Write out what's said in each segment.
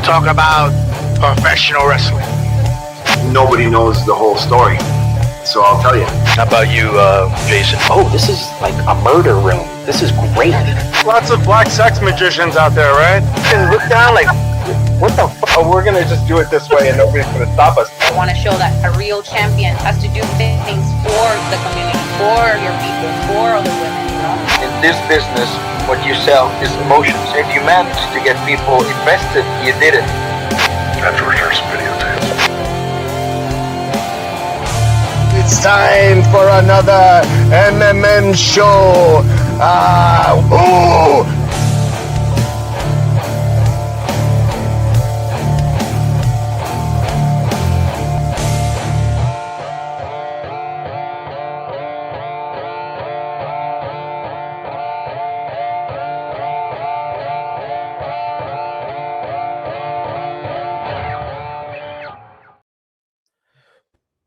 talk about professional wrestling. Nobody knows the whole story, so I'll tell you. How about you, Jason? Oh, this is like a murder room. This is great. Lots of black sex magicians out there, right? And look down like, what the fuck? Oh, we're gonna just do it this way and nobody's gonna stop us. I want to show that a real champion has to do things for the community, for your people, for other women, you know? In this business, what you sell is emotions. If you manage to get people invested, you did it. That's rehearsed videotape. It's time for another MMMshow.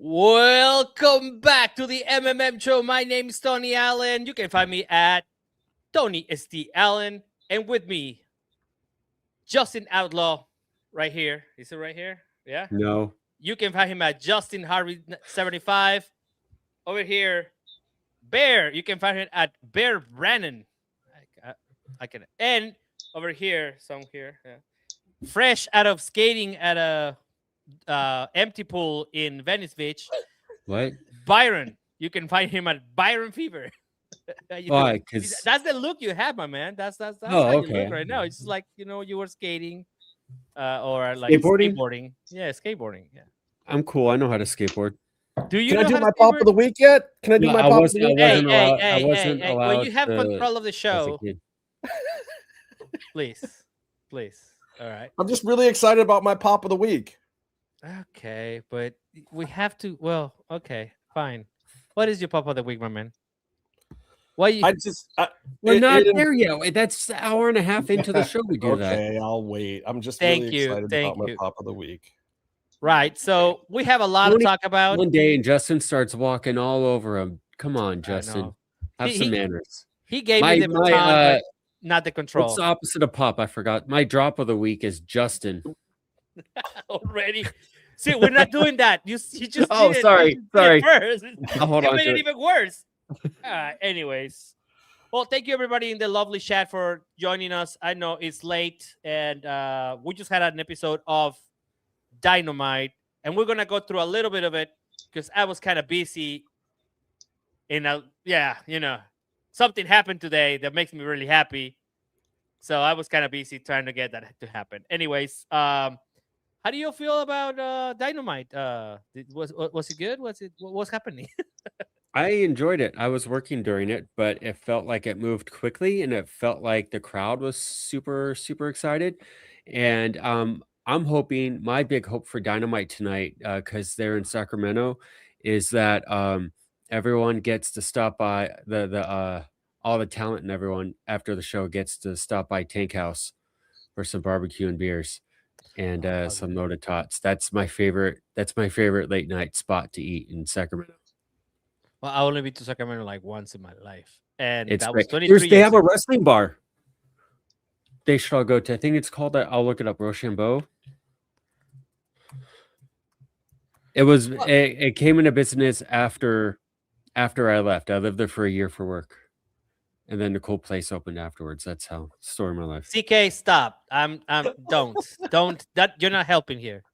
Welcome back to the MMM Show. My name is Tony Allen. You can find me at Tony ST Allen. And with me, Justin Outlaw, right here. Is it right here? Yeah? No. You can find him at Justin Harvey 75. Over here, Bear. You can find him at Bear Brannon. I can. And over here, some here. Yeah. Fresh out of skating at a empty pool in Venice Beach. What? Byron. You can find him at Byron Fever. Why? Because that's the look you have, my man. That's how you look right now. It's just like, you were skating or like skateboarding. Yeah, skateboarding. Yeah. I'm cool. I know how to skateboard. Do you Can know I do how my to pop skateboard? of the week yet? Can I do my pop of the week? I wasn't allowed when you have to, control of the as a show, kid. please. All right. I'm just really excited about my pop of the week. Okay, but we have to. Well, okay, fine. What is your pop of the week, my man? Why you? We're not there yet. That's an hour and a half into the show. We do that. Okay, I'll wait. I'm just Thank really you, excited thank about you. my pop of the week. Right. So we have a lot to talk about. One day, and Justin starts walking all over him. Come on, Justin. Have some manners. He gave me the baton, but not the control. What's the opposite of pop? I forgot. My drop of the week is Justin. Already. See, we're not doing that. You just. Oh, sorry. First. I'll hold on made to it it. even worse. Anyways, well, thank you everybody in the lovely chat for joining us. I know it's late, and we just had an episode of Dynamite, and we're gonna go through a little bit of it because I was kind of busy. Something happened today that makes me really happy. So I was kind of busy trying to get that to happen. Anyways, how do you feel about Dynamite? Was it good? What was happening? I enjoyed it. I was working during it, but it felt like it moved quickly, and it felt like the crowd was super, super excited. And I'm hoping, my big hope for Dynamite tonight, because they're in Sacramento, is that everyone gets to stop by all the talent and everyone after the show gets to stop by Tank House for some barbecue and beers and some loaded tots. That's my favorite late night spot to eat in Sacramento. Well, I only been to Sacramento like once in my life, and It's that great. was 23 They years have a ago. wrestling bar. They should all go to. I think it's called. I'll look it up. Rochambeau. It came into business after I left. I lived there for a year for work, and then the cool place opened afterwards. That's how story of my life. CK, stop. Don't. That you're not helping here.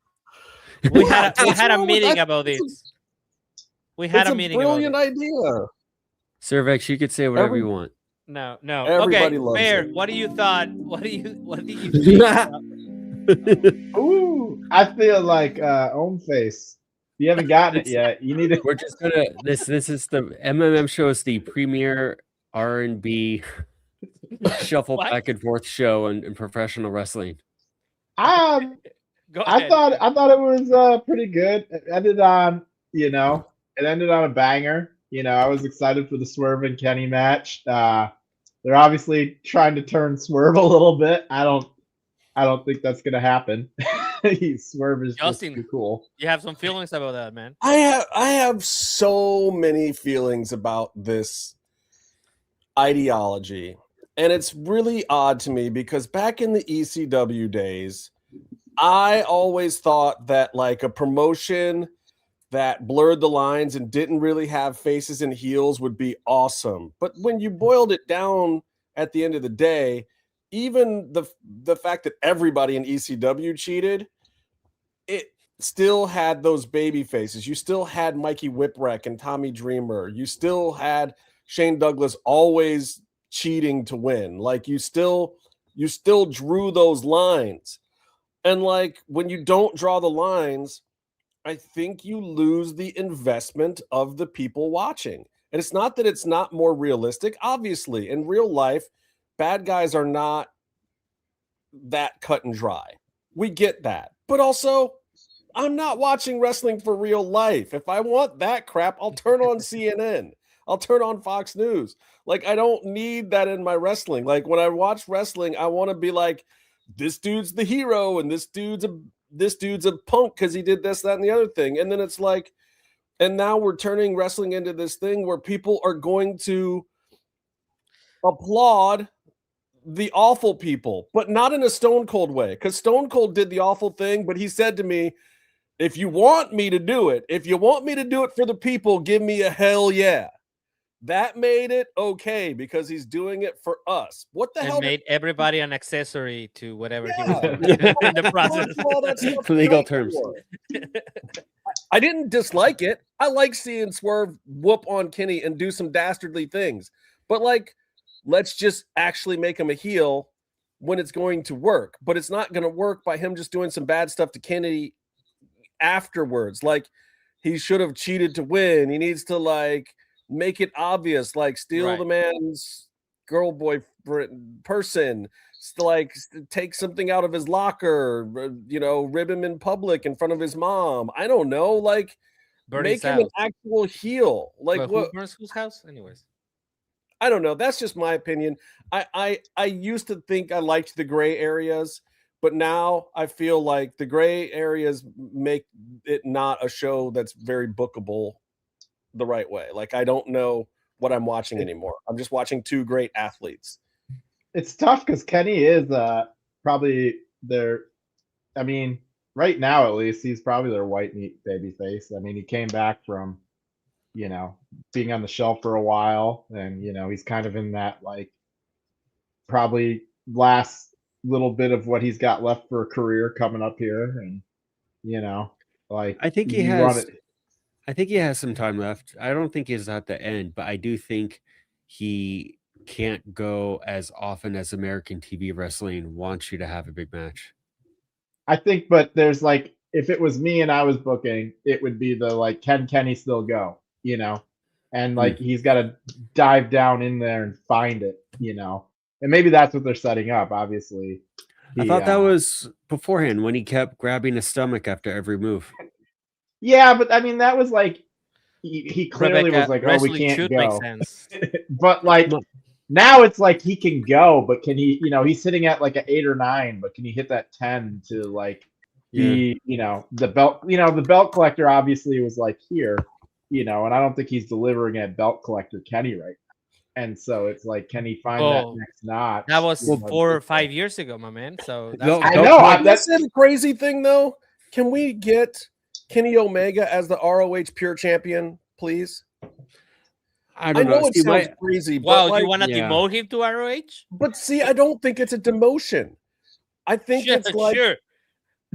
We had a meeting about this. We had a meeting about it. Brilliant idea. Cervex, you could say whatever you want. No. Everybody Okay, loves Bear, it. what do you thought? What do you think? Ooh, I feel like Homeface. If you haven't gotten it yet, you need to. We're just gonna. This is the MMM show. Is the premier R&B shuffle back and forth show in professional wrestling. Go I ahead. thought it was pretty good. It ended on a banger. I was excited for the Swerve and Kenny match. They're obviously trying to turn Swerve a little bit. I don't think that's gonna happen. Swerve is just too cool. You have some feelings about that, man. I have so many feelings about this ideology, and it's really odd to me because back in the ECW days, I always thought that like a promotion that blurred the lines and didn't really have faces and heels would be awesome. But when you boiled it down at the end of the day, even the fact that everybody in ECW cheated, it still had those baby faces. You still had Mikey Whipwreck and Tommy Dreamer. You still had Shane Douglas always cheating to win. Like you still drew those lines. And like when you don't draw the lines, I think you lose the investment of the people watching. And it's not that it's not more realistic. Obviously, in real life, bad guys are not that cut and dry. We get that. But also, I'm not watching wrestling for real life. If I want that crap, I'll turn on CNN. I'll turn on Fox News. Like, I don't need that in my wrestling. Like, when I watch wrestling, I want to be like, this dude's the hero and this dude's a punk because he did this, that, and the other thing. And then it's like, and now we're turning wrestling into this thing where people are going to applaud the awful people, but not in a Stone Cold way. Because Stone Cold did the awful thing, but he said to me, if you want me to do it, if you want me to do it for the people, give me a hell yeah. That made it okay because he's doing it for us. What the hell? Made everybody an accessory to whatever he was doing in the process. Legal terms. I didn't dislike it. I like seeing Swerve whoop on Kenny and do some dastardly things. But like, let's just actually make him a heel when it's going to work. But it's not going to work by him just doing some bad stuff to Kenny afterwards. Like, he should have cheated to win. He needs to like make it obvious, like steal the man's girl boyfriend person, like take something out of his locker, rib him in public in front of his mom. I don't know, like make him an actual heel. Like what? Whose house? Anyways, I don't know. That's just my opinion. I used to think I liked the gray areas, but now I feel like the gray areas make it not a show that's very bookable the right way. Like I don't know what I'm watching anymore. I'm just watching two great athletes. It's tough because Kenny is probably their, I mean, right now at least, he's probably their white meat baby face. I mean, he came back from, being on the shelf for a while, and he's kind of in that like probably last little bit of what he's got left for a career coming up here, and like I think he has. I think he has some time left. I don't think he's at the end, but I do think he can't go as often as American TV wrestling wants you to have a big match. I think, but there's like, if it was me and I was booking, it would be the like, can Kenny still go? And like he's got to dive down in there and find it, and maybe that's what they're setting up. Obviously, I thought that was beforehand when he kept grabbing his stomach after every move. Yeah, but I mean, that was like, he clearly was like, oh, we can't go. But like, now it's like he can go, but can he, he's sitting at like an 8 or 9, but can he hit that 10 to like be, the belt, the belt collector obviously was like here, and I don't think he's delivering at belt collector Kenny right now. And so it's like, can he find that next notch? That was 4 or 5 years ago, my man. So that's I know. That's the crazy thing, though. Can we get Kenny Omega as the ROH Pure Champion, please? I don't know. It sounds crazy. But you want to demote him to ROH? But see, I don't think it's a demotion. I think it's like,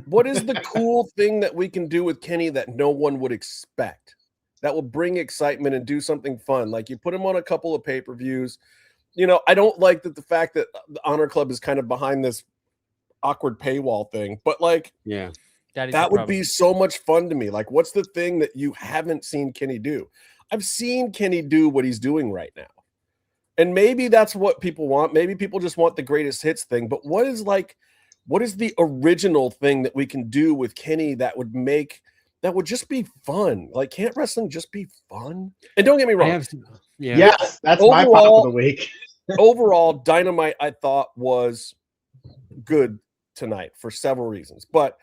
what is the cool thing that we can do with Kenny that no one would expect? That will bring excitement and do something fun. Like you put him on a couple of pay-per-views. I don't like the fact that the Honor Club is kind of behind this awkward paywall thing, but like, yeah. That would be so much fun to me. Like, what's the thing that you haven't seen Kenny do? I've seen Kenny do what he's doing right now. And maybe that's what people want. Maybe people just want the greatest hits thing. But what is the original thing that we can do with Kenny that would just be fun? Like, can't wrestling just be fun? And don't get me wrong. Yes, that's my pop of the week. Overall, Dynamite, I thought, was good tonight for several reasons. But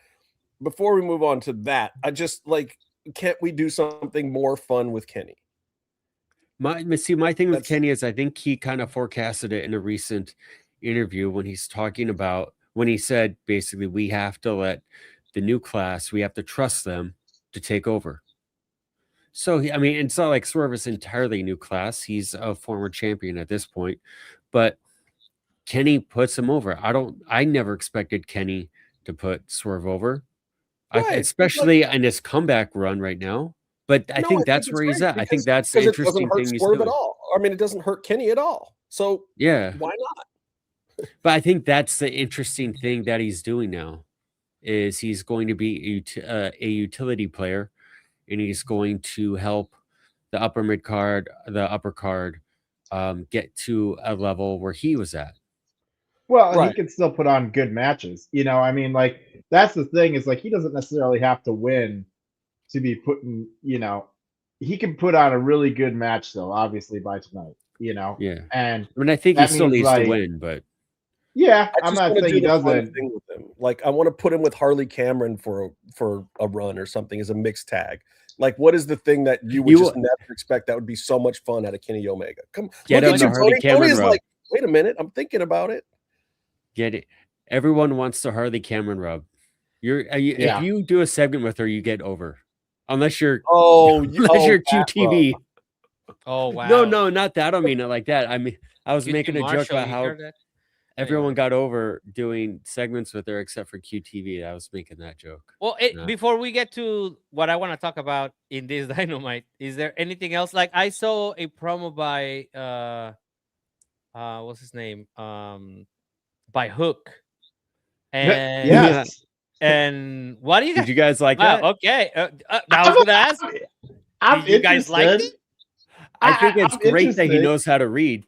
before we move on to that, I just like, can't we do something more fun with Kenny? My thing with Kenny is I think he kind of forecasted it in a recent interview when he's talking about when he said basically we have to let the new class, we have to trust them to take over. So I mean, it's not like Swerve is entirely new class. He's a former champion at this point, but Kenny puts him over. I never expected Kenny to put Swerve over, Right. especially in his comeback run right now. But I think that's where he's at. I think that's the interesting it doesn't thing hurt he's Swerve doing. at all. I mean, it doesn't hurt Kenny at all. So Yeah, why not? but I think that's the interesting thing that he's doing now is he's going to be a utility player, and he's going to help the upper mid card, the upper card, get to a level where he was at. Well, and Right. he can still put on good matches. You know, I mean, like that's the thing is like he doesn't necessarily have to win to be putting. You know, he can put on a really good match though. Obviously by tonight. You know. Yeah, And I mean, I think he that still means, needs to like- win, but yeah, I I'm just not wanna saying do he the fun doesn't. thing with him. Like I want to put him with Harley Cameron for a run or something as a mixed tag. Like, what is the thing that you would just never expect that would be so much fun out of Kenny Omega? Come, Get look him at the you, Harley Tony. Cameron Tony is rub. like, wait a minute, I'm thinking about it. get it. Everyone wants the Harley Cameron rub. Yeah. If you do a segment with her, you get over, unless you're Unless you're QTV. Oh wow. No, not that. I don't mean it like that. I mean, I was QT making a joke Marshall, about you how heard that? everyone got over doing segments with her except for QTV. I was making that joke. Well, Yeah. before we get to what I want to talk about in this Dynamite, is there anything else? Like I saw a promo by what's his name? By Hook. And Yes. and what do you guys? Did you guys like Wow, that? okay. I was gonna ask. I'm Did you guys like interested. it? I think it's I'm great that he interested. knows how to read.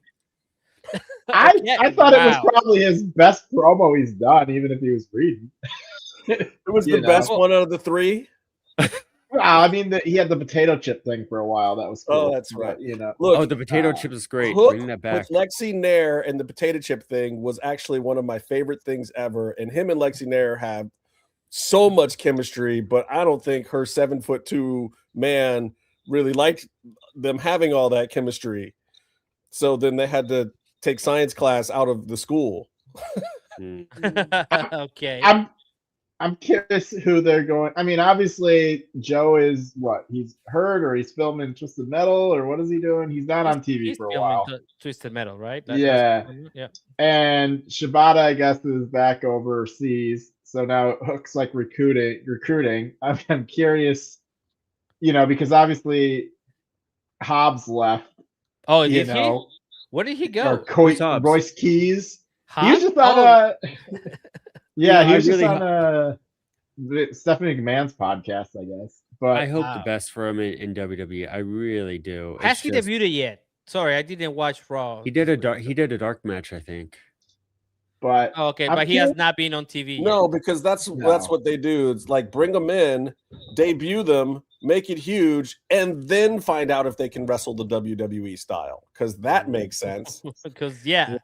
I thought it was Wow. probably his best promo he's done, even if he was reading. It was You the best know. one out of the three. Wow, I mean, he had the potato chip thing for a while. That was cool. Oh, that's but, right. You know, Look, Oh, the potato chip is great. Hook Bring that back. with Lexi Nair and the potato chip thing was actually one of my favorite things ever. And him and Lexi Nair have so much chemistry, but I don't think her 7'2" man really liked them having all that chemistry. So then they had to take science class out of the school. Mm. Okay. I'm curious who they're going. I mean, obviously Joe is what he's hurt or he's filming Twisted Metal or what is he doing? He's not on TV He's for a filming while. Twisted Metal, right? Yeah. Yeah. And Shibata, I guess, is back overseas. So now Hook's like recruiting. I'm curious, you know, because obviously Hobbs left. Oh, You did know, he? Where did he or go? Who's Hobbs? Royce Keys. He Hobbs? was just on Oh, yeah, You know, he I was just really on Stephanie McMahon's podcast, I guess. But I hope Wow. the best for him in WWE. I really do. has It's he just- debuted yet? Sorry, I didn't watch Raw. He did a dark match, I think. but Oh, okay, I'm but he has curious- not been on TV. No, yet. because that's No. what they do. It's like bring them in, debut them, make it huge, and then find out if they can wrestle the WWE style. Because that makes sense. Because yeah.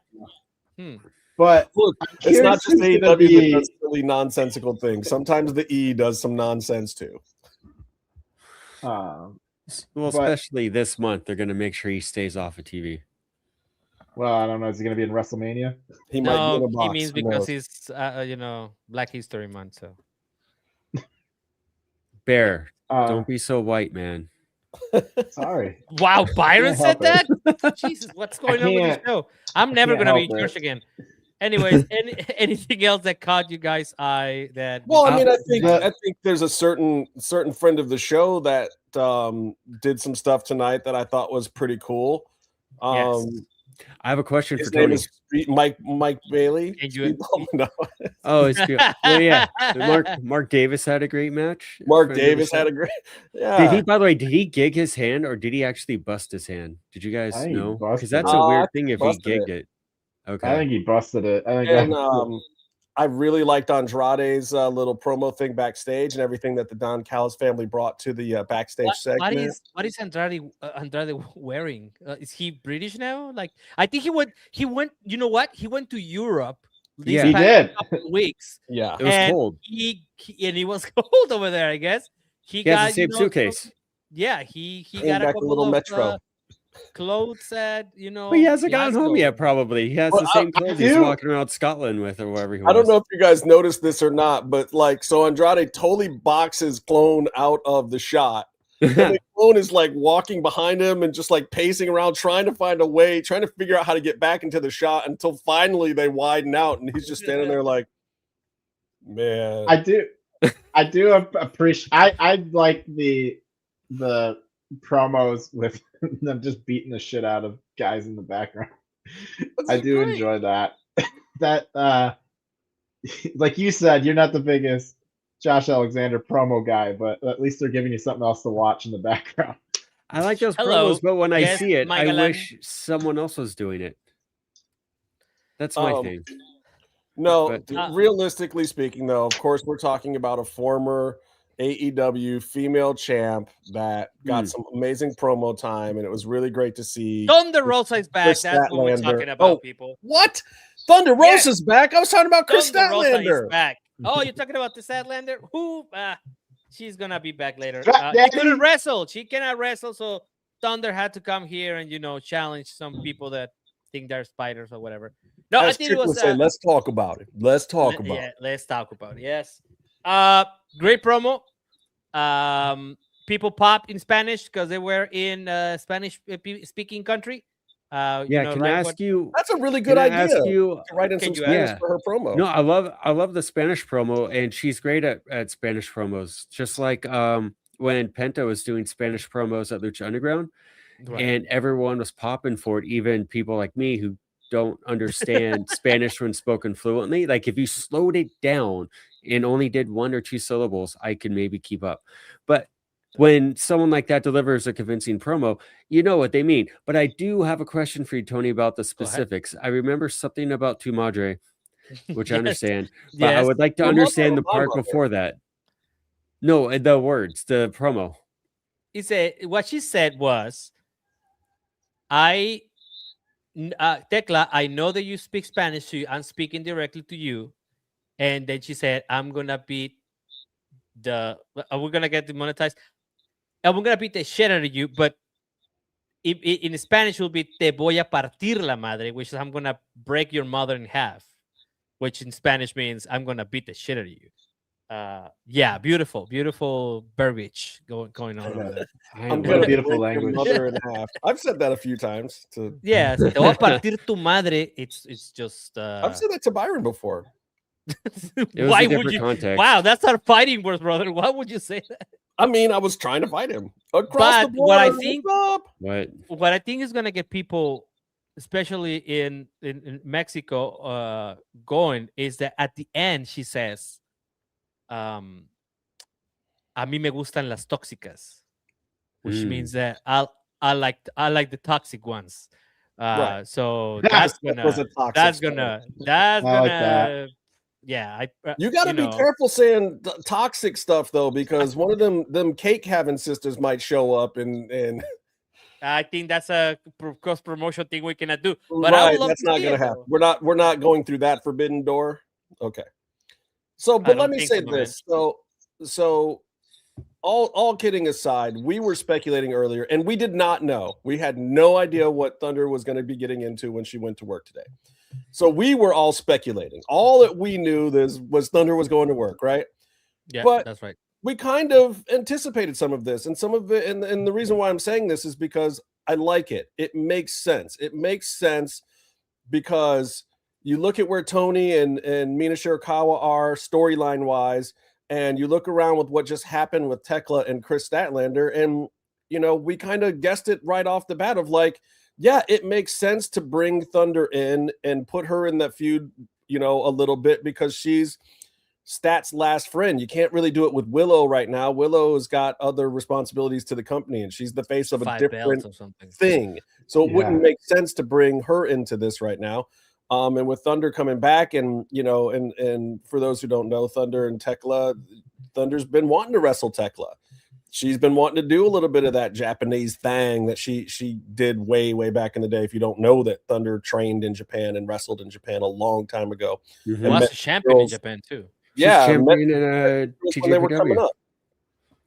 but Look, I'm it's not curious just who's gonna AEW that be- does silly nonsensical things. Sometimes the E does some nonsense too. Well, But- especially this month, they're going to make sure he stays off of TV. well, I don't know. Is he going to be in WrestleMania? He might be in No, a box. he means who because knows? it's Black History Month. So Bear, Uh, don't be so white, man. Sorry. wow, Byron Can't said help that. Jesus, what's going on with this can't- show? I'm never can't gonna be in help it. church again. Anyways, anything else that caught you guys' eye? That Well, I mean, I the- think there's a certain friend of the show that did some stuff tonight that I thought was pretty cool. Yes. I have a question His for name Tony. is Mike Bailey. Can you- Speedball? No. Oh, it's good. Yeah. Mark Davis had a great match. Mark Friend of the Davis show. had a great. Yeah. Did he? By the way, did he gig his hand or did he actually bust his hand? Did you guys I think he know? busted Because that's it. a I weird think thing he if he busted gigged it. it. Okay. I think he busted it. I think And that- I really liked Andrade's little promo thing backstage and everything that the Don Callis family brought to the backstage segment. what is Andrade wearing? Is he British now? Like I think he went. You know what? He went to Europe. These Yeah. He past did. couple of weeks. Yeah. It was and cold. He was cold over there. I guess He has the same you know, suitcase. Yeah, he Came got a back a couple little of Metro. clothes at But he hasn't gotten home Glasgow. yet. Probably he has Well, the same clothes he's do- walking around Scotland with, or wherever he was. I don't know if you guys noticed this or not, but like, so Andrade totally boxes Clone out of the shot. And the Clone is like walking behind him and just like pacing around, trying to find a way, trying to figure out how to get back into the shot until finally they widen out, and he's just standing there like, man. I do appreciate. I like the promos with them just beating the shit out of guys in the background. I do enjoy that. That like you said, you're not the biggest Josh Alexander promo guy, but at least they're giving you something else to watch in the background. I like those Hello. promos, but when I Yes, see it, I Michael wish someone else was doing it. That's my thing. No, But- realistically speaking, though, of course, we're talking about a former AEW female champ that got some amazing promo time, and it was really great to see. Thunder Rosa is back. Chris That's what we're Statlander. talking about, Oh, people. What? Thunder Rosa's back? I was talking about Chris Thunder Rosa Statlander. is back. Oh, you're talking about the Statlander? Who? She's gonna be back later. Fat She Daddy. couldn't wrestle. She cannot wrestle, so Thunder had to come here and challenge some people that think they're spiders or whatever. No, I As think Trick it was. would say, let's talk about it. Let's talk about Yeah, it. let's talk about it. Yes. Great promo. People popped in Spanish because they were in Spanish speaking country. Can I ask you? That's a really good Can I idea. ask you? To write in some you Spanish ask? for her promo. No, I love the Spanish promo, and she's great at Spanish promos. Just like when Penta was doing Spanish promos at Lucha Underground, and everyone was popping for it, even people like me who don't understand Spanish when spoken fluently. Like if you slowed it down and only did 1 or 2 syllables, I could maybe keep up. But when someone like that delivers a convincing promo, you know what they mean. But I do have a question for you, Tony, about the specifics. I remember something about Tu Madre, which I understand, but I would like to Your understand the mother or part my mother? before that. No, the words, the promo. He said what she said was, Tecla, I know that you speak Spanish, so I'm speaking directly to you. And then she said, I'm gonna beat we're gonna get demonetized. And we're gonna beat the shit out of you, but in Spanish it will be te voy a partir la madre, which is I'm gonna break your mother in half, which in Spanish means I'm gonna beat the shit out of you. Yeah, beautiful verbiage going on over there. I'm What a gonna beautiful break your language. mother in half. I've said that a few times. Yeah, te voy a partir tu madre. It's just. I've said that to Byron before. It was Why a would different you? context. Wow, that's our fighting words, brother. Why would you say that? I mean, I was trying to fight him across But the what I board. think- What's up? What I think is gonna get people, especially in Mexico, going is that at the end she says, "A mí me gustan las tóxicas," which means that I like the toxic ones. Right. So That was a toxic that's story. gonna I like that. yeah. You got to be careful saying toxic stuff though, because one of them cake having sisters might show up and I think that's a cross promotion thing we cannot do. But I right, would love that's to not see gonna it, happen. though. We're not going through that forbidden door. Okay. So, but don't let me think say so, man. this. So all kidding aside, we were speculating earlier, and we did not know. We had no idea what Thunder was going to be getting into when she went to work today. So we were all speculating. All that we knew was Thunder was going to work, right? Yeah, But that's right. we kind of anticipated some of this, and some of it, and the reason why I'm saying this is because I like it. It makes sense. It makes sense because you look at where Tony and Mina Shirakawa are storyline wise, and you look around with what just happened with Tekla and Chris Statlander, and we kind of guessed it right off the bat of like, yeah, it makes sense to bring Thunder in and put her in that feud, a little bit because she's Stat's last friend. You can't really do it with Willow right now. Willow's got other responsibilities to the company, and she's the face of a 5 different belts or something. thing. So it wouldn't make sense to bring her into this right now. And with Thunder coming back, and and for those who don't know, Thunder and Tekla, Thunder's been wanting to wrestle Tekla. She's been wanting to do a little bit of that Japanese thing that she did way back in the day. If you don't know that Thunder trained in Japan and wrestled in Japan a long time ago, Mhm. Well, that's a champion in Japan too. She's yeah, champion in when they were coming TJPW. up.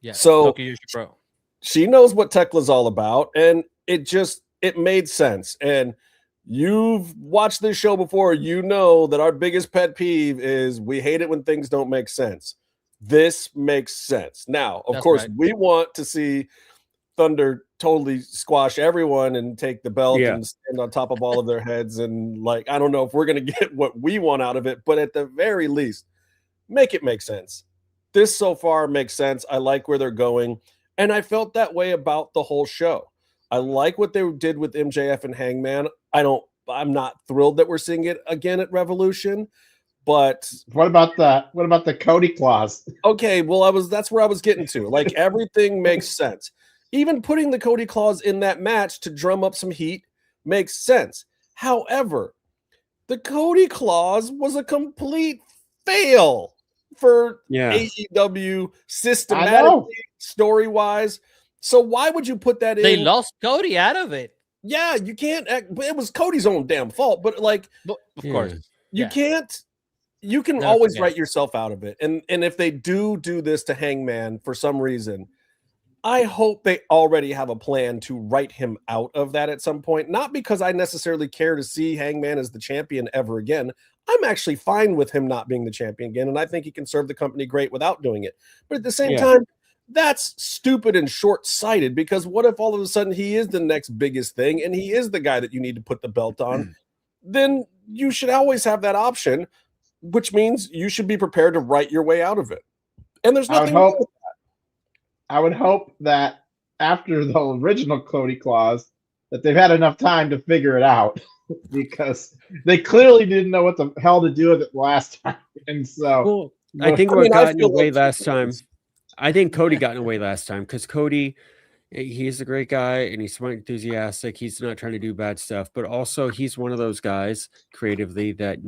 Yeah. So Tokyo Yoshi Pro. she knows what Tekla's all about, and it just it made sense. And you've watched this show before. You know that our biggest pet peeve is we hate it when things don't make sense. This makes sense. Now, of course, we want to see Thunder totally squash everyone and take the belt and stand on top of all of their heads. And like, I don't know if we're going to get what we want out of it, but at the very least, make it make sense. This so far makes sense. I like where they're going. And I felt that way about the whole show. I like what they did with MJF and Hangman. I'm not thrilled that we're seeing it again at Revolution, but what about the Cody clause? Okay, well, that's where I was getting to. Like, everything makes sense. Even putting the Cody clause in that match to drum up some heat makes sense. However, the Cody clause was a complete fail for AEW systematically, story-wise. So why would you put that in? They lost Cody out of it. Yeah, you can't. It was Cody's own damn fault. But like, of course, you can't. You can always write yourself out of it. And if they do this to Hangman for some reason, I hope they already have a plan to write him out of that at some point. Not because I necessarily care to see Hangman as the champion ever again. I'm actually fine with him not being the champion again, and I think he can serve the company great without doing it. But at the same time, that's stupid and short-sighted, because what if all of a sudden he is the next biggest thing and he is the guy that you need to put the belt on? Then you should always have that option, which means you should be prepared to write your way out of it. And there's nothing wrong with that. I would hope that after the original Cody clause that they've had enough time to figure it out, because they clearly didn't know what the hell to do with it last time. And so I think what got in the way last time. I think Cody got in the way last time because Cody, he's a great guy and he's smart, enthusiastic. He's not trying to do bad stuff, but also he's one of those guys creatively that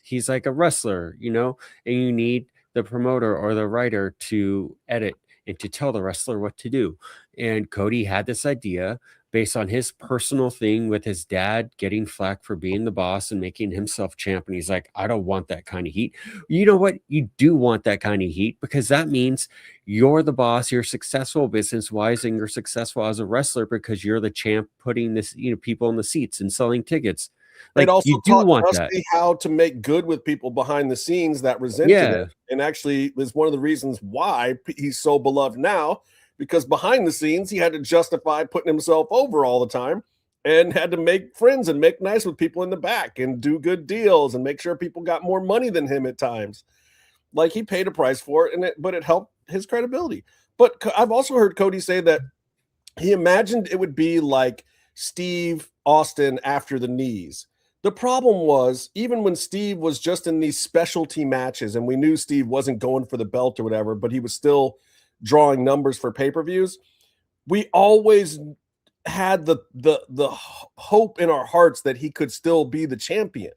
he's like a wrestler, and you need the promoter or the writer to edit and to tell the wrestler what to do. And Cody had this idea based on his personal thing with his dad getting flack for being the boss and making himself champ. And he's like, I don't want that kind of heat. You know what? You do want that kind of heat, because that means you're the boss, you're successful business-wise, and you're successful as a wrestler because you're the champ putting this, people in the seats and selling tickets. Like, it also you do want that. How to make good with people behind the scenes that resented it. And actually is one of the reasons why he's so beloved now, because behind the scenes, he had to justify putting himself over all the time and had to make friends and make nice with people in the back and do good deals and make sure people got more money than him at times. Like, he paid a price for it, but it helped his credibility. But I've also heard Cody say that he imagined it would be like Steve Austin after the knees. The problem was, even when Steve was just in these specialty matches and we knew Steve wasn't going for the belt or whatever, but he was still drawing numbers for pay-per-views, we always had the hope in our hearts that he could still be the champion.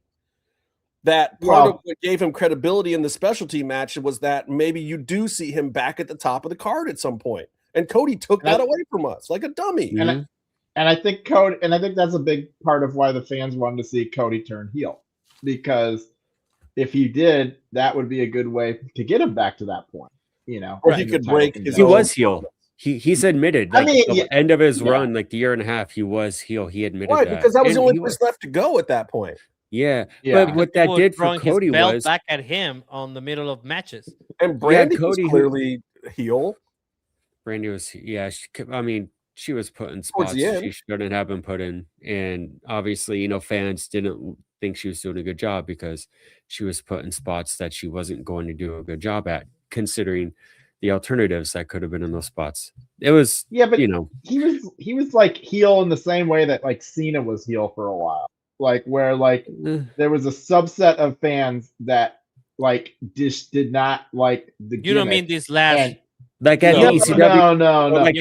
That part of what gave him credibility in the specialty match was that maybe you do see him back at the top of the card at some point. And Cody took that away from us like a dummy. And I think that's a big part of why the fans wanted to see Cody turn heel, because if he did, that would be a good way to get him back to that point. Or he could break his. He was heel. He's admitted. Like, the end of his run, like the year and a half, he was heel. He admitted that. Because that was the only place left to go at that point. Yeah. But what that did for Cody was back at him on the middle of matches. And Brandy was clearly heel. Brandy was, she was put in spots she shouldn't have been put in. And obviously, fans didn't think she was doing a good job because she was put in spots that she wasn't going to do a good job at, considering the alternatives that could have been in those spots. It was, but he was like heel in the same way that like Cena was heel for a while. Like, where like there was a subset of fans that like just did not like the gimmick. You don't mean this last... Like at ECW? No. Like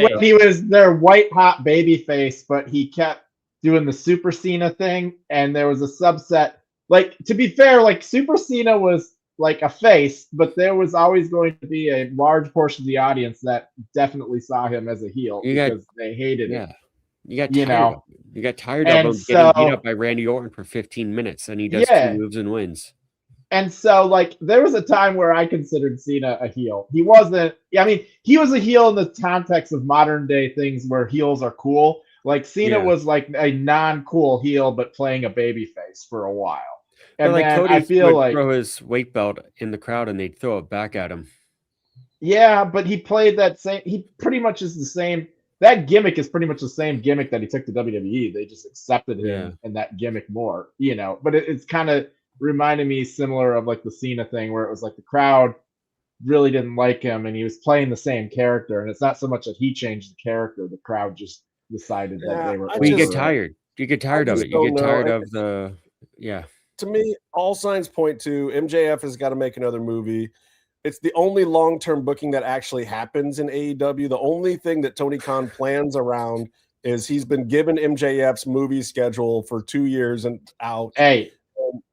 when he was their white hot baby face, but he kept doing the Super Cena thing, and there was a subset. Like, to be fair, like Super Cena was like a face, but there was always going to be a large portion of the audience that definitely saw him as a heel because they hated him. You got tired. You got tired of him getting beat up by Randy Orton for 15 minutes, and he does 2 moves and wins. And so, like, there was a time where I considered Cena a heel. He wasn't. He was a heel in the context of modern day things where heels are cool. Like Cena Yeah. was like a non-cool heel, but playing a baby face for a while. But And like then Cody I feel would like, throw his weight belt in the crowd and they'd throw it back at him. yeah, but he played that same. He pretty much is the same. That gimmick is pretty much the same gimmick that he took to WWE. They just accepted him and that gimmick more, you know. But it's kind of reminded me similar of like the Cena thing, where it was like the crowd really didn't like him, and he was playing the same character. And it's not so much that he changed the character; the crowd just decided that they were. Well, you get over it. tired. You get tired of just it. You don't get tired know. of the yeah. To me, all signs point to MJF has got to make another movie. It's the only long-term booking that actually happens in AEW. The only thing that Tony Khan plans around is he's been given MJF's movie schedule for 2 years and out. Hey,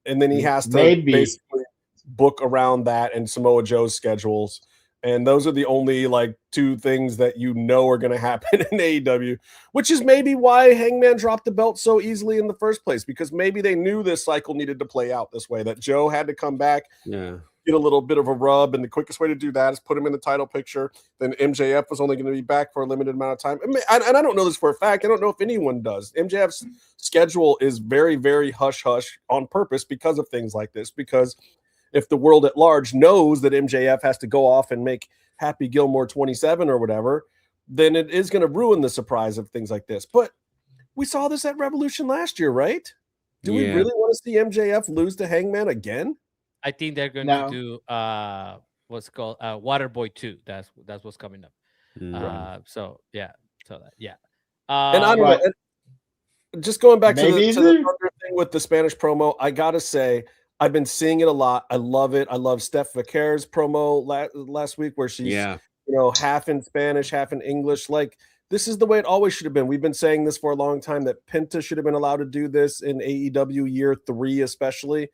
and then he has to maybe basically book around that and Samoa Joe's schedules. And those are the only like two things that you know are going to happen in AEW, which is maybe why Hangman dropped the belt so easily in the first place, because maybe they knew this cycle needed to play out this way, that Joe had to come back, get a little bit of a rub, and the quickest way to do that is put him in the title picture. Then MJF was only going to be back for a limited amount of time. And I don't know this for a fact. I don't know if anyone does. MJF's schedule is very, very hush-hush on purpose because of things like this, because if the world at large knows that MJF has to go off and make Happy Gilmore 27 or whatever, then it is going to ruin the surprise of things like this. But we saw this at Revolution last year, right? Do we really want to see MJF lose to Hangman again? I think they're going to do what's called Waterboy 2. That's what's coming up. So yeah. And I don't know. And just going back to the Thunder thing with the Spanish promo, I gotta say, I've been seeing it a lot. I love it. I love Steph Vicare's promo last week, where she's half in Spanish, half in English. Like, this is the way it always should have been. We've been saying this for a long time, that Penta should have been allowed to do this in AEW year 3, especially.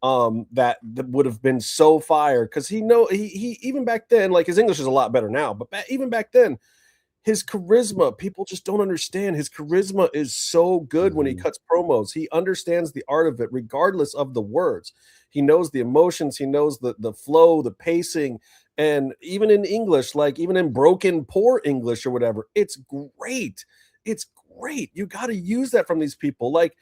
That would have been so fire, because he even back then, like, his English is a lot better now, but even back then, his charisma, people just don't understand. His charisma is so good when he cuts promos. He understands the art of it, regardless of the words. He knows the emotions. He knows the flow, the pacing, and even in English, like even in broken, poor English or whatever, it's great. It's great. You got to use that from these people. Like,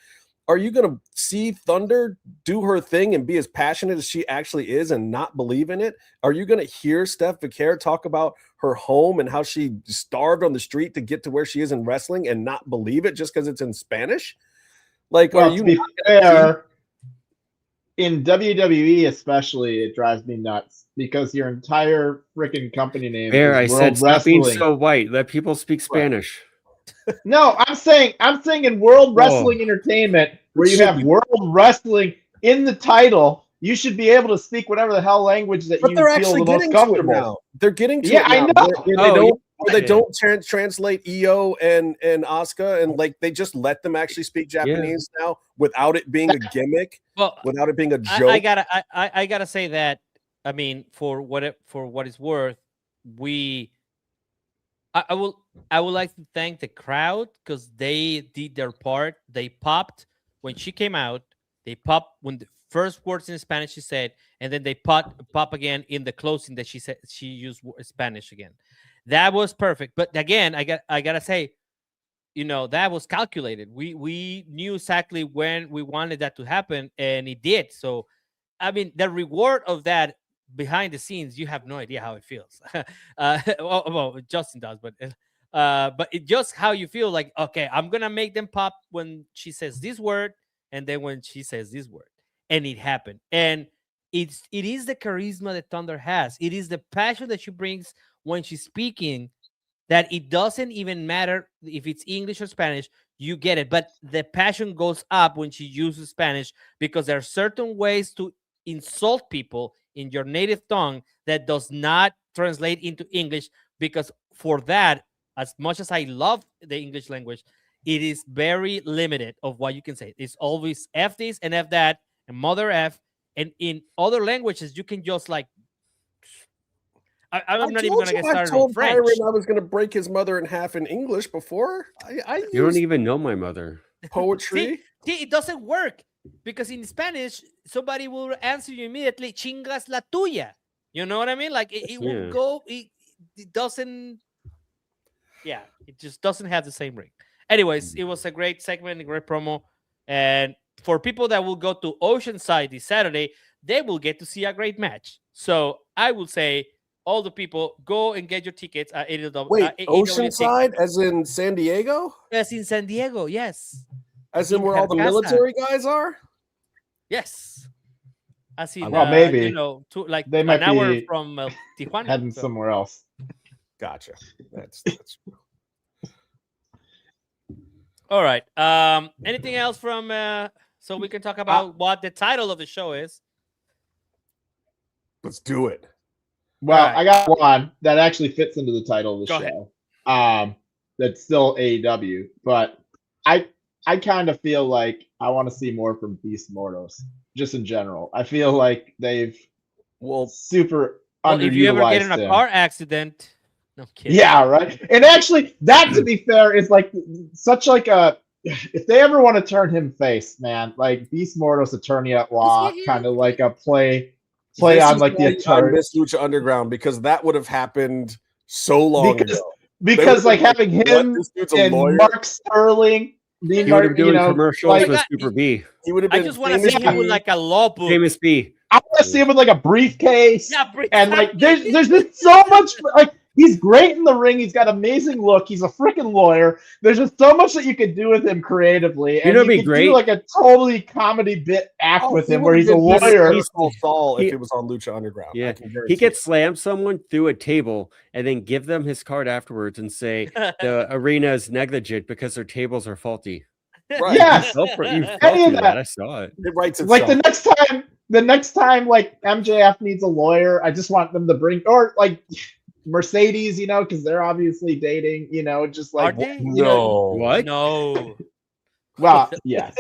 are you going to see Thunder do her thing and be as passionate as she actually is and not believe in it? Are you going to hear Steph Vicare talk about her home and how she starved on the street to get to where she is in wrestling and not believe it just because it's in Spanish? Like, well, are you to be fair, in WWE especially, it drives me nuts because your entire freaking company name is I World said, stop Wrestling. being so white. Let people speak Spanish. No, I'm saying in World Wrestling Entertainment, where you have World Wrestling in the title, you should be able to speak whatever the hell language that you feel the most comfortable. Now. They're getting to it I now. know. They don't translate EO and Asuka, and like they just let them actually speak Japanese now without it being a gimmick, without it being a joke. I gotta say that, I mean, for what it's worth, I would like to thank the crowd, because they did their part. They popped when she came out. They popped when the first words in Spanish she said, and then they pop again in the closing that she said. She used Spanish again. That was perfect. But again, I gotta say, that was calculated. We knew exactly when we wanted that to happen, and it did. So, I mean, the reward of that behind the scenes, you have no idea how it feels. Well, Justin does, but it just how you feel. Like, okay, I'm gonna make them pop when she says this word, and then when she says this word, and it happened. And it is the charisma that Thunder has. It is the passion that she brings when she's speaking, that it doesn't even matter if it's English or Spanish. You get it, but the passion goes up when she uses Spanish, because there are certain ways to insult people in your native tongue that does not translate into English, because for that, as much as I love the English language, it is very limited of what you can say. It's always F this and F that and mother F, and in other languages you can just like I'm not even going to get started on French. Byron I was going to break his mother in half in English before. You don't even know my mother. Poetry. See, it doesn't work, because in Spanish somebody will answer you immediately, "Chingas la tuya." You know what I mean? Like it will go. It doesn't. Yeah, it just doesn't have the same ring. Anyways, it was a great segment, a great promo. And for people that will go to Oceanside this Saturday, they will get to see a great match. So I will say, all the people, go and get your tickets at AEW. Wait, Oceanside, as in San Diego? Yes, in San Diego, yes. As in where all the military guys are? Yes. As in, well, maybe. you know, like they might an hour be from Tijuana. Heading somewhere else. Gotcha. That's All right. Anything else from so we can talk about what the title of the show is? Let's do it. Well, right. I got one that actually fits into the title of the Go show. That's still AEW, but I kind of feel like I want to see more from Beast Mortos, just in general. I feel like they've super underutilized if you ever get in a him. car accident, no kidding. Yeah, right. And actually, that, to be fair, is like such like a. If they ever want to turn him face, man, like Beast Mortos, Attorney at Law, kind of like a play on like the attorney. I miss Lucha Underground because that would have happened so long ago. Because like having him and Mark Sterling, he would have been doing commercials with Super B. He would have been. I just want to see him with like a law book. Famous B. I want to see him with like a briefcase. Yeah, and like there's just so much like. He's great in the ring. He's got amazing look. He's a freaking lawyer. There's just so much that you could do with him creatively. And you could great? Do like a totally comedy bit act with him where he's a lawyer. He's Saul if it was on Lucha Underground. Yeah, he could slam someone through a table and then give them his card afterwards and say the arena is negligent because their tables are faulty. Right. Yes, any of that. I saw it. It writes itself. Like the next time, like MJF needs a lawyer, I just want them to bring or like. Mercedes, you know, because they're obviously dating, you know, just like what? No. Well, yes,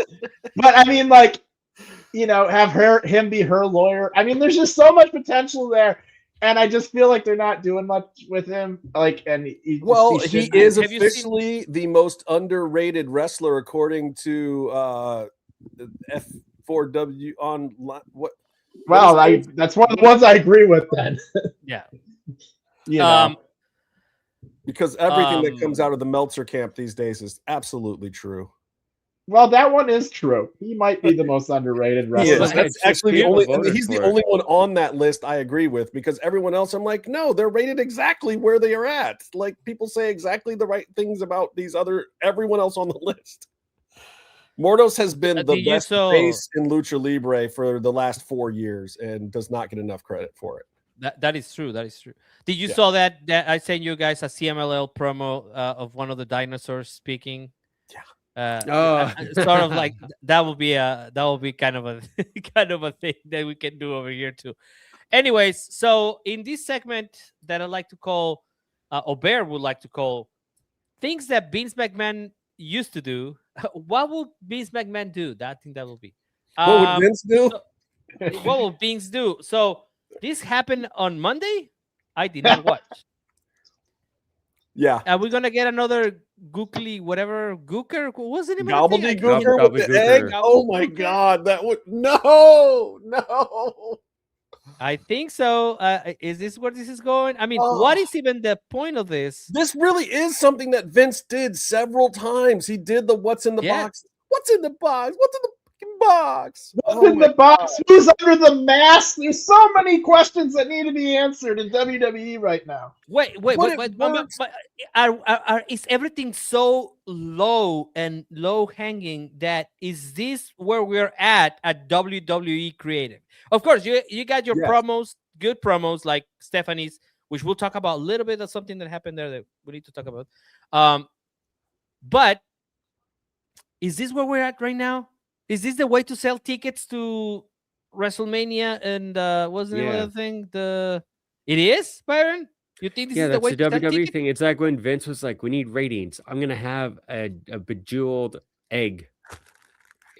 but I mean, like, you know, have him be her lawyer. I mean, there's just so much potential there, and I just feel like they're not doing much with him. Like, and he is officially the most underrated wrestler according to F4W on what? Well, that's one of the ones I agree with. Then, yeah. You know. Because everything that comes out of the Meltzer camp these days is absolutely true. Well, that one is true. He might be the most underrated wrestler. He is. That's actually the only. He's the only one on that list I agree with because everyone else, I'm like, no, they're rated exactly where they are at. Like people say exactly the right things about everyone else on the list. Mortos has been the best face in Lucha Libre for the last 4 years and does not get enough credit for it. That is true. That is true. Did you saw that I sent you guys a CMLL promo of one of the dinosaurs speaking? Yeah. Sort of like that will be kind of a thing that we can do over here too. Anyways, so in this segment that I like to call, or Bear would like to call, things that Vince McMahon used to do. What will Vince McMahon do? I think that will be. What would Vince do? What will Vince do? So. This happened on Monday. I did not watch. Yeah. Are we gonna get another gookly whatever gooker? What was the name? Gobbledygooker with the egg. Oh my god, that would no. I think so. Is this where this is going? I mean, what is even the point of this? This really is something that Vince did several times. He did the "What's in the box? What's in the box? What's in the box? What's in the box? Who's under the mask? There's so many questions that need to be answered in WWE right now. Wait, is everything so low and low hanging that is this where we're at WWE Creative? Of course, you got your promos, good promos like Stephanie's, which we'll talk about a little bit of something that happened there that we need to talk about. But is this where we're at right now? Is this the way to sell tickets to WrestleMania and what's the name of the thing? It is, Byron? You think this is the way to sell WWE tickets? Thing. It's like when Vince was like, we need ratings. I'm gonna have a bejeweled egg.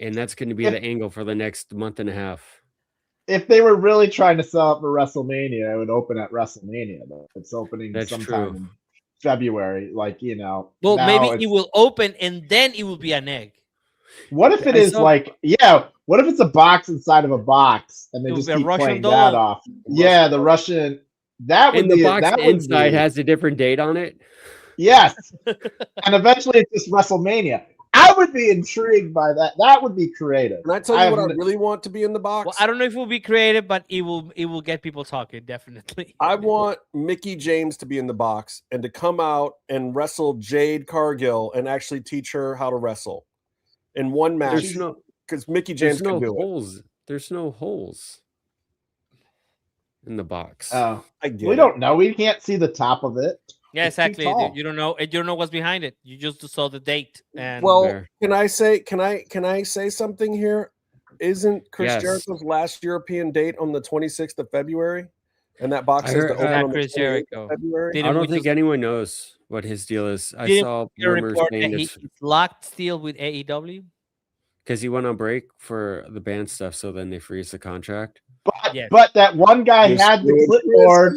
And that's gonna be the angle for the next month and a half. If they were really trying to sell it for WrestleMania, it would open at WrestleMania. Though. It's opening sometime in February. Like, you know. Well, maybe it will open and then it will be an egg. What if it is what if it's a box inside of a box and they just keep playing that off? Yeah, the Russian. That would be the box inside has a different date on it. Yes. And eventually it's just WrestleMania. I would be intrigued by that. That would be creative. Can I tell you what I really want to be in the box? Well, I don't know if it will be creative, but it will get people talking, definitely. I want Mickie James to be in the box and to come out and wrestle Jade Cargill and actually teach her how to wrestle in one match. Because Mickie James can do it. There's no holes in the box. Oh, I get we it. don't know. We can't see the top of it. Yeah, It's too exactly. tall. You don't know. You don't know what's behind it. You just saw the date. And Well, can I say something here? Isn't Chris Yes. Jericho's last European date on the 26th of February? And that box I says heard- to open Not on the Chris 28th Jericho. of February. Didn't I don't we think just- anyone knows what his deal is. I Didn't saw we rumors report saying that it's he's locked still with AEW? because he went on break for the band stuff, so then they freeze the contract. But, Yes. but that one guy had the clipboard.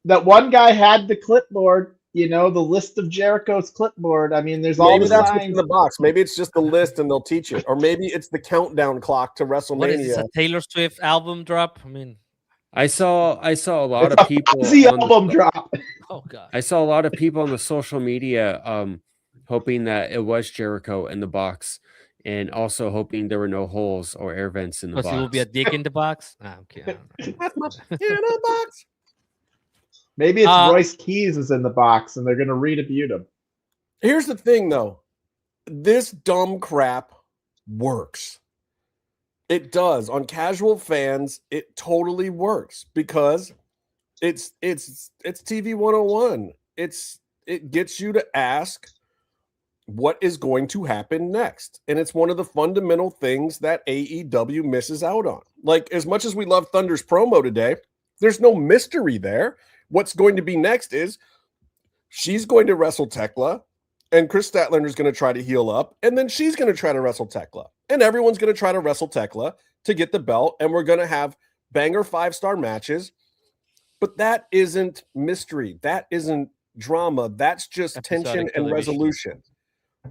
That one guy had the clipboard. You know, the list of Jericho's clipboard. I mean, there's all Maybe the that's what's in signs. the box. Maybe it's just the list and they'll teach it. Or maybe it's the countdown clock to WrestleMania. What is this? A Taylor Swift album drop? I mean, I saw a lot It's of a people Fuzzy on album drop. oh god. I saw a lot of people on the social media hoping that it was Jericho in the box, and also hoping there were no holes or air vents in the Because box. it will be a dick in the box. Nah, I'm kidding. That's my in a box. Maybe it's Uh, Royce Keys is in the box and they're going to redebut him. Here's the thing, though. This dumb crap works. It does. On casual fans, it totally works because it's TV 101. It gets you to ask what is going to happen next. And it's one of the fundamental things that AEW misses out on. Like, as much as we love Thunder's promo today, there's no mystery there. What's going to be next is she's going to wrestle Tekla, and Chris Statlander is going to try to heal up, and then she's going to try to wrestle Tekla, and everyone's going to try to wrestle Tekla to get the belt, and we're going to have banger 5-star matches. But that isn't mystery. That isn't drama. That's just Episodic tension and television. resolution.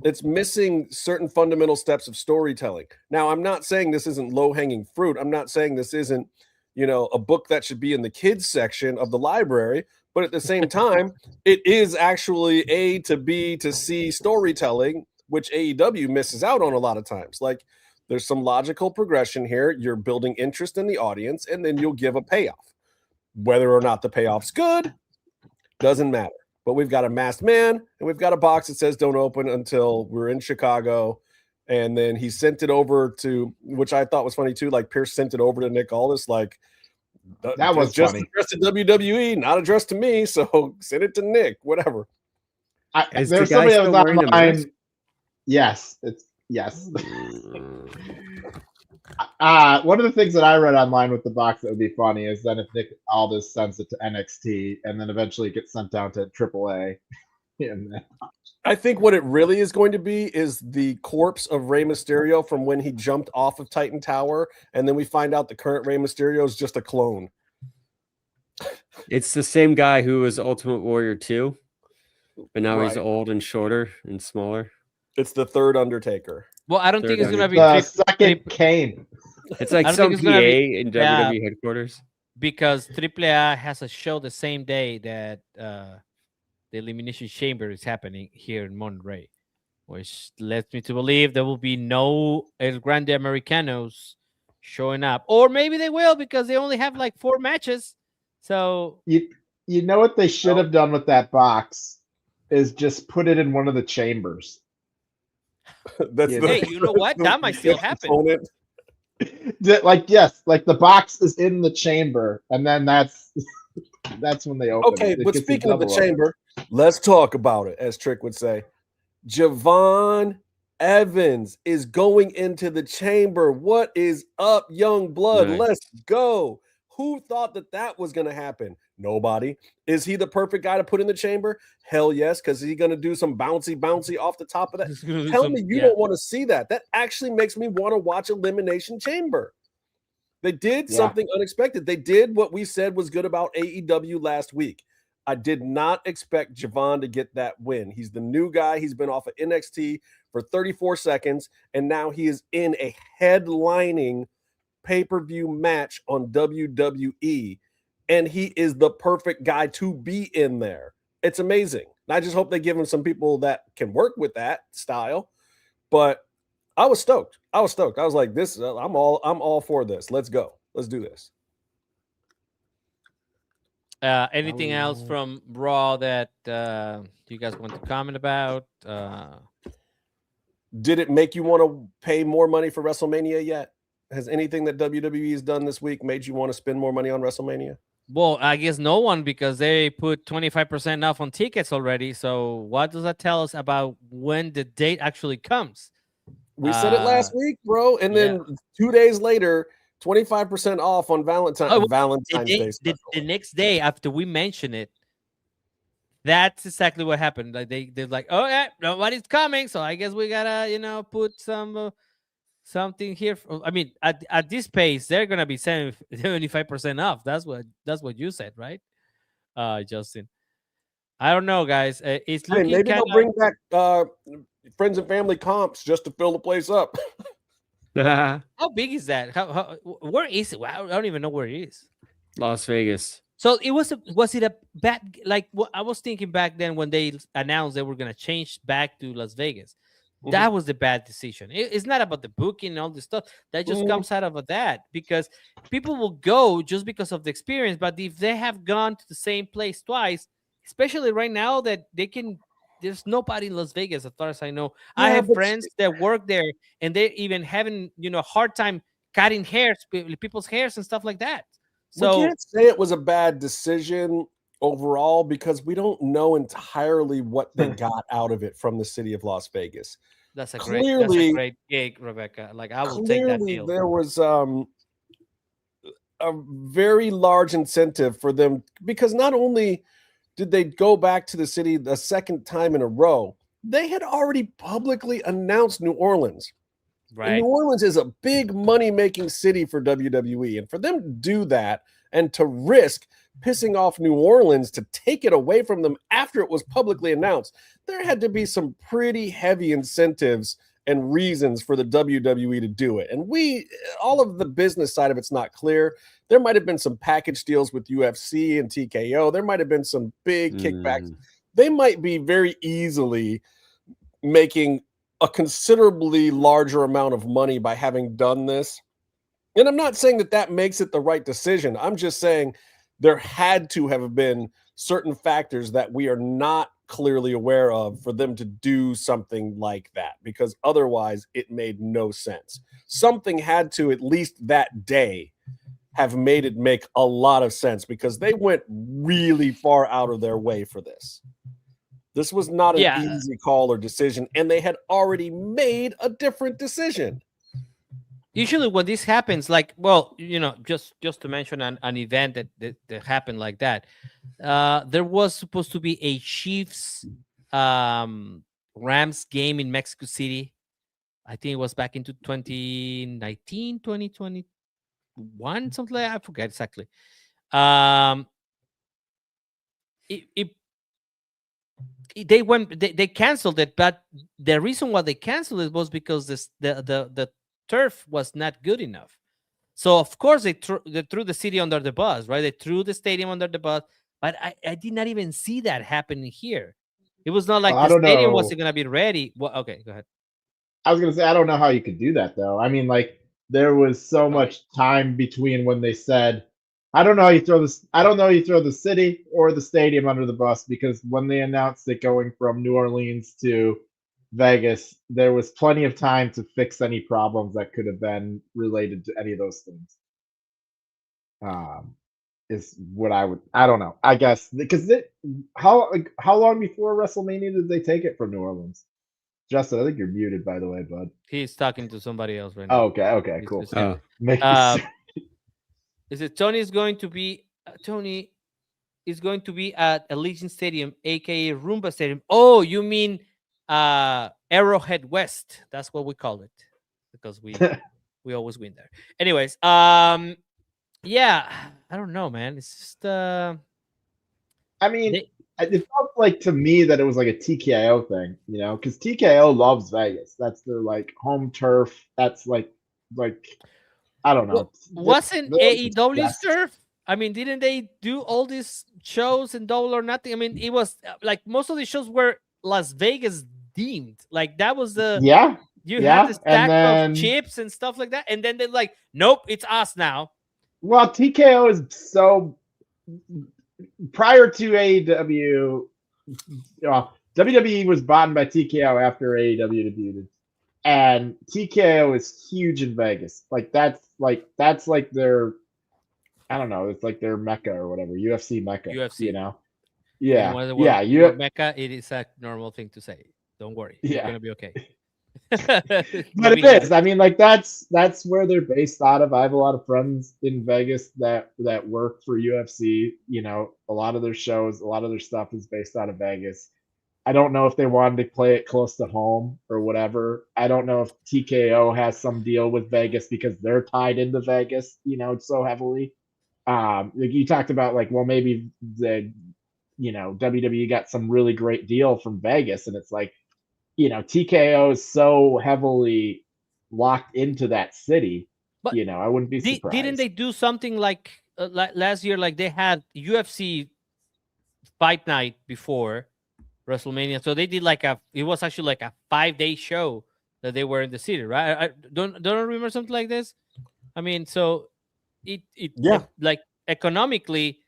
It's missing certain fundamental steps of storytelling. Now, I'm not saying this isn't low-hanging fruit. I'm not saying this isn't, a book that should be in the kids section of the library, but at the same time, it is actually A to B to C storytelling, which AEW misses out on a lot of times. Like, there's some logical progression here. You're building interest in the audience, and then you'll give a payoff. Whether or not the payoff's good doesn't matter. But we've got a masked man, and we've got a box that says don't open until we're in Chicago. And then he sent it over to, which I thought was funny too, like Pierce sent it over to Nick Aldis, like, That was just funny. addressed to WWE, not addressed to me. So send it to Nick, whatever. Is There's the guy somebody that still was wearing a online. mask? Yes, yes. One of the things that I read online with the box that would be funny is then if Nick Aldis sends it to NXT and then eventually it gets sent down to AAA. And then- I think what it really is going to be is the corpse of Rey Mysterio from when he jumped off of Titan Tower, and then we find out the current Rey Mysterio is just a clone. It's the same guy who was Ultimate Warrior 2, but now he's Right. old and shorter and smaller. It's the third Undertaker. Well, I don't think it's Third gonna be the second Kane. It's like I don't some think it's PA gonna be- in yeah. WWE headquarters. because AAA has a show the same day that the Elimination Chamber is happening here in Monterrey, which lets me to believe there will be no El Grande Americanos showing up, or maybe they will because they only have like 4 matches. So You know what they should have done with that box is just put it in one of the chambers. That's Yeah. the, hey, you know what? That might still happen. component. Like the box is in the chamber, and then that's when they open. Okay, it. It but gets a speaking of the double open. chamber, let's talk about it, as Trick would say. Javon Evans is going into the chamber. What is up, young blood? Nice. Let's go. Who thought that was going to happen? Nobody. Is he the perfect guy to put in the chamber? Hell yes, because he's going to do some bouncy off the top of that. He's gonna do Tell some- me you yeah. don't want to see that. That actually makes me want to watch Elimination Chamber. They did Yeah. something unexpected. They did what we said was good about AEW last week. I did not expect Javon to get that win. He's the new guy. He's been off of NXT for 34 seconds, and now he is in a headlining pay-per-view match on WWE, and he is the perfect guy to be in there. It's amazing. And I just hope they give him some people that can work with that style. But I was stoked. I was like, this. I'm all for this. Let's go. Let's do this. Anything else from Raw that you guys want to comment about? Did it make you want to pay more money for WrestleMania yet? Has anything that WWE has done this week made you want to spend more money on WrestleMania? Well, I guess no one, because they put 25% off on tickets already. So what does that tell us about when the date actually comes? We said it last week, bro. And then 2 days later, 25% off on Valentine's Day. The next day after we mention it, that's exactly what happened. Like they're like, oh yeah, nobody's coming, so I guess we gotta put something here. I mean, at this pace, they're gonna be 75% off. That's what you said, right, Justin? I don't know, guys. It's looking maybe they'll bring back friends and family comps just to fill the place up. How big is that? Where is it? I don't even know where it is. Las Vegas. So was it a bad, like what I was thinking back then when they announced they were gonna change back to Las Vegas? That was the bad decision. It's not about the booking and all this stuff. That just comes out of that, because people will go just because of the experience. But if they have gone to the same place twice, especially right now that there's nobody in Las Vegas as far as I know. Yeah, I have friends that work there, and they're even having hard time cutting people's hairs and stuff like that. So we can't say it was a bad decision overall, because we don't know entirely what they got out of it from the city of Las Vegas. That's a great gig, Rebecca. Like, I will take that deal. There was a very large incentive for them, because not only did they go back to the city the second time in a row, they had already publicly announced New Orleans. Right. And New Orleans is a big money-making city for WWE. And for them to do that and to risk pissing off New Orleans to take it away from them after it was publicly announced, there had to be some pretty heavy incentives and reasons for the WWE to do it. And all of the business side of it's not clear. There might have been some package deals with UFC and TKO. There might have been some big kickbacks. They might be very easily making a considerably larger amount of money by having done this. And I'm not saying that makes it the right decision. I'm just saying there had to have been certain factors that we are not clearly aware of for them to do something like that, because otherwise it made no sense. Something had to, at least that day, have made it make a lot of sense, because they went really far out of their way for this. This was not an easy call or decision, and they had already made a different decision. Usually when this happens, like, well, just to mention an event that happened like that, there was supposed to be a Chiefs Rams game in Mexico City. I think it was back into 2019, 2021, something like that. I forget exactly. They canceled it, but the reason why they canceled it was because the turf was not good enough. So of course they threw the city under the bus, right? They threw the stadium under the bus, but I did not even see that happening here. It was not like the stadium wasn't going to be ready. Well, okay, go ahead. I was going to say, I don't know how you could do that though. I mean, like, there was so much time between when they said, I don't know you throw the city or the stadium under the bus, because when they announced it going from New Orleans to Vegas, there was plenty of time to fix any problems that could have been related to any of those things. Is what I don't know. I guess because how long before WrestleMania did they take it from New Orleans? Justin, I think you're muted, by the way, bud. He's talking to somebody else right now. Oh, okay, cool. Is it Tony is going to be at Allegiant Stadium, aka Roomba Stadium? Oh, you mean Arrowhead West? That's what we call it, because we always win there. Anyways, yeah, I don't know, man. It's just I mean, it felt like to me that it was like a TKO thing, because TKO loves Vegas. That's their like home turf. That's like I don't know. Wasn't AEW's turf? I mean, didn't they do all these shows in Double or Nothing? I mean, it was like most of the shows were Las Vegas themed. Like that was the Yeah. you had the And stack of then chips and stuff like that, and then they're like, nope, it's us now. well, TKO is so prior to AEW. WWE was bought by TKO after AEW debuted, and TKO is huge in Vegas. Like that's like their, I don't know, it's like their mecca or whatever, UFC mecca. UFC, you know, yeah, yeah. Mecca, it is a normal thing to say. Don't worry, you're gonna be okay. But it is. I mean, like that's where they're based out of. I have a lot of friends in Vegas that work for UFC. You know, a lot of their shows, a lot of their stuff is based out of Vegas. I don't know if they wanted to play it close to home or whatever. I don't know if TKO has some deal with Vegas because they're tied into Vegas, you know, so heavily. Like you talked about, like, well, maybe the, you know, WWE got some really great deal from Vegas, and it's like, you know, TKO is so heavily locked into that city. But you know, I wouldn't be surprised. Didn't they do something like last year? Like they had UFC fight night before WrestleMania, so they did like it was actually like a 5-day show that they were in the city, right? I don't remember something like this. I mean, so it like economically,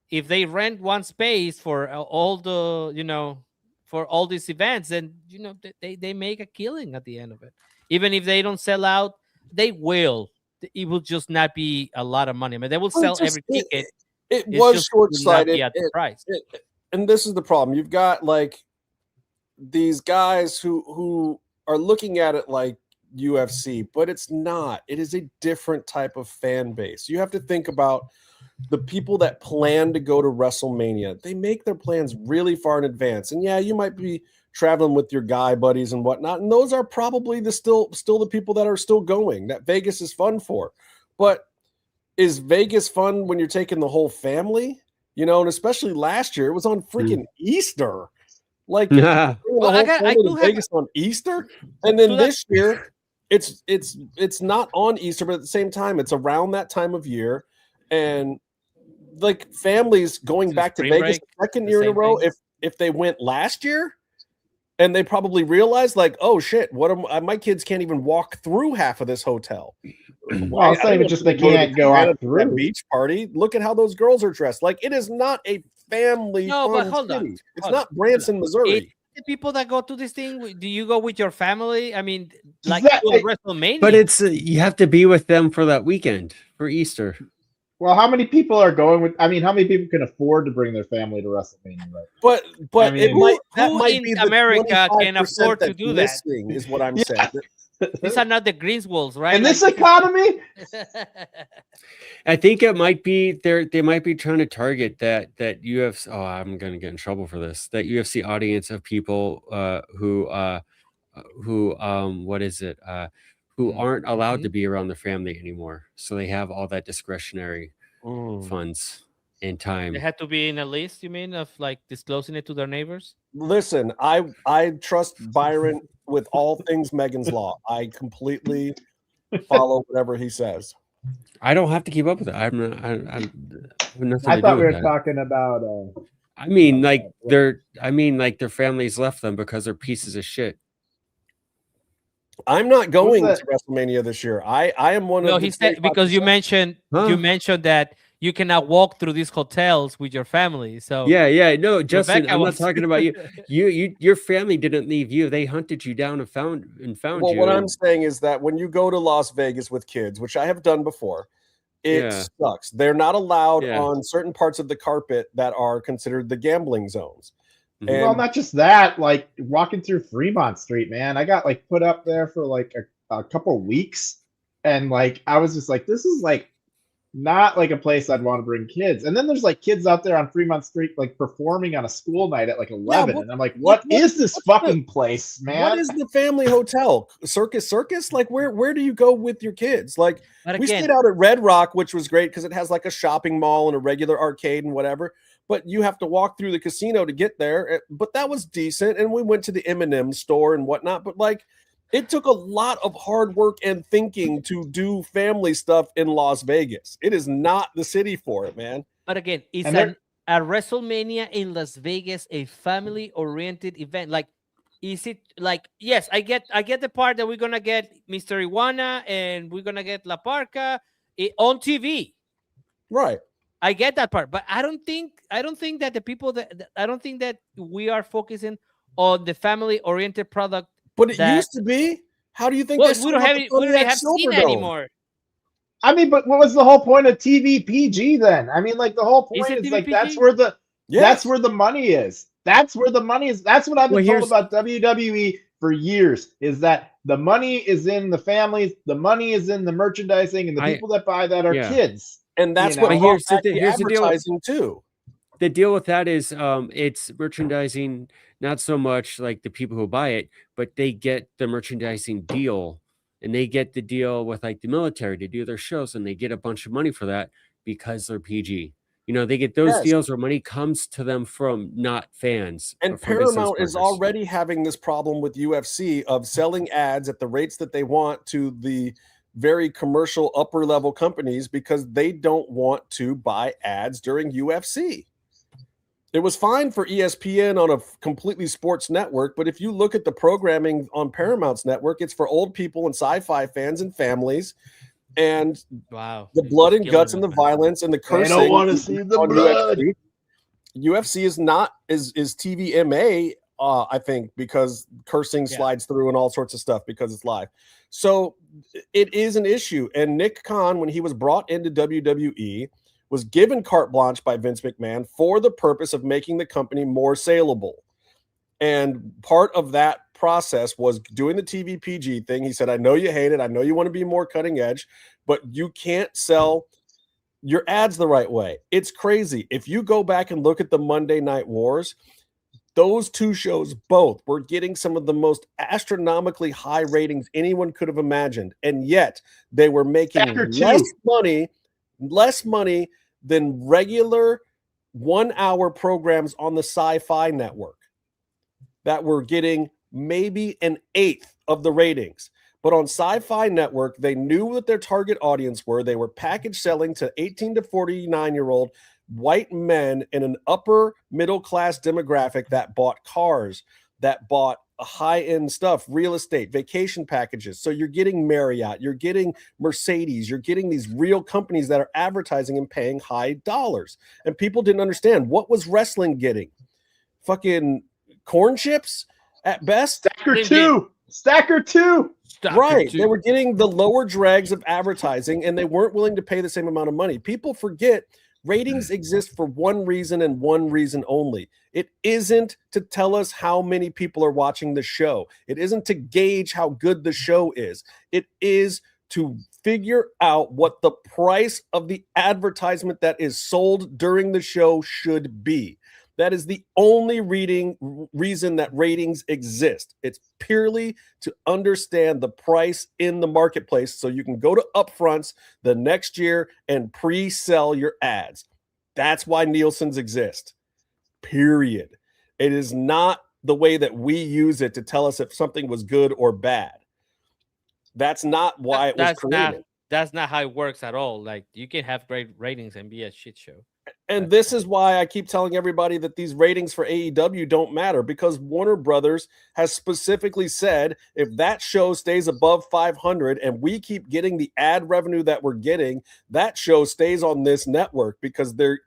if they rent one space for all the, you know, for all these events, and you know, they make a killing at the end of it. Even if they don't sell out, they will. It will just not be a lot of money. I mean, they will sell every ticket. It was short-sighted at the price. And this is the problem. You've got like these guys who are looking at it like UFC, but it's not. It is a different type of fan base. You have to think about the people that plan to go to WrestleMania. They make their plans really far in advance. And yeah, you might be traveling with your guy buddies and whatnot, and those are probably still the people that are still going, that Vegas is fun for. But is Vegas fun when you're taking the whole family? You know, and especially last year, it was on freaking Easter. Like, I do Vegas on Easter, and then this year, it's not on Easter, but at the same time, it's around that time of year, and like families going back to Vegas the second year in a row. If they went last year, and they probably realized, like, oh shit, my kids can't even walk through half of this hotel. Well, it's not even just they can't go out through that beach party. Look at how those girls are dressed. Like, it is not a family. No, fun but hold city. on. It's not Branson, Missouri. The people that go to this thing, do you go with your family? I mean, like WrestleMania. But it's you have to be with them for that weekend for Easter. Well, how many people are going with? I mean, how many people can afford to bring their family to WrestleMania? Right? But I mean, who in America can afford to do that? Is what I'm saying. These are not the Greenswolds, right? In this economy, I think it might be they might be trying to target that UFC. Oh, I'm going to get in trouble for this. That UFC audience of people who what is it? Who aren't allowed to be around their family anymore. So they have all that discretionary funds and time. They had to be in a list, you mean, of like disclosing it to their neighbors? Listen, I trust Byron with all things Megan's Law. I completely follow whatever he says. I don't have to keep up with it. I thought we were talking about. I mean, like their families left them because they're pieces of shit. I'm not going to WrestleMania this year. I am one of. No, he said because you mentioned that you cannot walk through these hotels with your family. So no, Justin, I'm not talking about you. Your family didn't leave you. They hunted you down and found you. Well, what I'm saying is that when you go to Las Vegas with kids, which I have done before, it sucks. They're not allowed on certain parts of the carpet that are considered the gambling zones. And, well, not just that, like walking through Fremont Street, man. I got like put up there for like a couple weeks, and like I was just like, this is like not like a place I'd want to bring kids. And then there's like kids out there on Fremont Street like performing on a school night at like 11, and I'm like, what is this fucking place, man? What is the family hotel? Circus? Like where do you go with your kids? Like we stayed out at Red Rock, which was great because it has like a shopping mall and a regular arcade and whatever. But you have to walk through the casino to get there. But that was decent. And we went to the M&M store and whatnot. But like, It took a lot of hard work and thinking to do family stuff in Las Vegas. It is not the city for it, man. But again, is And a WrestleMania in Las Vegas a family-oriented event? Like, is it like, yes, I get the part that we're gonna get Mr. Iwana and we're gonna get La Parca on TV. Right. I get that part, but I don't think that the people I don't think that we are focusing on the family-oriented product. But it used to be. How do you think Well, they we don't have Cena anymore. I mean, but what was the whole point of TV PG then? I mean, like the whole point is like that's where the money is. That's where the money is. That's what I've been told about WWE for years, is that the money is in the families, the money is in the merchandising, and the people that buy that are kids. And that's what here's the advertising too. The deal with that is it's merchandising, not so much like the people who buy it, but they get the merchandising deal, and they get the deal with like the military to do their shows, and they get a bunch of money for that because they're PG. You know, they get those deals where money comes to them from not fans. And Paramount is already having this problem with UFC of selling ads at the rates that they want to the very commercial upper level companies because they don't want to buy ads during UFC. It was fine for ESPN on a completely sports network, but if you look at the programming on Paramount's network, it's for old people and sci-fi fans and families. And the blood and guts and the violence and the cursing. I don't want to see the blood. UFC is not is TVMA, I think, because cursing slides through and all sorts of stuff because it's live. So it is an issue. And Nick Khan, when he was brought into WWE, was given carte blanche by Vince McMahon for the purpose of making the company more saleable. And part of that process was doing the TV PG thing. He said, I know you hate it. I know you want to be more cutting edge, but you can't sell your ads the right way. It's crazy. If you go back and look at the Monday Night Wars, those two shows both were getting some of the most astronomically high ratings anyone could have imagined. And yet they were making less money than regular 1 hour programs on the Sci-Fi Network that were getting maybe an eighth of the ratings. But on Sci-Fi Network, they knew what their target audience were. They were package selling to 18 to 49-year-old white men in an upper middle class demographic that bought cars, that bought high-end stuff, real estate, vacation packages. So you're getting Marriott, you're getting Mercedes, you're getting these real companies that are advertising and paying high dollars. And people didn't understand, what was wrestling getting? Fucking corn chips at best? Stacker two. Right. They were getting the lower dregs of advertising, and they weren't willing to pay the same amount of money. People forget ratings exist for one reason and one reason only. It isn't to tell us how many people are watching the show. It isn't to gauge how good the show is. It is to figure out what the price of the advertisement that is sold during the show should be. That is the only reason that ratings exist. It's purely to understand the price in the marketplace so you can go to upfronts the next year and pre-sell your ads. That's why Nielsen's exist, period. It is not the way that we use it to tell us if something was good or bad. That's not why it was created. That's not how it works at all. Like, you can have great ratings and be a shit show. And this is why I keep telling everybody that these ratings for AEW don't matter, because Warner Brothers has specifically said if that show stays above 500 and we keep getting the ad revenue that we're getting, that show stays on this network, because they're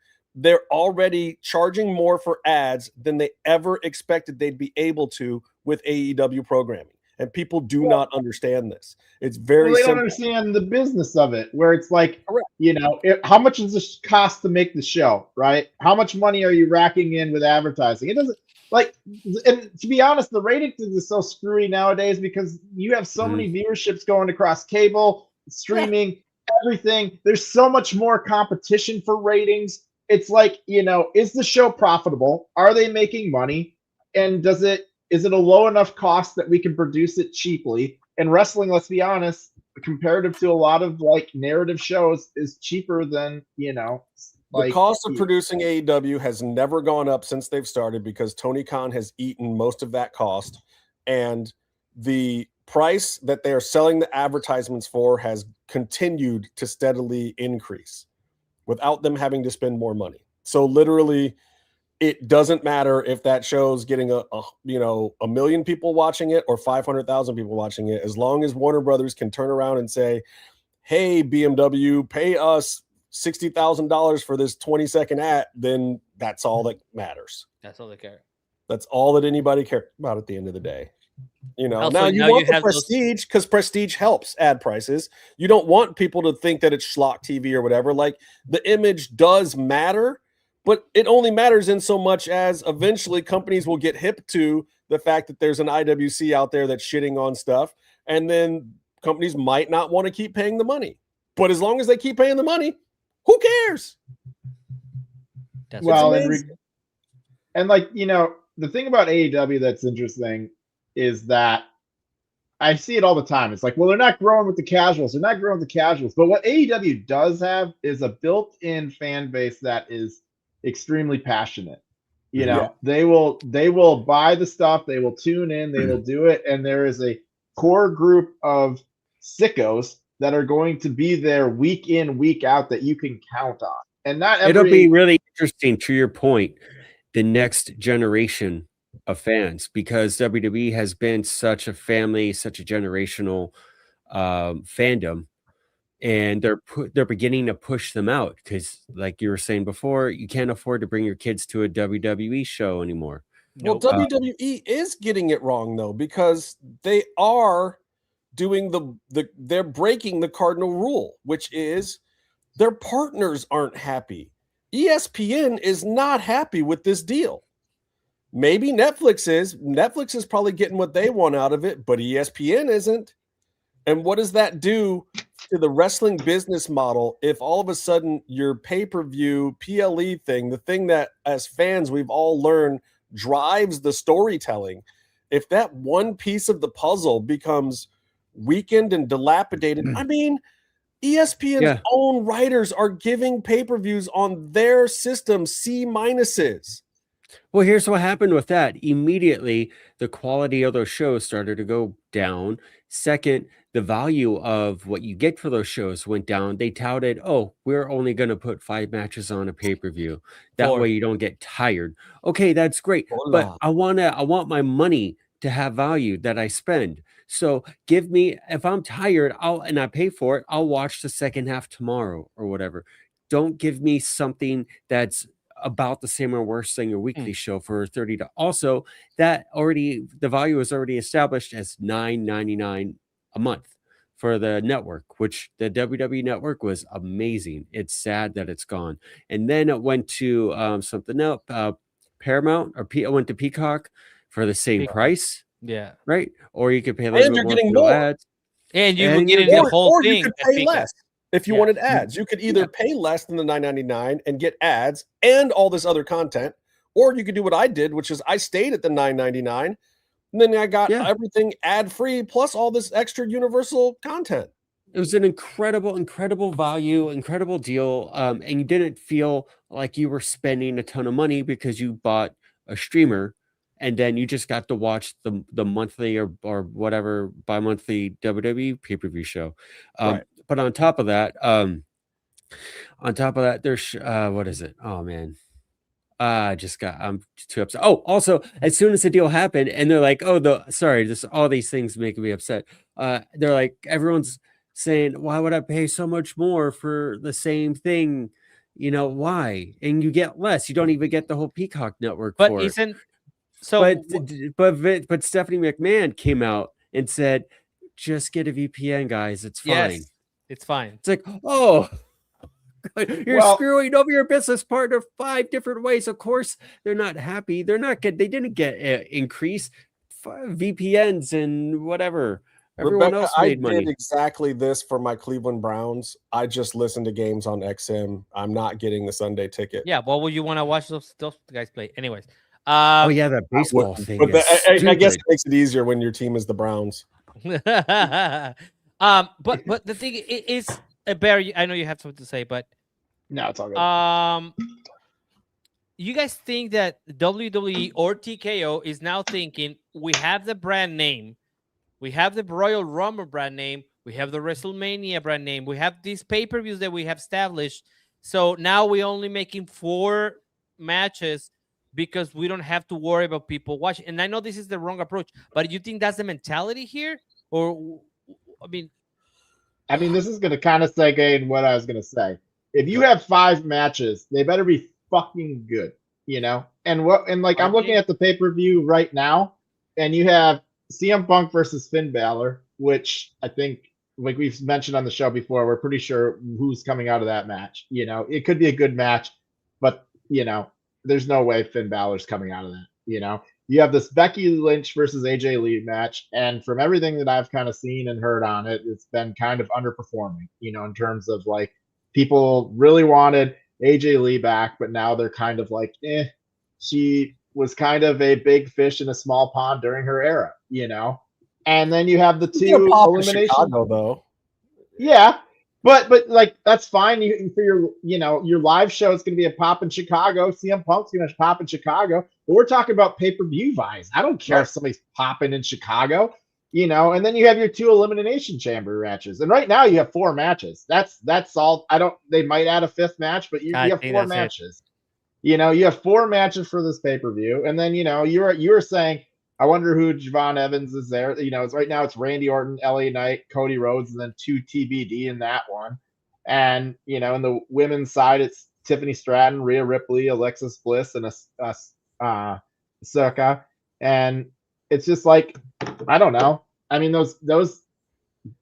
already charging more for ads than they ever expected they'd be able to with AEW programming. And people do not understand this. It's very they simple. don't understand the business of it, where it's like, you know, how much does this cost to make the show, right? How much money are you racking in with advertising? It doesn't, like, and to be honest, the ratings is so screwy nowadays because you have so many viewerships going across cable, streaming, everything. There's so much more competition for ratings. It's like, you know, is the show profitable? Are they making money? And is it a low enough cost that we can produce it cheaply? And wrestling, let's be honest, comparative to a lot of like narrative shows, is cheaper than, you know, like, the cost of producing AEW has never gone up since they've started, because Tony Khan has eaten most of that cost, and the price that they are selling the advertisements for has continued to steadily increase without them having to spend more money. So literally, it doesn't matter if that show's getting a million people watching it or 500,000 people watching it, as long as Warner Brothers can turn around and say, hey, BMW, pay us $60,000 for this 20-second ad, then that's all that matters. That's all they care. That's all that anybody cares about at the end of the day. Also, now you want the prestige because prestige helps ad prices. You don't want people to think that it's schlock TV or whatever. Like, the image does matter, but it only matters in so much as eventually companies will get hip to the fact that there's an IWC out there that's shitting on stuff, and then companies might not want to keep paying the money. But as long as they keep paying the money, who cares? That's well, and like, the thing about AEW that's interesting is that I see it all the time. It's like, well, they're not growing with the casuals. They're not growing with the casuals. But what AEW does have is a built-in fan base that is extremely passionate. They will buy the stuff. They will tune in. They will do it. And there is a core group of sickos that are going to be there week in, week out that you can count on. And not every... It'll be really interesting, to your point, the next generation of fans, because WWE has been such a family, such a generational fandom, and they're beginning to push them out because, like you were saying before, you can't afford to bring your kids to a WWE show anymore. Well, WWE is getting it wrong though, because they are doing they're breaking the cardinal rule, which is their partners aren't happy. ESPN is not happy with this deal. Maybe Netflix is. Netflix is probably getting what they want out of it, but ESPN isn't. And what does that do to the wrestling business model if all of a sudden your pay-per-view PLE thing, the thing that as fans we've all learned drives the storytelling, if that one piece of the puzzle becomes weakened and dilapidated, I mean, ESPN's own writers are giving pay-per-views on their system C-minuses. Well, here's what happened with that. Immediately, the quality of those shows started to go down. Second, the value of what you get for those shows went down. They touted, oh, we're only going to put 5 matches on a pay-per-view. That way you don't get tired. Okay, that's great. But I want my money to have value that I spend. So give me, if I'm tired, and I pay for it, I'll watch the second half tomorrow or whatever. Don't give me something that's about the same or worse than your weekly show for $30. Also, the value is already established as $9.99 a month for the network, which the WWE network was amazing. It's sad that it's gone. And then it went to something else, Paramount, or it went to Peacock for the same price. Yeah. Right. Or you could pay a little bit more for no ads. And you would get the whole thing. You could pay less. If you wanted ads, you could either pay less than the $9.99 and get ads and all this other content, or you could do what I did, which is I stayed at the $9.99, and then I got everything ad-free plus all this extra universal content. It was an incredible value, incredible deal, and you didn't feel like you were spending a ton of money because you bought a streamer, and then you just got to watch the monthly or whatever bi-monthly WWE pay-per-view show. Right. But on top of that, there's what is it? Oh man, I'm too upset. Oh, also, as soon as the deal happened, and they're like, "Oh, all these things making me upset." They're like, everyone's saying, "Why would I pay so much more for the same thing? Why?" And you get less. You don't even get the whole Peacock network. But for isn't it. so? But Stephanie McMahon came out and said, "Just get a VPN, guys. It's fine." Yes. It's fine. It's like, oh, you're screwing over your business partner 5 different ways. Of course, they're not happy. They're not good. They didn't get increased VPNs and whatever. Everyone else made money. I did exactly this for my Cleveland Browns. I just listened to games on XM. I'm not getting the Sunday ticket. Yeah, well, would you want to watch those guys play? Anyways. That baseball thing. But I guess it makes it easier when your team is the Browns. But the thing is, Barry, I know you have something to say, but no, it's all good. You guys think that WWE or TKO is now thinking we have the brand name, We have the Royal Rumble brand name. We have the WrestleMania brand name. We have these pay-per-views that we have established. So now we're only making 4 matches because we don't have to worry about people watching. And I know this is the wrong approach, but you think that's the mentality here? Or, I mean, this is going to kind of segue in what I was going to say. If you have 5 matches, they better be fucking good, you know? And I'm looking at the pay-per-view right now, and you have CM Punk versus Finn Balor, which I think, like we've mentioned on the show before, we're pretty sure who's coming out of that match. You know, it could be a good match, but, you know, there's no way Finn Balor's coming out of that, you know? You have this Becky Lynch versus AJ Lee match, and from everything that I've kind of seen and heard on it, it's been kind of underperforming, you know, in terms of like people really wanted AJ Lee back, but now they're kind of like, she was kind of a big fish in a small pond during her era, you know? And then you have the 2 elimination. Chicago, though. Yeah. But like that's fine. For your live show, it's going to be a pop in Chicago. CM Punk's going to pop in Chicago. But we're talking about pay-per-view buys. I don't care if somebody's popping in Chicago, you know. And then you have your 2 elimination chamber matches. And right now you have 4 matches. That's all. They might add a 5th match, but you have 4 matches. You know, you have 4 matches for this pay-per-view, and then you know you were saying, I wonder who Javon Evans is there. You know, right now it's Randy Orton, LA Knight, Cody Rhodes, and then 2 TBD in that one. And, you know, in the women's side, it's Tiffany Stratton, Rhea Ripley, Alexis Bliss, and Asuka. And it's just like, I don't know. I mean, those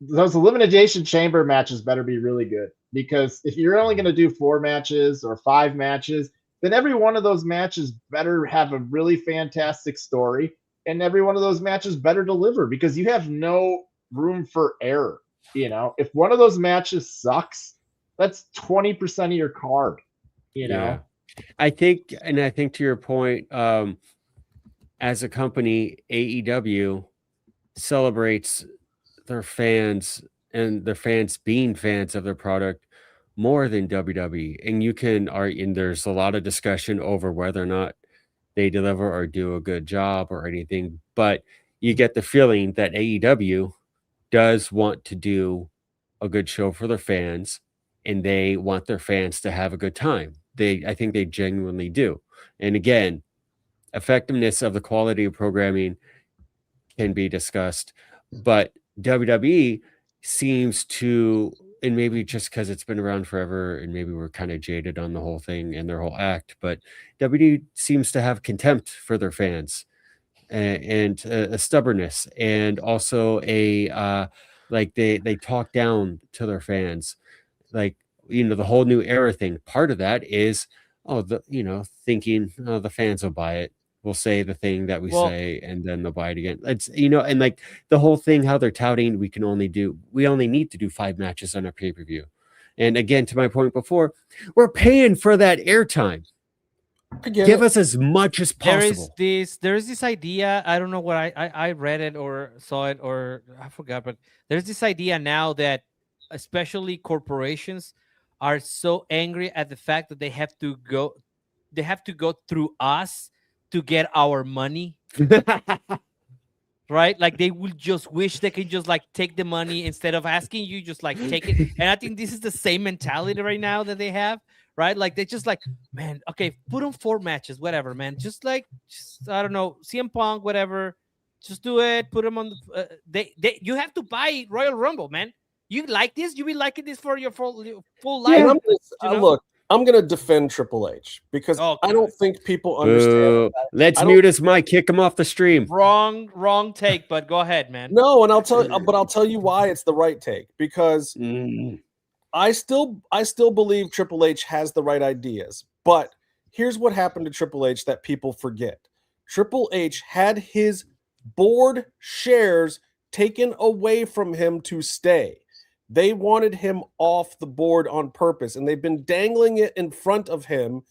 elimination chamber matches better be really good, because if you're only going to do 4 matches or 5 matches, then every one of those matches better have a really fantastic story. And every one of those matches better deliver, because you have no room for error. You know, if one of those matches sucks, that's 20% of your card, you know? I think to your point, as a company, AEW celebrates their fans and their fans being fans of their product more than WWE. And there's a lot of discussion over whether or not they deliver or do a good job or anything, but you get the feeling that AEW does want to do a good show for their fans, and they want their fans to have a good time. I think they genuinely do. And again, effectiveness of the quality of programming can be discussed, but WWE seems to, and maybe just because it's been around forever and maybe we're kind of jaded on the whole thing and their whole act, but WWE seems to have contempt for their fans and a stubbornness, and also like they talk down to their fans. Like, you know, the whole new era thing, part of that is, thinking, the fans will buy it. We'll say the thing that we say, and then they'll buy it again. It's, and like the whole thing, how they're touting, we only need to do 5 matches on a pay-per-view. And again, to my point before, we're paying for that airtime. Give us as much as possible. There's this idea. I don't know what I read it or saw it, or I forgot, but there's this idea now that especially corporations are so angry at the fact that they have to go through us to get our money. Right? Like they will just wish they could just like take the money instead of asking you, just like take it. And I think this is the same mentality right now that they have, right? Like they just like, man, okay, put on 4 matches, whatever, man. Just I don't know, CM Punk, whatever. Just do it. Put them on the. You have to buy Royal Rumble, man. You like this? You be liking this for your full life? Yeah, look, I'm going to defend Triple H because I don't think people understand. Let's mute his mic, kick him off the stream. Wrong take, but go ahead, man. No, and I'll tell you why it's the right take, because I still believe Triple H has the right ideas. But here's what happened to Triple H that people forget. Triple H had his board shares taken away from him to stay. They wanted him off the board on purpose, and they've been dangling it in front of him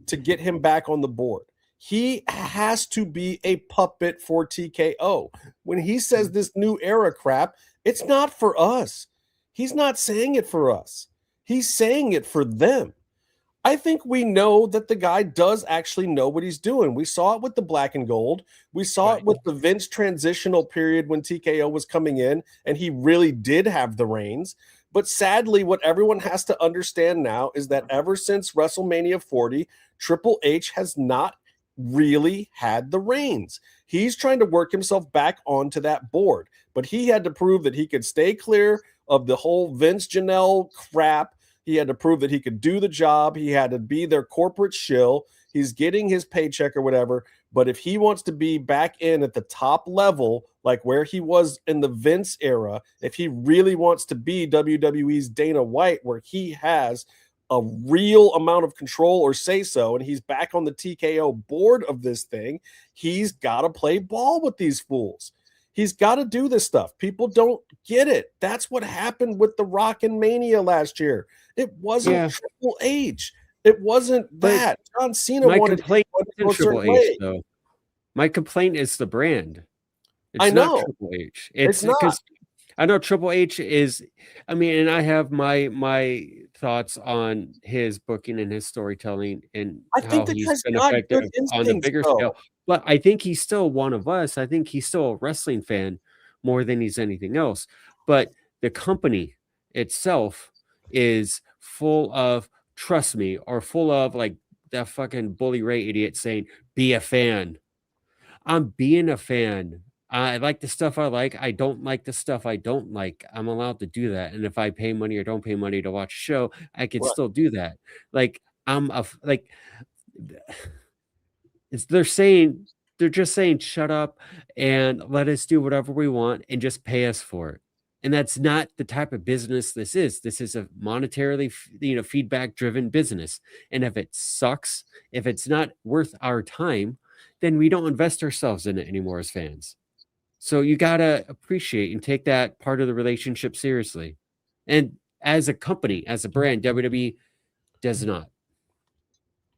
to get him back on the board. He has to be a puppet for TKO. When he says this new era crap, it's not for us. He's not saying it for us. He's saying it for them. I think we know that the guy does actually know what he's doing. We saw it with the black and gold. We saw it with the Vince transitional period when TKO was coming in, and he really did have the reins. But sadly, what everyone has to understand now is that ever since WrestleMania 40, Triple H has not really had the reins. He's trying to work himself back onto that board, but he had to prove that he could stay clear of the whole Vince Janelle crap. He had to prove that he could do the job. He had to be their corporate shill. He's getting his paycheck or whatever. But if he wants to be back in at the top level, like where he was in the Vince era, if he really wants to be WWE's Dana White, where he has a real amount of control or say so, and he's back on the TKO board of this thing, he's got to play ball with these fools. He's got to do this stuff. People don't get it. That's what happened with the Rock and Mania last year. It wasn't Triple H. It wasn't that. John Cena wanted to go a certain way. Though. My complaint is the brand. It's I know. not Triple H. It's not. Because I know Triple H is, I mean, and I have my thoughts on his booking and his storytelling and how he's been effective on the bigger scale. But I think he's still one of us. I think he's still a wrestling fan more than he's anything else. But the company itself is full of trust me, or full of like that fucking Bully Ray idiot saying, be a fan. I'm being a fan. I like the stuff I like. I don't like the stuff I don't like. I'm allowed to do that. And if I pay money or don't pay money to watch a show, I can still do that. Like they're just saying, shut up and let us do whatever we want and just pay us for it. And that's not the type of business this is. This is a monetarily, feedback driven business. And if it sucks, if it's not worth our time, then we don't invest ourselves in it anymore as fans. So you got to appreciate and take that part of the relationship seriously. And as a company, as a brand, WWE does not.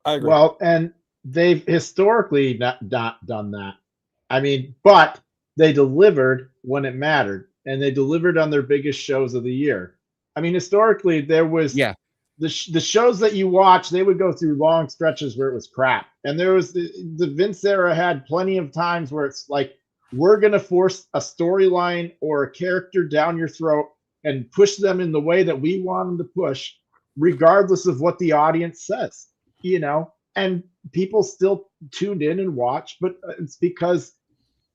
I agree. Well, and they've historically not done that. I mean, but they delivered when it mattered, and they delivered on their biggest shows of the year. I mean, historically, there was the shows that you watch, they would go through long stretches where it was crap. And there was the Vince era had plenty of times where it's like, we're going to force a storyline or a character down your throat and push them in the way that we want them to push, regardless of what the audience says, and people still tuned in and watched, but it's because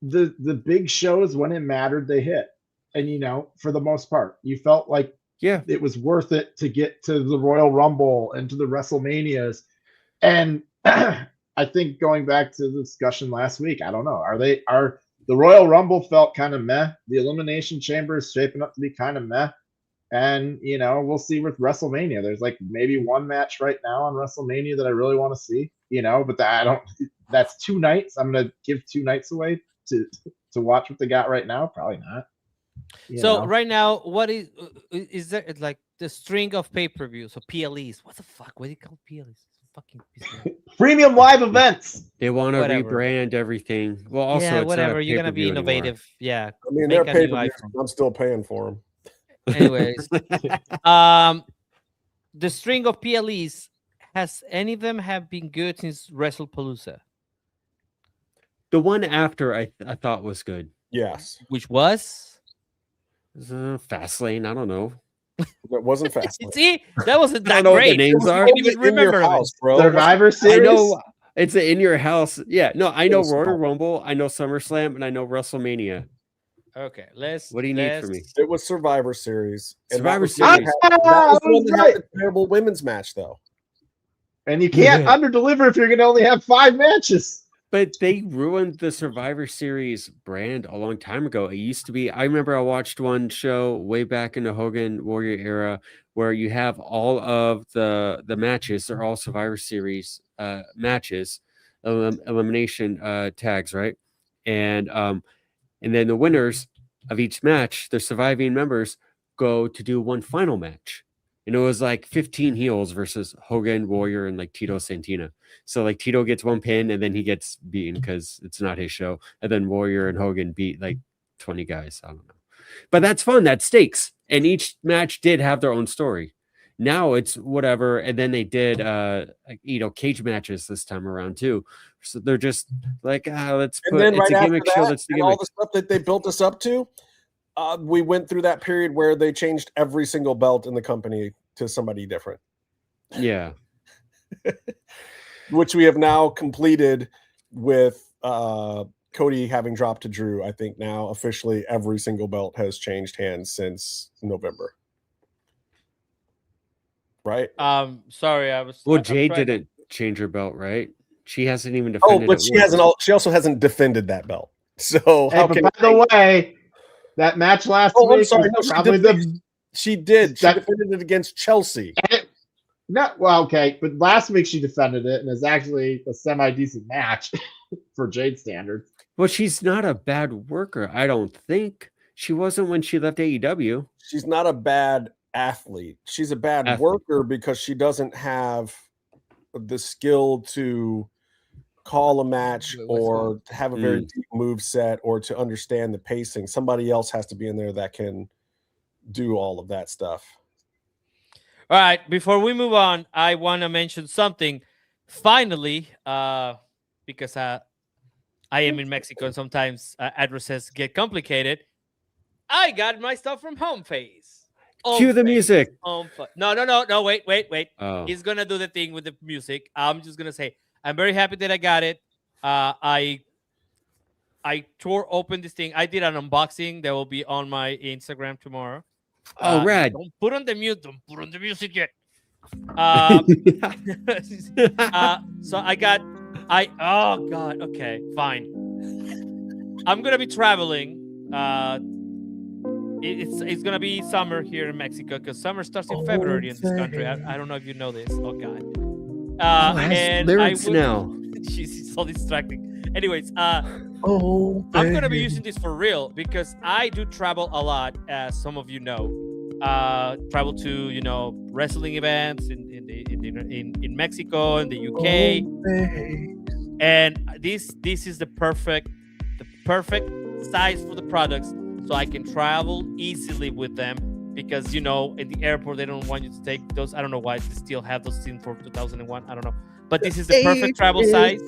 the big shows, when it mattered, they hit. And, for the most part, you felt like it was worth it to get to the Royal Rumble and to the WrestleManias. And I think going back to the discussion last week, I don't know, the Royal Rumble felt kind of meh. The Elimination Chamber is shaping up to be kind of meh. And, we'll see with WrestleMania. There's like maybe one match right now on WrestleMania that I really want to see, but that's 2 nights. I'm going to give 2 nights away to watch what they got right now. Probably not. So right now, what is there? It's like the string of pay-per-views, so PLEs. What the fuck? What do you call PLEs? Fucking premium live events. They want to rebrand everything. Well, also, it's whatever. You're gonna be innovative. Anymore. Yeah. I mean, they're pay-per-views. I'm still paying for them. Anyways, the string of PLEs, has any of them have been good since WrestlePalooza? The one after I thought was good. Yes. Which was? Fastlane. I don't know. That wasn't Fastlane. See, that wasn't that I don't know great. what the names are. I can't even remember your house, bro. Survivor Series. I know it's in your house. Yeah. No, I know Royal Rumble. I know SummerSlam, and I know WrestleMania. Okay, what do you need from me? It was Survivor Series. Survivor Series. That was the one that had the terrible women's match, though. And you can't underdeliver if you're going to only have 5 matches. But they ruined the Survivor Series brand a long time ago. It used to be, I remember I watched one show way back in the Hogan Warrior era where you have all of the matches. They're all Survivor Series matches, elimination tags, right? And then the winners of each match, the surviving members, go to do one final match. And it was like 15 heels versus Hogan, Warrior, and like Tito Santana. So like Tito gets 1 pin and then he gets beaten because it's not his show. And then Warrior and Hogan beat like 20 guys. I don't know. But that's fun. That's stakes. And each match did have their own story. Now it's whatever. And then they did, cage matches this time around too. So they're just like, let's And put then it's right a gimmick after show. that, That's the and gimmick. all the stuff that they built us up to, we went through that period where they changed every single belt in the company to somebody different. Yeah. Which we have now completed with Cody having dropped to Drew. I think now officially every single belt has changed hands since November. Right? Sorry, I was. Well, I'm Jade trying- didn't change her belt, right? She hasn't even defended. But she hasn't. She also hasn't defended that belt. So Hey, but by the way, that match last I'm week sorry. was No, probably she did. She that- defended it against Chelsea. No, well, okay, but last week she defended it, and it's actually a semi-decent match for Jade standards. Well, she's not a bad worker, I don't think. She wasn't when she left AEW. She's not a bad athlete. She's a bad worker because she doesn't have the skill to call a match or to have a very deep move set or to understand the pacing. Somebody else has to be in there that can do all of that stuff. All right, before we move on, I want to mention something. Finally, because I am in Mexico and sometimes addresses get complicated, I got my stuff from Homeface. Cue the music. No, wait. Oh. He's going to do the thing with the music. I'm just going to say, I'm very happy that I got it. I tore open this thing. I did an unboxing that will be on my Instagram tomorrow. Oh, rad. Don't put on the music yet. So oh God, okay, fine. I'm gonna be traveling. It's gonna be summer here in Mexico because summer starts in February in this country. I don't know if you know this. Oh God. And lyrics now. Jeez, it's so distracting. Anyways, I'm gonna be using this for real because I do travel a lot, as some of you know. Travel to wrestling events in Mexico and the UK, and this is the perfect size for the products, so I can travel easily with them. Because in the airport they don't want you to take those. I don't know why they still have those things for 2001. I don't know, but this is the perfect travel size.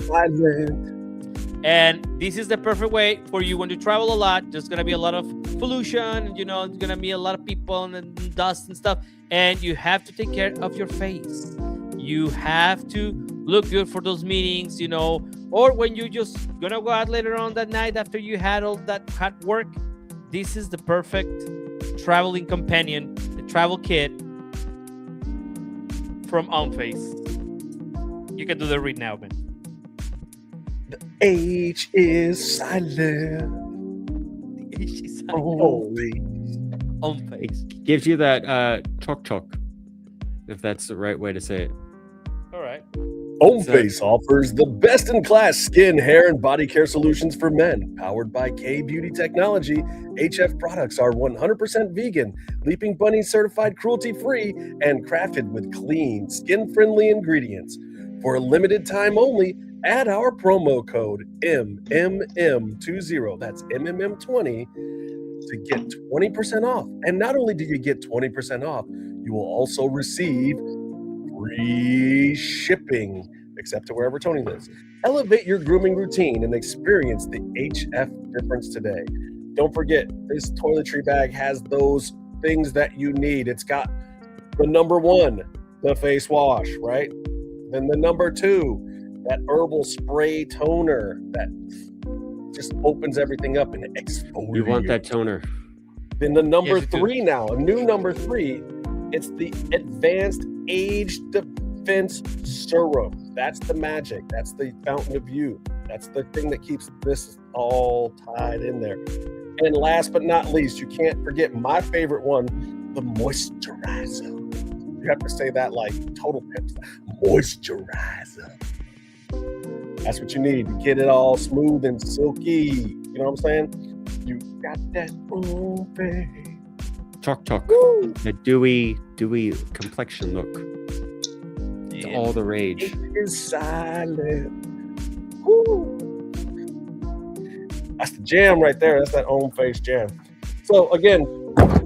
And this is the perfect way for you when you travel a lot. There's going to be a lot of pollution, there's going to be a lot of people and dust and stuff. And you have to take care of your face. You have to look good for those meetings, or when you just going to go out later on that night after you had all that hard work. This is the perfect traveling companion, the travel kit from Homeface. You can do the read now, man. H is silent. The H is silent. Holy. Homeface. Gives you that chok, if that's the right way to say it. All right. Homeface offers the best-in-class skin, hair, and body care solutions for men. Powered by K-Beauty Technology, HF products are 100% vegan, Leaping Bunny certified cruelty-free, and crafted with clean, skin-friendly ingredients. For a limited time only, add our promo code MMM20, that's MMM20, to get 20% off. And not only do you get 20% off, you will also receive free shipping, except to wherever Tony lives. Elevate your grooming routine and experience the HF difference today. Don't forget, this toiletry bag has those things that you need. It's got the number one, the face wash, right? Then the number two, that herbal spray toner that just opens everything up and exfoliates. You want that toner. Then the number three now, a new number three, it's the advanced age defense serum. That's the magic. That's the fountain of youth. That's the thing that keeps this all tied in there. And last but not least, you can't forget my favorite one, the moisturizer. You have to say that like Total Pips. Moisturizer. That's what you need to get it all smooth and silky. You know what I'm saying? You got that face. Chok. The dewy complexion look. It's all the rage. It is silent. Woo. That's the jam right there. That's that Homeface jam. So again,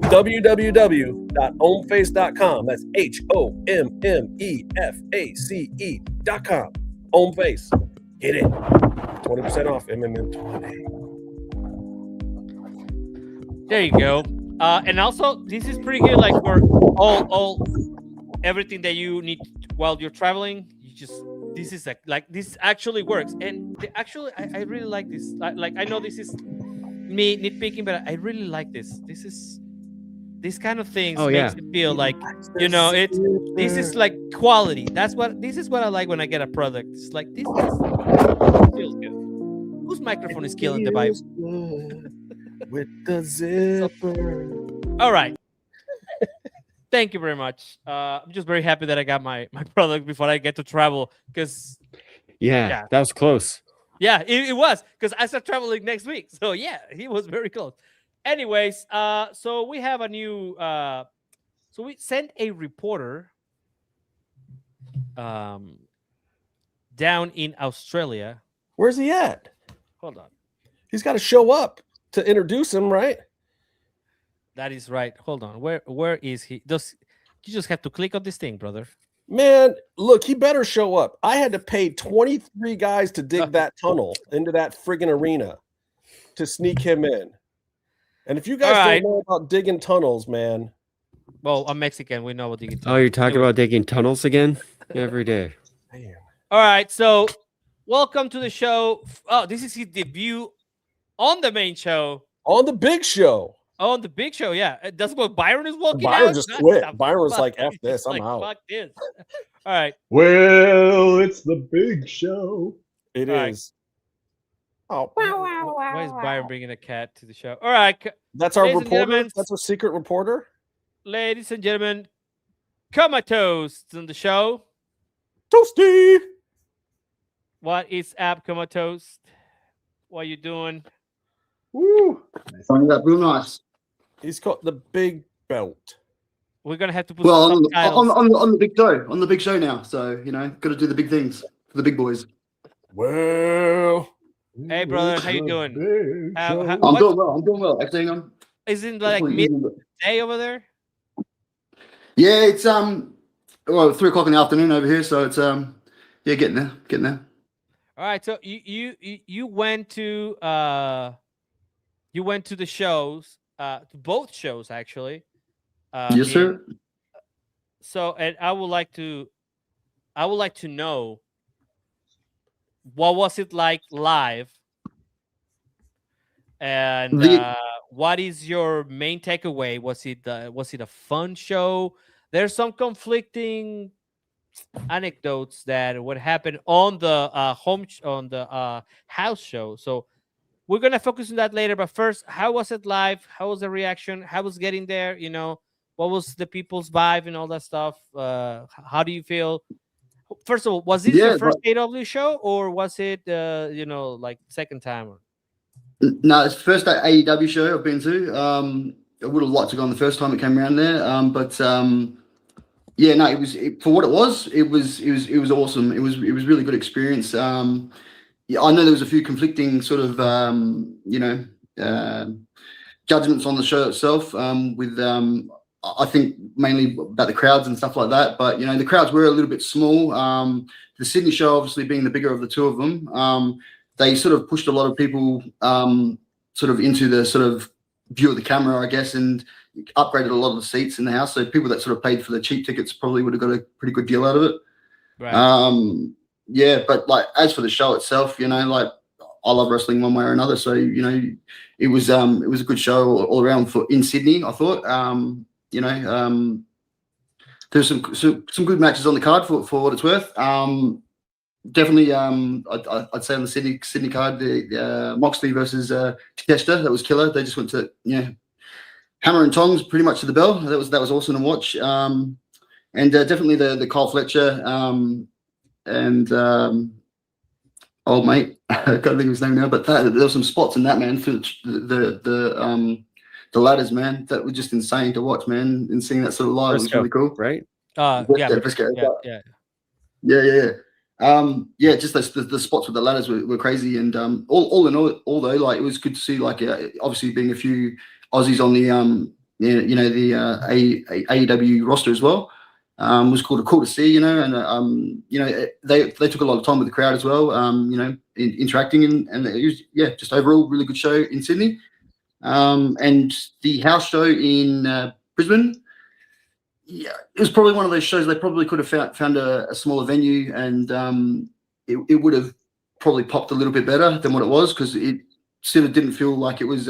www.homeface.com. That's HOMMEFACE.com. Homeface. Get it. 20% off MMM20. There you go. And also, this is pretty good, like for all everything that you need while you're traveling. This is like this actually works, and I really like this. Like I know this is me nitpicking, but I really like this. This kind of things makes it feel like, you know, this is like quality. This is what I like when I get a product. It's like this feels good. Whose microphone is killing the vibe? With the zipper. All right. Thank you very much. I'm just very happy that I got my product before I get to travel, because Yeah, that was close. yeah, it was, because I start traveling next week. So yeah, he was very close. Anyways, so we have a new so we sent a reporter down in Australia. Where's he at? Hold on. He's got to show up to introduce him, right? That is right. Hold on. Where is he? You just have to click on this thing, brother. Man, look, he better show up. I had to pay 23 guys to dig that tunnel into that friggin' arena to sneak him in. And if you guys don't know about digging tunnels, man. Well, I'm Mexican. We know what digging tunnels. Oh, you're talking about digging tunnels again? Every day. Man. All right. So welcome to the show. Oh, this is his debut on the main show. On the big show. On the big show, yeah. That's what Byron is walking Byron out. just quit. Byron was like, F this, I'm like, out. Fuck this. All right. Well, it's the big show. It All is. Oh, why is Byron bringing a cat to the show? All right. that's our Ladies and reporter. gentlemen. That's our secret reporter. Ladies and gentlemen, Comatose on the show. Toasty. What is up, Comatose? What you doing? Woo. Finding that real nice. He's got the big belt. We're gonna have to put Well, some on the big show, on the big show now. So you know, got to do the big things for the big boys. Well, hey brother, how you doing? I'm doing well. I'm doing well. Actually, isn't like midday over there? Yeah, it's 3:00 in the afternoon over here. So it's yeah, getting there. All right, so you went to the shows, to both shows actually. Yes, sir. So, and I would like to know, what was it like live, and what is your main takeaway? Was it a fun show? There's some conflicting anecdotes that what happened on the house show. So we're gonna focus on that later. But first, how was it live? How was the reaction? How was getting there? You know, what was the people's vibe and all that stuff? How do you feel? First of all, was this your first AEW show, or was it like second time? No, it's the first AEW show I've been to. I would have liked to go on the first time it came around there, but yeah, no, it was for what it was. It was awesome. It was really good experience. Yeah, I know there was a few conflicting sort of judgments on the show itself. With I think mainly about the crowds and stuff like that. But the crowds were a little bit small. The Sydney show, obviously being the bigger of the two of them, they sort of pushed a lot of people sort of into the sort of view of the camera, I guess, and upgraded a lot of the seats in the house. So people that sort of paid for the cheap tickets probably would have got a pretty good deal out of it. Right. Yeah, but like as for the show itself, like I love wrestling one way or another. So it was a good show all around for in Sydney. I thought there's some good matches on the card for what it's worth. Definitely, I'd say on the Sydney card, the Moxley versus Takeshita, that was killer. They just went to hammer and tongs pretty much to the bell. That was awesome to watch. And definitely the Kyle Fletcher and old mate, I can't think of his name now, but there were some spots in that, man, for the ladders, man. That was just insane to watch, man. And seeing that sort of live was really cool, right? Yeah. Just the spots with the ladders were crazy, and all in all, though, like it was good to see, like obviously being a few Aussies on the AEW roster as well. Was cool to see, and they took a lot of time with the crowd as well, interacting and it was just overall really good show in Sydney. And the house show in Brisbane, it was probably one of those shows they probably could have found a smaller venue, and it would have probably popped a little bit better than what it was, because it sort of didn't feel like it was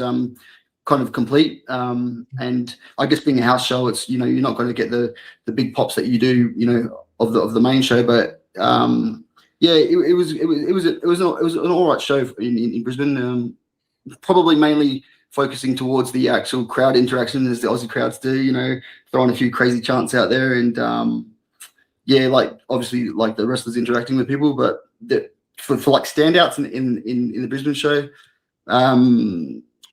kind of complete. And I guess being a house show, it's you're not going to get the big pops that you do of the main show, but it was an all right show in Brisbane. Probably mainly focusing towards the actual crowd interaction, as the Aussie crowds do, throwing a few crazy chants out there, and obviously like the wrestlers interacting with people, but for like standouts in the Brisbane show,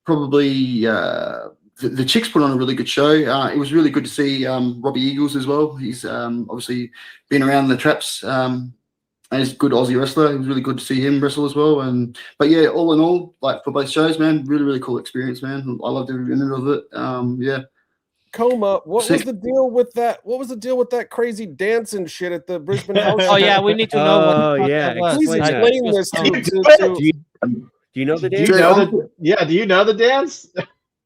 probably the Chicks put on a really good show. It was really good to see Robbie Eagles as well. He's obviously been around the traps, and he's a good Aussie wrestler. It was really good to see him wrestle as well. But all in all, like for both shows, man, really, really cool experience, man. I loved every minute of it. Coma, what was the deal with that? What was the deal with that crazy dancing shit at the Brisbane house? Oh yeah, we need to know what the fuck that was. Please explain this Do you know the dance? Do you know the dance?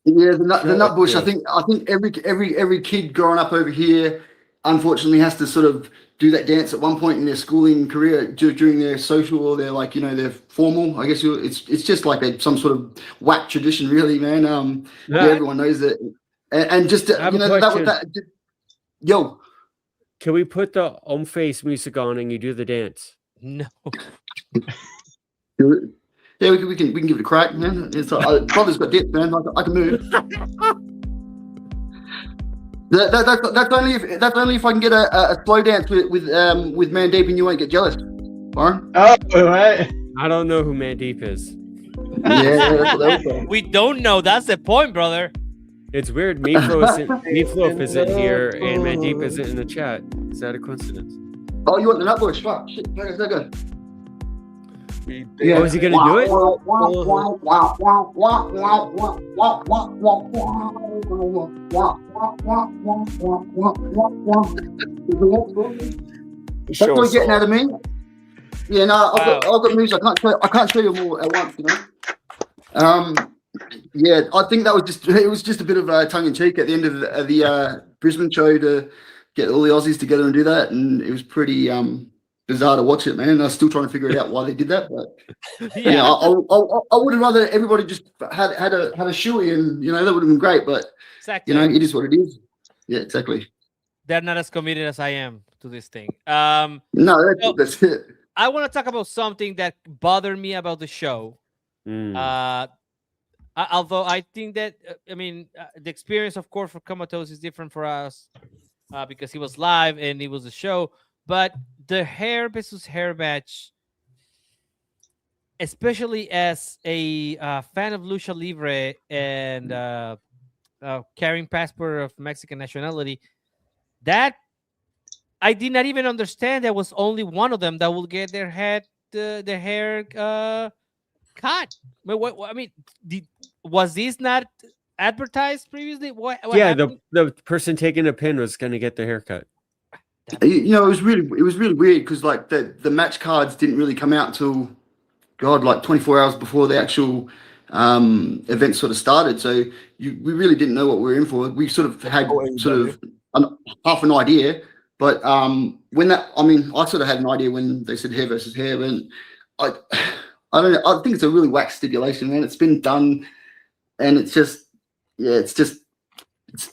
Yeah, the nut bush. I think every kid growing up over here, unfortunately, has to sort of do that dance at one point in their schooling career during their social or their their formal. I guess it's just like some sort of whack tradition, really, man. Everyone knows that. And just yo, can we put the Homeface music on and you do the dance? No. Yeah, we can give it a crack, man. It's brother's got dip, man. I can move. That's only if I can get a slow dance with Mandeep and you won't get jealous, Byron. Oh, right. I don't know who Mandeep is. We don't know. That's the point, brother. It's weird. Meefloaf isn't here and Mandeep isn't in the chat. Is that a coincidence? Oh, you want the nutbush? Fuck, shit. There go. Oh, is he gonna do it? That's what you're getting out of me. Yeah, no, I've got moves. I can't show you them all at once, Yeah, I think that was just a bit of tongue in cheek at the end of the Brisbane show to get all the Aussies together and do that, and it was pretty bizarre to watch it, man. I'm still trying to figure out why they did that, but I would have rather everybody just had a shoey, and that would have been great. But exactly. It is what it is. Yeah, exactly. They're not as committed as I am to this thing. No, that's it. I want to talk about something that bothered me about the show. Although I think that the experience, of course, for Comatose is different for us because he was live and it was a show. But the hair versus hair match, especially as a fan of Lucha Libre and carrying passport of Mexican nationality, that I did not even understand there was only one of them that will get their hair cut. Was this not advertised previously? What the person taking a pin was going to get the haircut. It was really weird because like the match cards didn't really come out until 24 hours before the actual event sort of started. So we really didn't know what we were in for. We sort of had half an idea, but when I sort of had an idea when they said hair versus hair, and I don't know. I think it's a really whack stipulation, man. It's been done, and it's just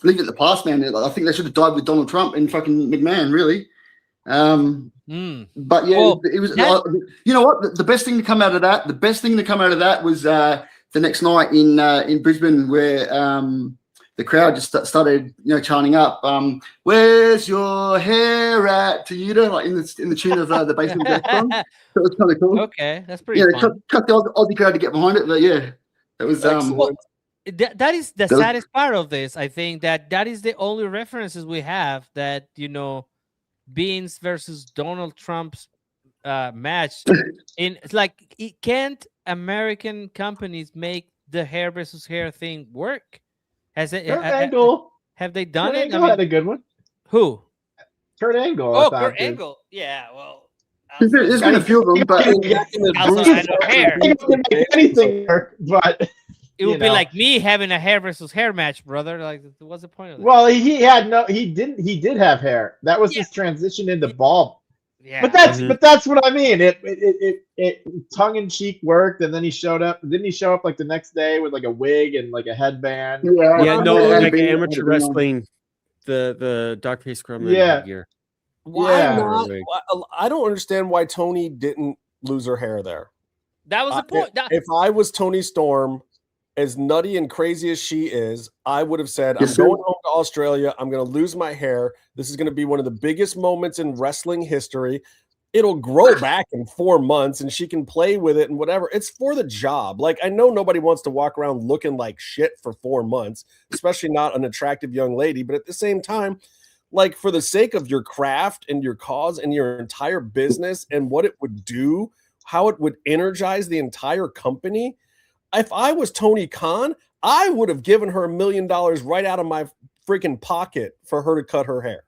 leave it in the past, man. I think they should have died with Donald Trump and fucking McMahon, really. But yeah, it was. You know what? The best thing to come out of that was the next night in Brisbane, where the crowd just started, chanting up, "Where's your hair at?" to Yuta, like in the tune of the Basement Jaxx song. So it was kind of cool. Okay, that's pretty. Fun. Cut the Aussie crowd to get behind it, but yeah, it was. That is the saddest part of this. I think that is the only references we have that Beans versus Donald Trump's match. It's like can't American companies make the hair versus hair thing work? Has it? Kurt Angle. Have they done Kurt it? Angle had a good one. Who? Kurt Angle. Oh, Kurt Angle. Yeah, well. There's been a few of them, but anything, but it would be like me having a hair versus hair match, brother. Like, what's the point of that? Well, he did have hair. That was his transition into bald. Yeah, but that's what I mean. It tongue in cheek worked, and then he showed up. Didn't he show up like the next day with like a wig and like a headband? Yeah, no, like amateur wrestling, the dark face Gremlin gear. Why not? I don't understand why Tony didn't lose her hair there. That was the point. If I was Tony Storm, as nutty and crazy as she is, I would have said, I'm going home to Australia. I'm going to lose my hair. This is going to be one of the biggest moments in wrestling history. It'll grow back in 4 months and she can play with it and whatever. It's for the job. Like, I know nobody wants to walk around looking like shit for 4 months, especially not an attractive young lady. But at the same time, like, for the sake of your craft and your cause and your entire business and what it would do, how it would energize the entire company. If I was Tony Khan, I would have given her $1 million right out of my freaking pocket for her to cut her hair.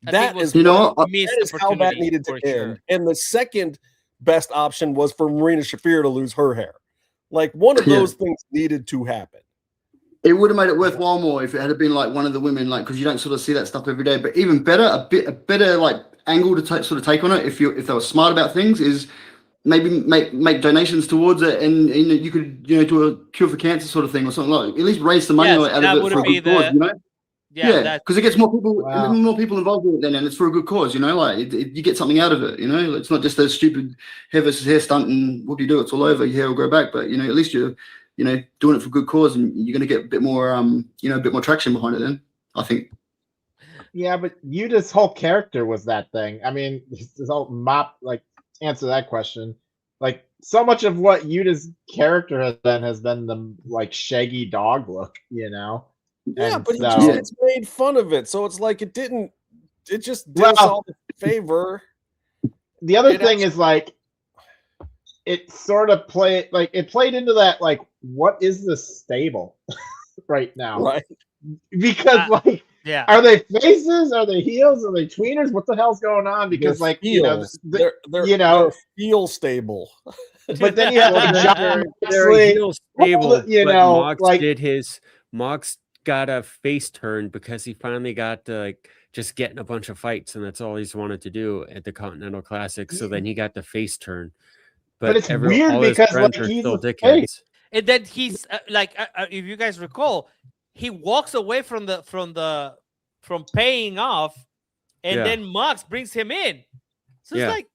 That is how that needed to end. And the second best option was for Marina Shafir to lose her hair. Like, one of those things needed to happen. It would have made it worthwhile more if it had been like one of the women, like, because you don't sort of see that stuff every day. But even better, a better like angle to sort of take on it, if they were smart about things, is maybe make donations towards it, and you could do a cure for cancer sort of thing or something like. At least raise some money out of it for a good cause, you know. Yeah, because it gets more people involved with it then, and it's for a good cause, you know. Like you get something out of it, you know. It's not just a stupid hair versus hair stunt, and what do you do? It's all over. Your hair will grow back, but at least you're doing it for good cause, and you're going to get a bit more, a bit more traction behind it. Then I think. Yeah, but Yuta's whole character was that thing. I mean, his whole answer that question. Like, so much of what Yuta's character has been the like shaggy dog look, you know. Yeah, and but he just gets made fun of it, so it's like it just did us all a favor. The other thing is like, it sort of played into that, like, what is this stable right now? Right. Because are they faces? Are they heels? Are they tweeners? What the hell's going on? Because they're feels. they're feel stable. But then you have they're heel stable. Mox got a face turn because he finally got to just get in a bunch of fights, and that's all he's wanted to do at the Continental Classic. So then he got the face turn. But it's weird because he's still dickheads. And then he's if you guys recall, he walks away from paying off, and then Mox brings him in. So it's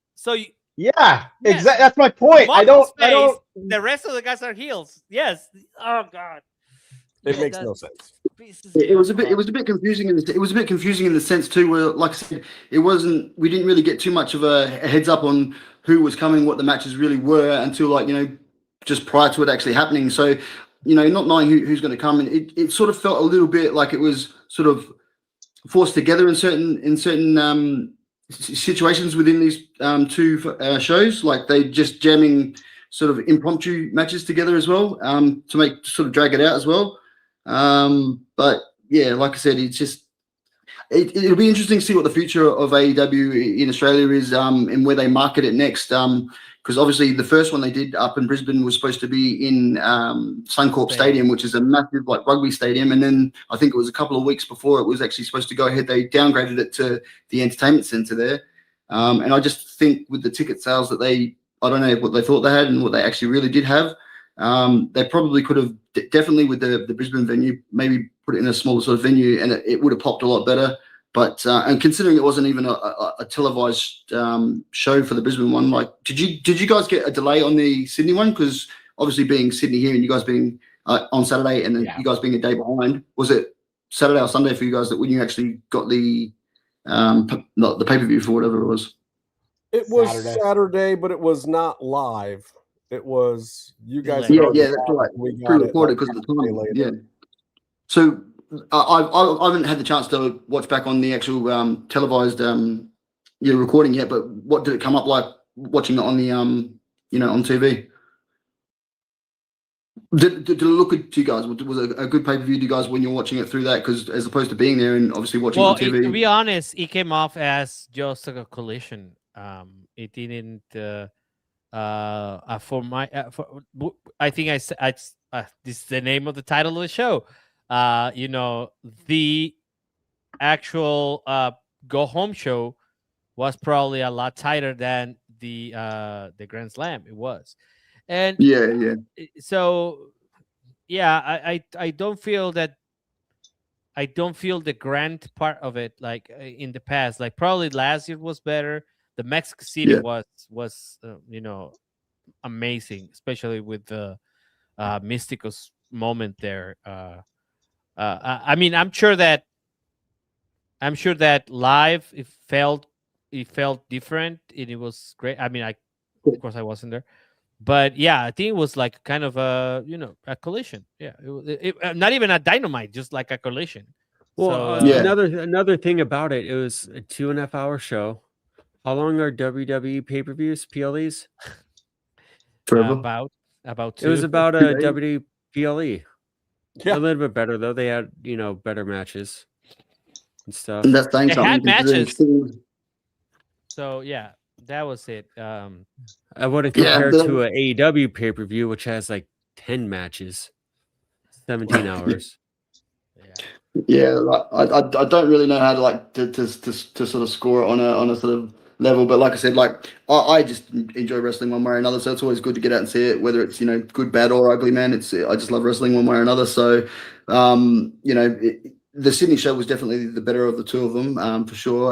exactly. That's my point. I don't. The rest of the guys are heels. Yes. Oh God. It makes no sense. It was a bit confusing in the sense too, where, like I said, we didn't really get too much of a heads up on who was coming, what the matches really were, until just prior to it actually happening. So, not knowing who's going to come, and it sort of felt a little bit like it was sort of forced together in certain situations within these two shows. Like they just jamming sort of impromptu matches together as well, to drag it out as well. But yeah, like I said, it's just it'll be interesting to see what the future of AEW in Australia is, and where they market it next. Because obviously the first one they did up in Brisbane was supposed to be in Suncorp Stadium, which is a massive rugby stadium. And then I think it was a couple of weeks before it was actually supposed to go ahead, they downgraded it to the entertainment centre there. And I just think with the ticket sales that I don't know what they thought they had and what they actually really did have. They probably could have definitely with the Brisbane venue, maybe put it in a smaller sort of venue, and it would have popped a lot better. But and considering it wasn't even a televised show for the Brisbane one, did you guys get a delay on the Sydney one? Because obviously being Sydney here and you guys being on Saturday, and then you guys being a day behind, was it Saturday or Sunday for you guys that when you actually got the pay-per-view for whatever it was? It was Saturday, but it was not live. It was you guys. Yeah, that's right. We pre-recorded because of the time. Yeah. So I haven't had the chance to watch back on the actual televised recording yet. But what did it come up like watching it on the on TV? Did it look good to you guys? Was it a good pay-per-view to you guys when you're watching it through that? Because as opposed to being there and obviously watching on TV. To be honest, it came off as just like a collision. It didn't. For my, I think I said this is the name of the title of the show. The actual go home show was probably a lot tighter than the Grandslam. It was. And so I don't feel that the grand part of it like in the past. Like probably last year was better. The Mexico City was amazing, especially with the Mysticos moment there. I mean, I'm sure that live it felt different and it was great. I mean, of course I wasn't there. But yeah, I think it was like kind of a collision. Yeah, it not even a Dynamite, just like a collision. Well, so, another thing about it, it was a 2.5 hour show. How long are WWE pay-per-views, PLEs? About 2. It was about a WWE PLE. Yeah. A little bit better though. They had better matches and stuff. And that's they had matches. So yeah. That was it. I wouldn't compare to an AEW pay-per-view, which has like 10 matches, 17 hours. Yeah, I don't really know how to sort of score it on a sort of level, but like I said, like I just enjoy wrestling one way or another, so it's always good to get out and see it, whether it's good, bad, or ugly, man. I just love wrestling one way or another. So the Sydney show was definitely the better of the two of them, for sure.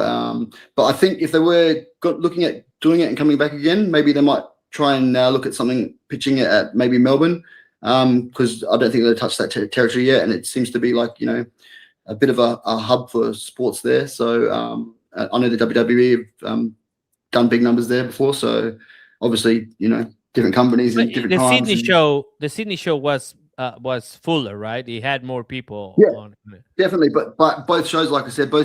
But I think if they were looking at doing it and coming back again, maybe they might try and look at something, pitching it at maybe Melbourne, because I don't think they've touched that territory yet, and it seems to be like a bit of a hub for sports there. So I know the WWE have done big numbers there before, so obviously different companies and different times. The Sydney show was fuller, right? It had more people. Yeah, on it. Definitely. But both shows, like I said, they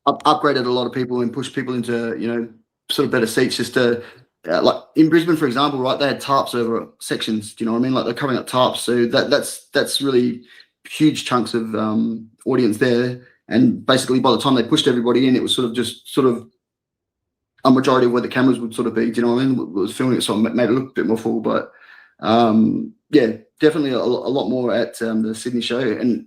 upgraded a lot of people and pushed people into sort of better seats. Just to like in Brisbane, for example, right? They had tarps over sections. Do you know what I mean? Like they're covering up tarps, so that's really huge chunks of audience there. And basically, by the time they pushed everybody in, it was sort of a majority of where the cameras would sort of be. Do you know what I mean? It was filming it, so it made it look a bit more full, but. Yeah, definitely a lot more at the Sydney show, and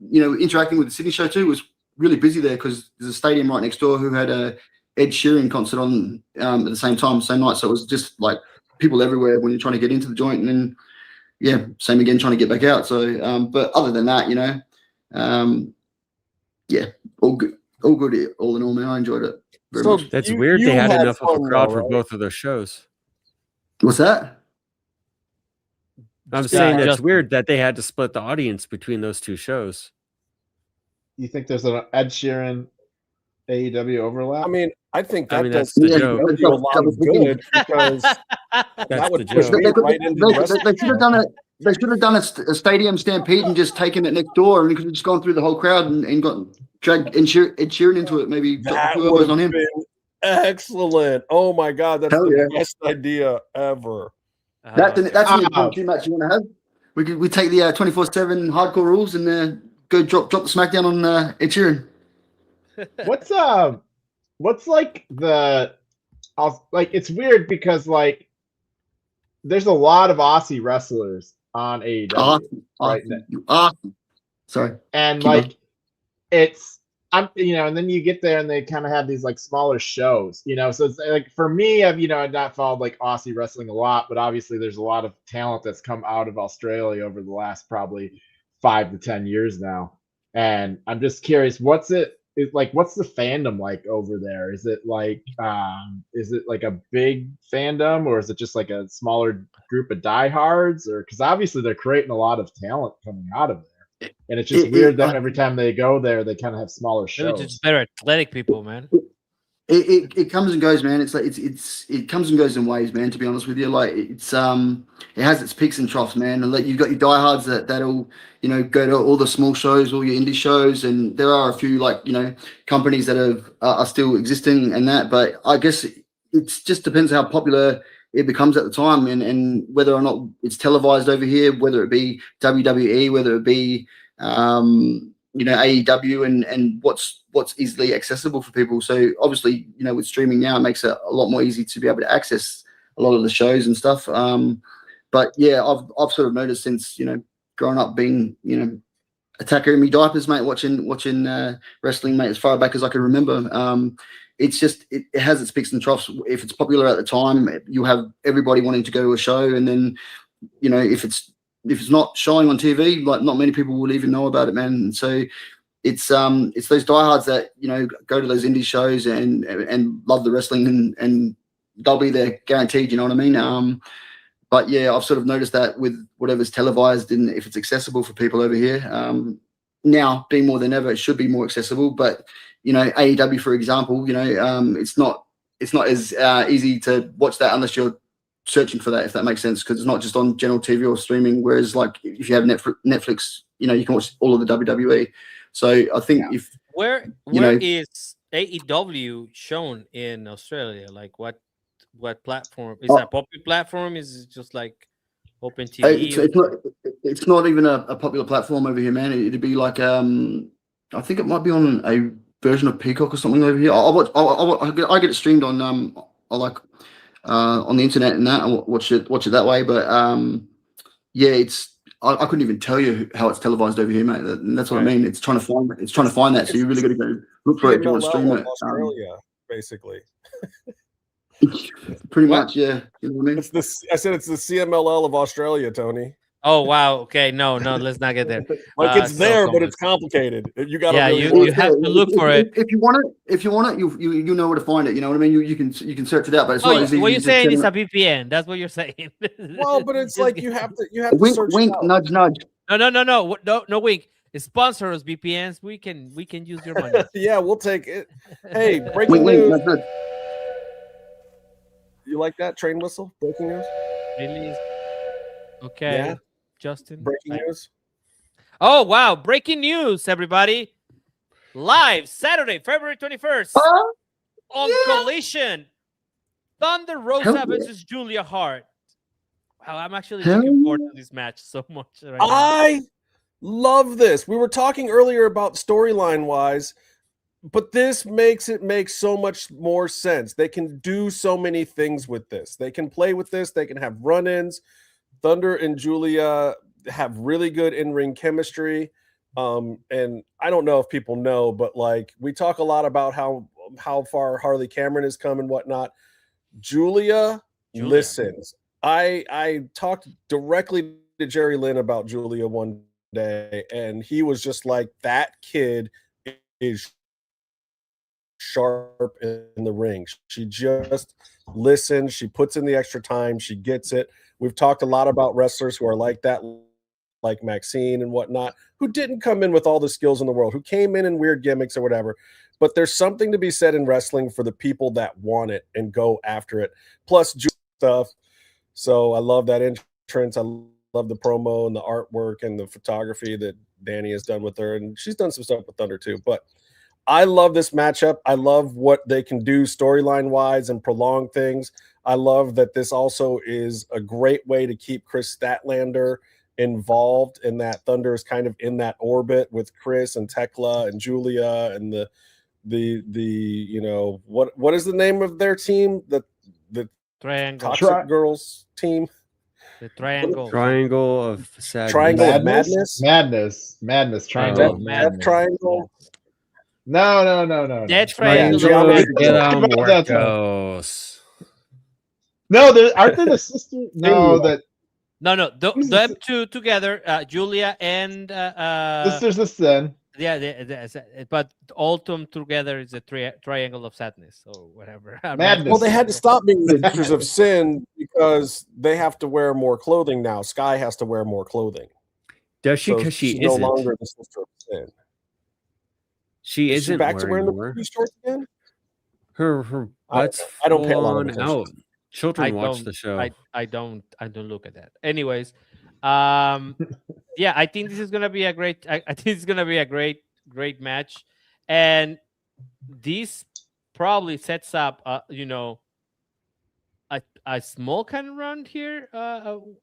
interacting with the Sydney show too was really busy there because there's a stadium right next door who had a Ed Sheeran concert on at the same night, so it was just like people everywhere when you're trying to get into the joint, and then same again trying to get back out. So but other than that, all good, all in all, man. I enjoyed it very much. That's weird. They had enough of a crowd for both of those shows. What's that? I'm saying that's weird that they had to split the audience between those two shows. You think there's an Ed Sheeran AEW overlap? I mean, I think that's the joke. A lot of good because that would push me right into the rest. They should have done it. They should have done a stadium stampede and just taken it next door, and we could have just gone through the whole crowd and got dragged Ed Sheeran into it. Maybe that would have been excellent. Oh my God, that's the best idea ever. That's an impromptu match you want to have. We take the 24/7 hardcore rules and go drop the smackdown on Ed Sheeran. What's like it's weird because like there's a lot of Aussie wrestlers on AEW right now. Sorry. And like it's and then you get there and they kind of have these like smaller shows, so it's like for me, I've not followed like Aussie wrestling a lot, but obviously there's a lot of talent that's come out of Australia over the last probably 5 to 10 years now. And I'm just curious, what's the fandom like over there? Is it like a big fandom, or is it just like a smaller group of diehards? Or because obviously they're creating a lot of talent coming out of there. And it's just weird that every time they go there, they kind of have smaller shows. Just better athletic people, man. It comes and goes, man. It's like it comes and goes in waves, man. To be honest with you, like it has its peaks and troughs, man. And like you've got your diehards that'll go to all the small shows, all your indie shows, and there are a few like companies that are still existing and that. But I guess it just depends how popular it becomes at the time, and whether or not it's televised over here, whether it be WWE, whether it be AEW, and what's easily accessible for people. So obviously, with streaming now, it makes it a lot more easy to be able to access a lot of the shows and stuff. But yeah, I've sort of noticed since growing up being attacker in me diapers, mate, watching wrestling, mate, as far back as I can remember. It's just it has its peaks and troughs. If it's popular at the time, you have everybody wanting to go to a show, and then if it's not showing on TV, like not many people will even know about it, man. And so it's those diehards that go to those indie shows and love the wrestling, and they'll be there guaranteed. You know what I mean? But yeah, I've sort of noticed that with whatever's televised, and if it's accessible for people over here, now being more than ever, it should be more accessible. But AEW, for example, it's not as easy to watch that unless you're searching for that, if that makes sense, because it's not just on general TV or streaming. Whereas, like, if you have Netflix, you can watch all of the WWE. So I think where is AEW shown in Australia? Like, what platform is that? Popular platform? Is it just like Open TV? It's not even a popular platform over here, man. It'd be like I think it might be on a version of Peacock or something over here. I get it streamed on on the internet and that. I watch it that way. But yeah, I couldn't even tell you how it's televised over here, mate. That's what I mean. It's trying to find that. So you really got to go look for it if you want to stream it. Australia, basically. Pretty much, yeah. You know what I mean? I said it's the CMLL of Australia, Tony. Oh wow. Okay, no, let's not get there. Like it's there, but it's complicated. You got to you have to look for it. If you want it, you know where to find it. You know what I mean? You can search it out, but it's not easy. What you're saying is a VPN. That's what you're saying. Well, but it's like you have to wink, search wink, nudge, nudge. No wink. Sponsor us VPNs. We can use your money. Yeah, we'll take it. Hey, breaking wink, news. nudge, nudge. You like that train whistle? Breaking news. Really? Okay. Yeah. Justin. Breaking news. Oh wow! Breaking news, everybody! Live Saturday, February 21st on Collision. Thunder Rosa versus Julia Hart. Wow, I'm actually looking forward to this match so much. I love this. We were talking earlier about storyline wise, but this makes it make so much more sense. They can do so many things with this. They can play with this. They can have run-ins. Thunder and Julia have really good in-ring chemistry. And I don't know if people know, but like we talk a lot about how far Harley Cameron has come and whatnot. Julia listens. I talked directly to Jerry Lynn about Julia one day, and he was just like, that kid is sharp in the ring. She just listens. She puts in the extra time. She gets it. We've talked a lot about wrestlers who are like that, like Maxine and whatnot, who didn't come in with all the skills in the world, who came in weird gimmicks or whatever. But there's something to be said in wrestling for the people that want it and go after it. Plus stuff. So I love that entrance. I love the promo and the artwork and the photography that Danny has done with her. And she's done some stuff with Thunder too. But I love this matchup. I love what they can do storyline-wise and prolong things. I love that this also is a great way to keep Chris Statlander involved, in that Thunder is kind of in that orbit with Chris and Tekla and Julia and the what is the name of their team? The Triangle Toxic Girls team. The Triangle. Triangle of Sadness. Triangle of Madness. Madness. Triangle. Death, Madness. Triangle. No. Death Triangle. No, aren't they the sisters? No, them two together, Julia and sisters of sin. Yeah, but all of them together is a triangle of sadness or whatever. Madness. Well, they had to stop being the sisters of sin because they have to wear more clothing now. Sky has to wear more clothing. Does she? Because she's she no isn't. longer the sister of sin. She Is she isn't back to wearing the more. booty shorts again? Her butt's I don't pay a lot of full on attention. out. Children watch the show. I don't look at that. Anyways, yeah, I think this is gonna be a great. I think it's gonna be a great match, and this probably sets up, a small kind of round here.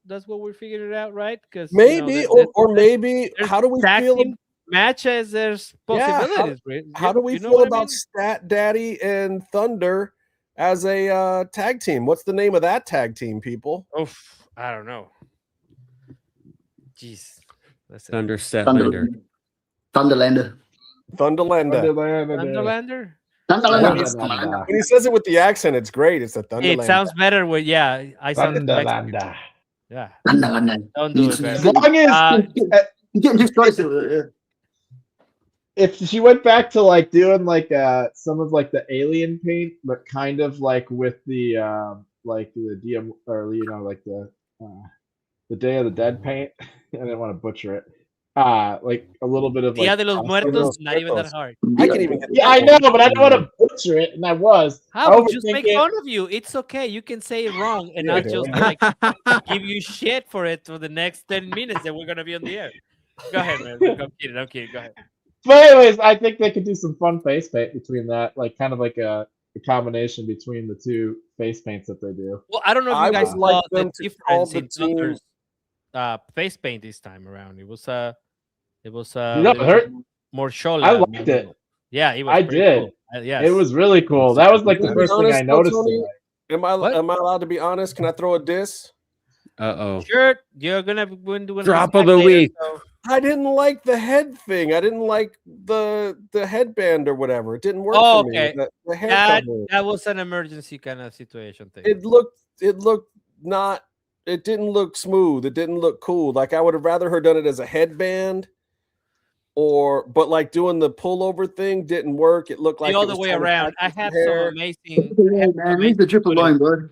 That's what we're figuring it out, right? Because Maybe, or maybe, how do we feel? Matches, there's possibilities. How do we feel about Stat Daddy and Thunder as a tag team? What's the name of that tag team, people? Oh, I don't know. Jeez. Thunder Statlander. Thunderlander. Thunderlander. When he says it with the accent, it's great. It's a Thunderlander. It sounds better with I sound Thunderlander. Yeah. Don't do it better. As long as you getting too spicy. If she went back to like doing like some of like the alien paint, but kind of like with the DM or like the Day of the Dead paint. I didn't want to butcher it. Like a little bit of Dia de los Muertos, not even that hard. I can even I know, but I don't want to butcher it, and I was. How would just make fun of you? It's okay. You can say it wrong and not just like give you shit for it for the next 10 minutes that we're gonna be on the air. Go ahead, man. I'm kidding. Go ahead. But anyways, I think they could do some fun face paint between that, like kind of like a combination between the two face paints that they do. Well, I don't know if you guys like saw them the to call difference the in team- Thunder's face paint this time around. It was hurt. more show. I liked it. Yeah, it was. I pretty did. Cool. Yes. It was really cool. That was like the first thing I noticed. Am I allowed to be honest? Can I throw a diss? Sure, you're gonna win doing Drop of the week. So. I didn't like the head thing. I didn't like the headband or whatever. It didn't work for me. The hair cover. That was an emergency kind of situation thing. It didn't look smooth. It didn't look cool. Like I would have rather her done it as a headband, but like doing the pullover thing didn't work. It looked like the other way around. I have some amazing. Read the triple line, bud.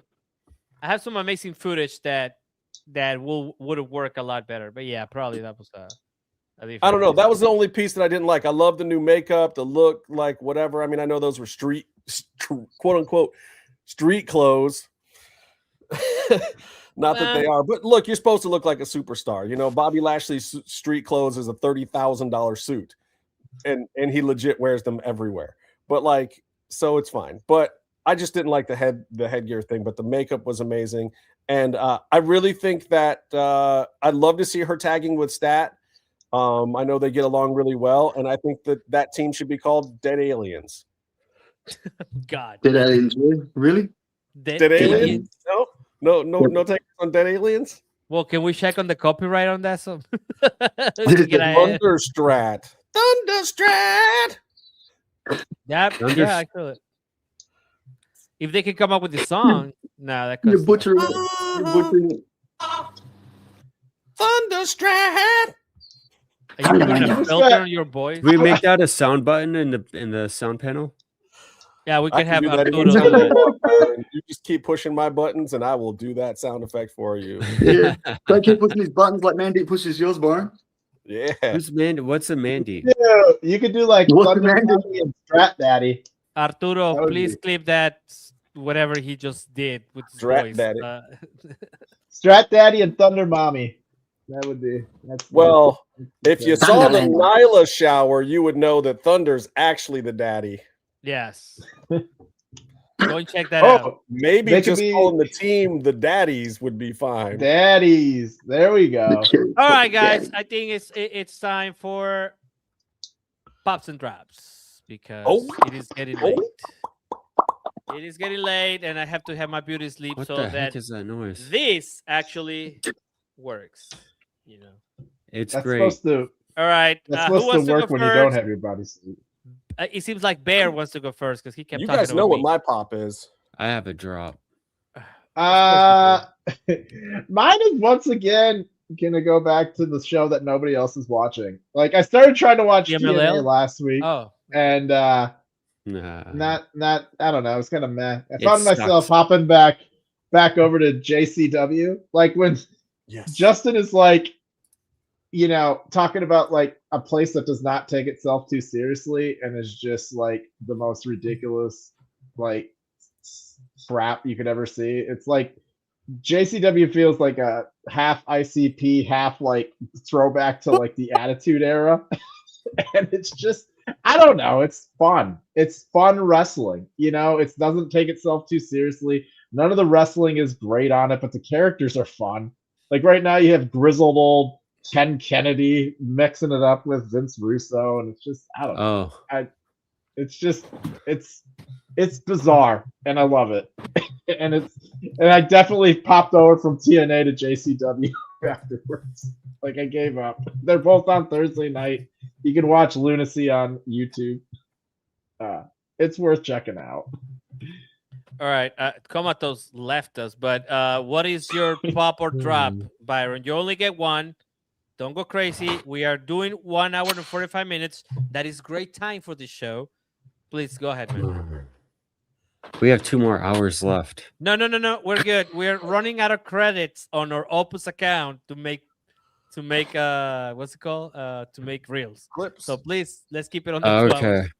I have some amazing footage that would have worked a lot better. But yeah, probably that was I don't know. That was the only piece that I didn't like. I love the new makeup, the look, like whatever. I mean, I know those were quote unquote street clothes. Not that they are, but look, you're supposed to look like a superstar. You know, Bobby Lashley's street clothes is a $30,000 suit, and he legit wears them everywhere. But like, so it's fine. But I just didn't like the headgear thing. But the makeup was amazing, and I really think that I'd love to see her tagging with Stat. I know they get along really well, and I think that team should be called Dead Aliens. God, Dead Aliens, really? Dead Aliens? No take on Dead Aliens. Well, can we check on the copyright on that song? Thunderstrat. Yeah, I feel it. If they can come up with the song, that could. You're butchering it. Thunderstrat. Are you putting a filter on your voice? We make that a sound button in the sound panel. Yeah, we can have that a You just keep pushing my buttons, and I will do that sound effect for you. Yeah, I keep pushing these buttons like Mandy pushes yours, Byron. Yeah. What's a Mandy? Yeah, you could do like Thunder and Strat Daddy. Arturo, please clip that whatever he just did with his voice. Daddy. Strat Daddy and Thunder Mommy. That would be. If you saw the Nyla shower, you would know that Thunder's actually the daddy. Yes. Go and check that out. Maybe just calling the team the Daddies would be fine. Daddies. There we go. All right, guys. I think it's time for Pops and Drops because it is getting late. It is getting late, and I have to have my beauty sleep What so the that heck is that noise? this actually works. You know, It's That's great. supposed to. all right. That's Who supposed wants to work go when first? you don't have your body sleep. It seems like Bear wants to go first because he kept You talking guys know about what me. my pop is. I have a drop. Mine is once again gonna go back to the show that nobody else is watching. Like I started trying to watch TMLL? TNA last week, and not I don't know. It was kind of meh. I found myself hopping back over to JCW, like when Justin is like, you know, talking about like a place that does not take itself too seriously and is just like the most ridiculous like crap you could ever see. It's like JCW feels like a half ICP, half like throwback to like the Attitude Era. And it's just, I don't know, it's fun. It's fun wrestling, you know, it doesn't take itself too seriously. None of the wrestling is great on it, but the characters are fun. Like right now, you have grizzled old Ken Kennedy mixing it up with Vince Russo, and it's just I don't know. It's bizarre, and I love it. and I definitely popped over from TNA to JCW afterwards. Like I gave up. They're both on Thursday night. You can watch Lunacy on YouTube. It's worth checking out. All right, Comatose left us, but what is your pop or drop, Byron? You only get one. Don't go crazy. We are doing 1 hour and 45 minutes. That is great time for this show. Please go ahead, man. We have 2 more hours left. No. We're good. We're running out of credits on our Opus account to make what's it called? To make reels. Clips. So please, let's keep it on the 2 Okay. hours.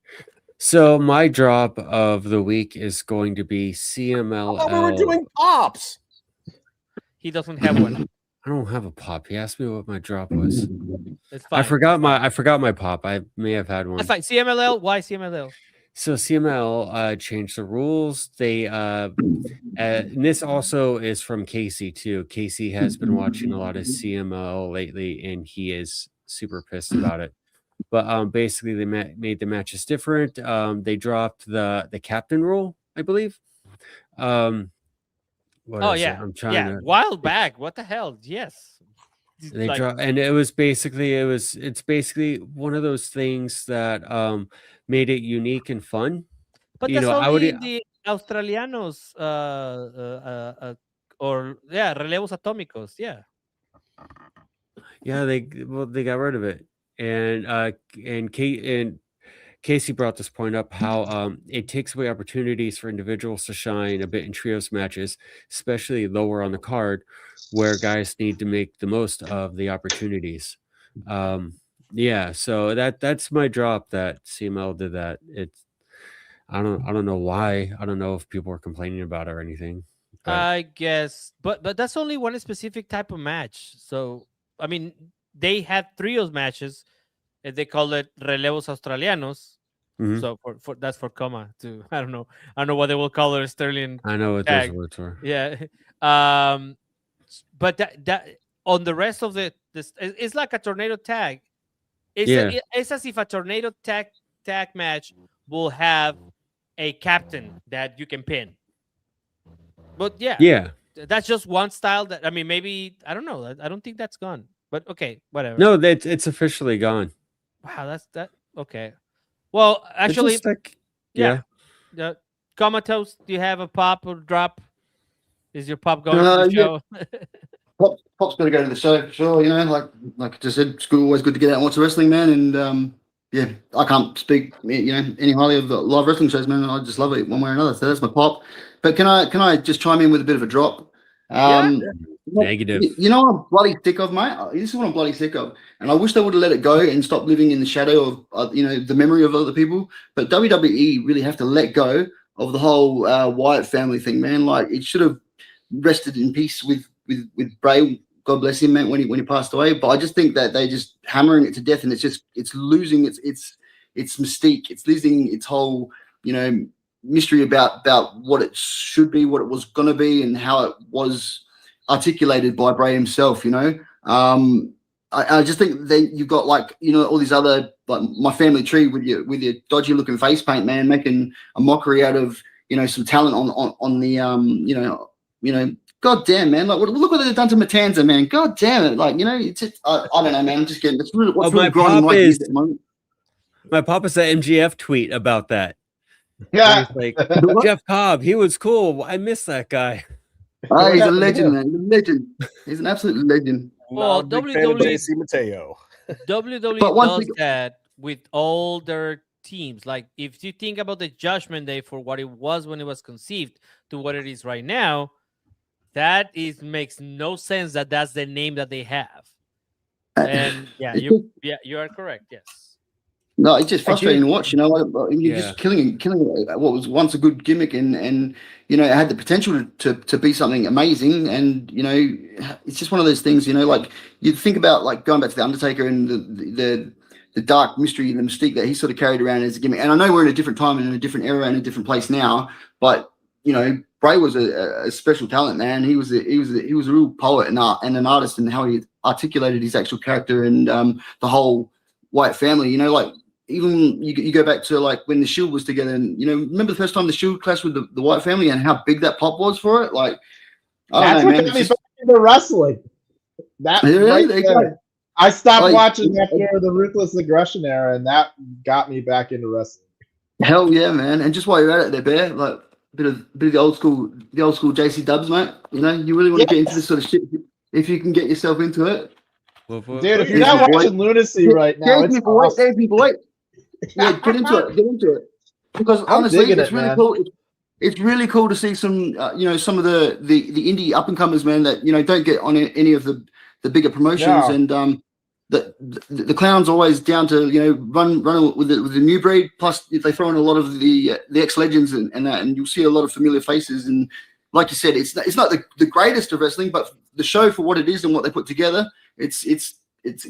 So my drop of the week is going to be CMLL. I thought we were doing pops. He doesn't have one. I don't have a pop. He asked me what my drop was. It's fine. I forgot my pop. I may have had one. That's fine. CMLL. Why CMLL? So CMLL changed the rules. They and this also is from Casey too. Casey has been watching a lot of CMLL lately, and he is super pissed about it. But basically, they made the matches different. They dropped the captain rule, I believe. I'm trying to while back. What the hell? Yes. They dropped, and it's basically one of those things that made it unique and fun. But that's only the Australianos relevos atómicos. Yeah, they got rid of it. And Casey brought this point up how it takes away opportunities for individuals to shine a bit in trios matches, especially lower on the card, where guys need to make the most of the opportunities. So that's my drop. That CML did that. I don't know why. I don't know if people are complaining about it or anything. But. I guess, but that's only one specific type of match. So I mean, they had trios matches, and they call it relevos australianos. Mm-hmm. So for that's for coma too. I don't know what they will call it. Sterling. I know what those words were. Yeah. But that on the rest of this, it's like a tornado tag. It's as if a tornado tag match will have a captain that you can pin. But that's just one style. That I mean, maybe I don't know. I don't think that's gone. But okay, whatever. No, it's officially gone. Wow, that's okay. Well, actually, Comatose, do you have a pop or drop? Is your pop going to the show? Pop's got to go to the show, sure. You know, like I just said, it's always good to get out and watch the wrestling, man. And I can't speak, any highly of the live wrestling shows, man. I just love it one way or another. So that's my pop. But can I just chime in with a bit of a drop? Negative. You know what I'm bloody sick of, mate? This is what I'm bloody sick of. And I wish they would have let it go and stop living in the shadow of, the memory of other people. But WWE really have to let go of the whole Wyatt family thing, man. Like, it should have rested in peace with Bray. God bless him, man, when he passed away. But I just think that they're just hammering it to death, and it's losing its mystique. It's losing its whole, mystery about what it should be, what it was going to be, and how it was articulated by Bray himself. I just think that you've got all these other, like My Family Tree with your dodgy looking face paint, man, making a mockery out of some talent on the God damn, man! Like, look what they've done to Matanza, man. God damn it! Like, it's just, I don't know, man. I'm just getting it's really what's really growing like this at the moment. My pop is an MGF tweet about that. Yeah, like Jeff Cobb, he was cool. I miss that guy. Oh, he's a legend, man. He's a legend. He's an absolute legend. Well, WWE Mateo. WWE does that with all their teams. Like, if you think about the Judgment Day for what it was when it was conceived to what it is right now, makes no sense that that's the name that they have. And you are correct. Yes. No, it's just frustrating to watch. You're just killing what was once a good gimmick, and it had the potential to be something amazing. And it's just one of those things. Like, you think about like going back to the Undertaker and the dark mystery and the mystique that he sort of carried around as a gimmick. And I know we're in a different time and in a different era and a different place now, but Bray was a special talent, man. He was a real poet and an artist, and how he articulated his actual character and the whole Wyatt family. You know, like even you go back to like when the Shield was together, and you know, remember the first time the Shield clashed with the Wyatt family and how big that pop was for it. Like, That's what got me back into wrestling. That right there. I stopped watching after the Ruthless Aggression era, and that got me back into wrestling. Hell yeah, man! And just while you're at it, there, Bear, like bit of the old school JC Dubs, mate. You know, you really want to get into this sort of shit if you can get yourself into it. Dude, if you're not watching Lunacy right now, it's awesome. Yeah, get into it. Because honestly, it's really cool. It's really cool to see some, some of the indie up and comers, man, that don't get on any of the bigger promotions, and the Clown's always down to run with the new breed. Plus, they throw in a lot of the ex legends and that, and you'll see a lot of familiar faces. And like you said, it's not the greatest of wrestling, but the show for what it is and what they put together, it's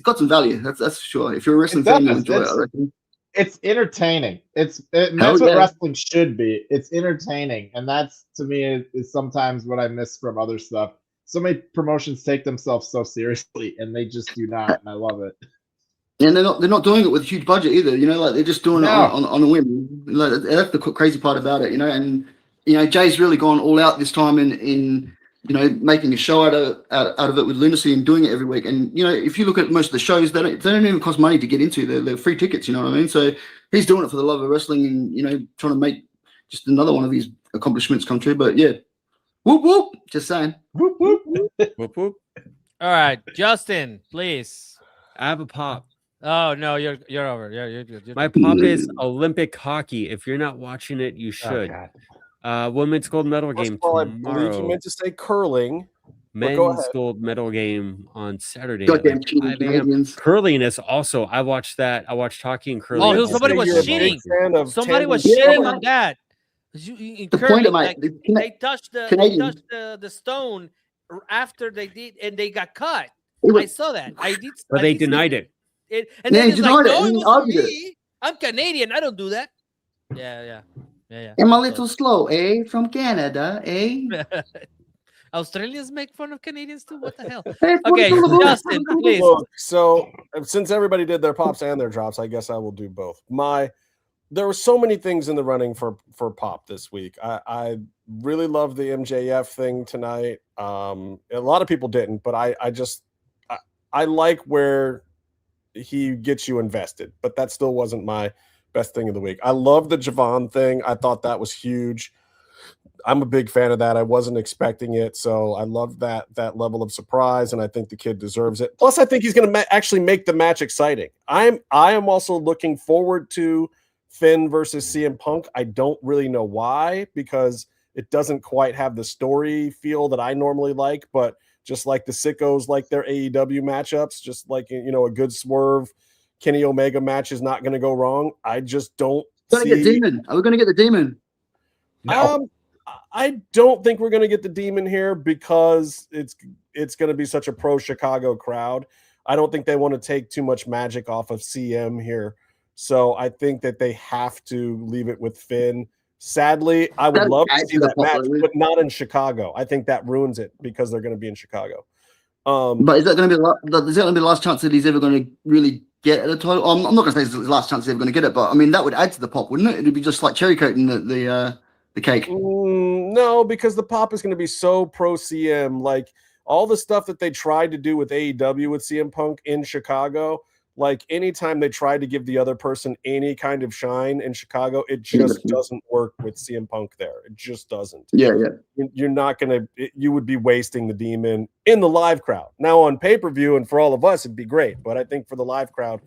got some value. That's for sure. If you're a wrestling fan, you'll enjoy it, I reckon. It's entertaining. That's what wrestling should be. It's entertaining, and that's to me is sometimes what I miss from other stuff. So many promotions take themselves so seriously, and they just do not, and I love it. And they're not doing it with a huge budget either. Like they're just doing it on a whim. Like, that's the crazy part about it. And Jay's really gone all out this time in making a show out of it with Lunacy and doing it every week. And if you look at most of the shows, they don't even cost money to get into. They're free tickets. You know what I mean? So he's doing it for the love of wrestling and trying to make just another one of his accomplishments come true. But yeah. Whoop whoop! Just saying. Whoop whoop whoop whoop. All right, Justin, please. I have a pop. Oh no, you're over. You're My pop is Olympic hockey. If you're not watching it, you should. Women's gold medal game tomorrow. I believe you meant to say curling. Men's gold medal game on Saturday. Curling is also. I watched that. I watched hockey and curling. Oh, somebody was cheating. Somebody was cheating on that. They touched the stone after they did, and they got caught. I saw that. But they denied it. And then it's like, no, it wasn't me. I'm Canadian. I don't do that. Yeah. Am I a little slow, eh? From Canada, eh? Australians make fun of Canadians too. What the hell? Okay, Justin, please. Look, so since everybody did their pops and their drops, I guess I will do both. There were so many things in the running for pop this week. I really love the MJF thing tonight. A lot of people didn't, but I like where he gets you invested, but that still wasn't my best thing of the week. I love the Javon thing. I thought that was huge. I'm a big fan of that. I wasn't expecting it, so I love that level of surprise, and I think the kid deserves it. Plus, I think he's going to actually make the match exciting. I am also looking forward to Finn versus CM Punk. I don't really know why, because it doesn't quite have the story feel that I normally like, but just like the sickos like their AEW matchups, just like a good swerve Kenny Omega match is not going to go wrong. I just don't see... Demon. Are we going to get the Demon? No. I don't think we're going to get the Demon here because it's going to be such a pro Chicago crowd. I don't think they want to take too much magic off of CM here. So I think that they have to leave it with Finn. Sadly, I would love to see that match, but not in Chicago. I think that ruins it because they're going to be in Chicago. But is that going to be the last chance that he's ever going to really get a title? I'm not going to say it's the last chance he's ever going to get it, but I mean that would add to the pop, wouldn't it? It'd be just like cherry coating the cake. No, because the pop is going to be so pro CM. Like all the stuff that they tried to do with AEW with CM Punk in Chicago. Like anytime they try to give the other person any kind of shine in Chicago, it just doesn't work with CM Punk there. It just doesn't. Yeah. You're not going to, you would be wasting the Demon in the live crowd. Now on pay-per-view and for all of us, it'd be great. But I think for the live crowd,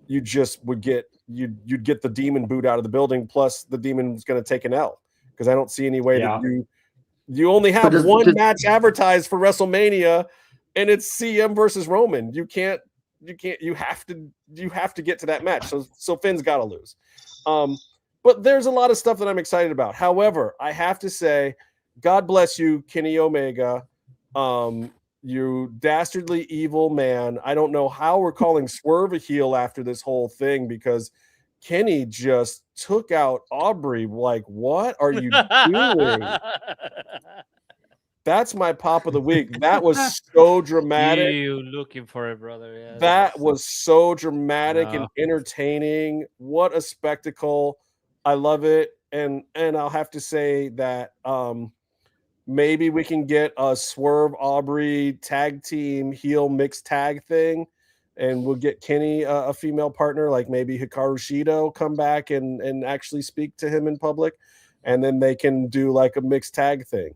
you just would get, you'd get the Demon boot out of the building. Plus the Demon's going to take an L because I don't see any way that you only have one match advertised for WrestleMania and it's CM versus Roman. You have to get to that match. So Finn's got to lose. But there's a lot of stuff that I'm excited about. However, I have to say, God bless you, Kenny Omega. You dastardly evil man. I don't know how we're calling Swerve a heel after this whole thing because Kenny just took out Aubrey. Like, what are you doing? That's my pop of the week. That was so dramatic. You looking for it, brother? Yeah, that was so dramatic and No. entertaining. What a spectacle! I love it, and I'll have to say that maybe we can get a Swerve Aubrey tag team heel mixed tag thing, and we'll get Kenny a female partner, like maybe Hikaru Shido come back and actually speak to him in public, and then they can do like a mixed tag thing.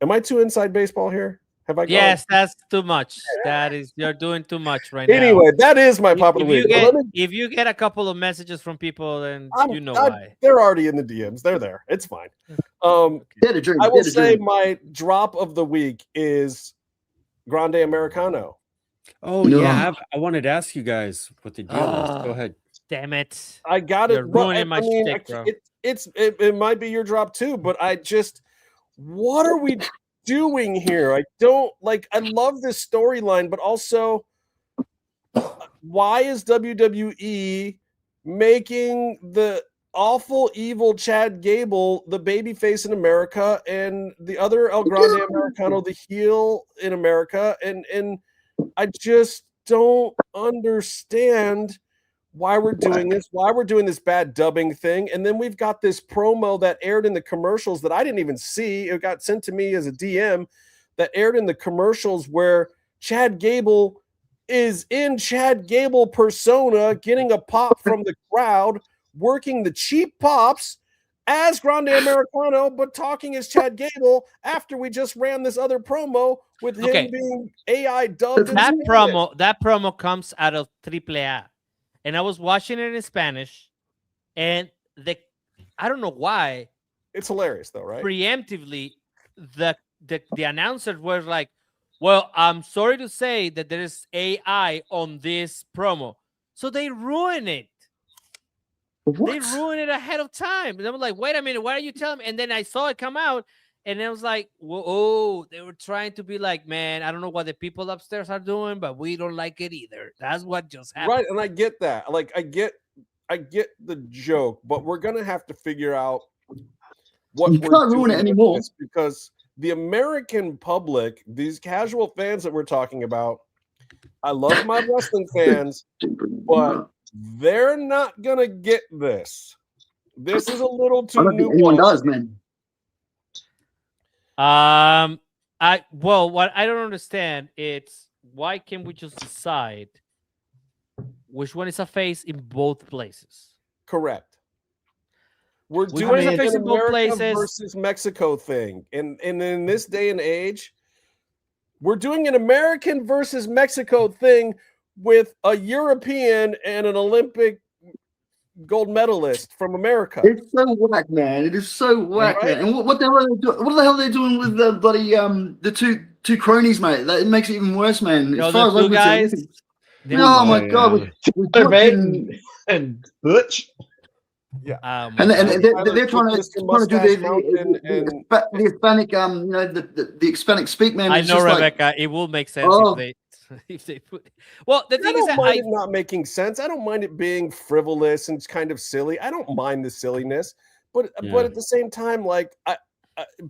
Am I too inside baseball here? Have I gone? Yes, that's too much. You're doing too much right now. Anyway, that is my pop of the week. If you get a couple of messages from people, then you know why. They're already in the DMs. They're there. It's fine. I will say my drop of the week is Grande Americano. Oh yeah, I wanted to ask you guys what the deal is. Go ahead. Damn it! I got it. You're ruining my shtick, bro. It might be your drop too, but what are we doing here? I love this storyline, but also, why is WWE making the awful, evil Chad Gable the babyface in America and the other El Grande Americano the heel in America? And I just don't understand why we're doing this, why we're doing this bad dubbing thing. And then we've got this promo that aired in the commercials that I didn't even see. It got sent to me as a DM that aired in the commercials where Chad Gable is in Chad Gable persona, getting a pop from the crowd, working the cheap pops as Grande Americano, but talking as Chad Gable after we just ran this other promo with him being AI dubbed. That promo comes out of AAA. And I was watching it in Spanish, and I don't know why. It's hilarious though, right? Preemptively, the announcer was like, well, I'm sorry to say that there is AI on this promo. So they ruin it. What? They ruin it ahead of time. And I was like, wait a minute, why are you telling me? And then I saw it come out, and I was like, whoa, they were trying to be like, man, I don't know what the people upstairs are doing, but we don't like it either. That's what just happened. Right, and I get that. Like, I get the joke, but we're gonna have to figure out what you can't ruin it anymore, because the American public, these casual fans that we're talking about, I love my wrestling fans, but they're not gonna get this. This is a little too new. Anyone does, man. What I don't understand is why can't we just decide which one is a face in both places? Correct. We're doing an America versus Mexico thing, and in this day and age, we're doing an American versus Mexico thing with a European and an Olympic gold medalist from America. It's so whack, man. It is so whack, right? Man. And what the hell are they doing? What the hell are they doing with the bloody the two cronies, mate? It makes it even worse, man. As far as I'm concerned, oh my god, and Butch. Yeah, and they're trying to do the Hispanic, the Hispanic speak, man. I know, Rebecca. It will make sense if they put. Well, the thing is that it not making sense. I don't mind it being frivolous and kind of silly. I don't mind the silliness, but at the same time, like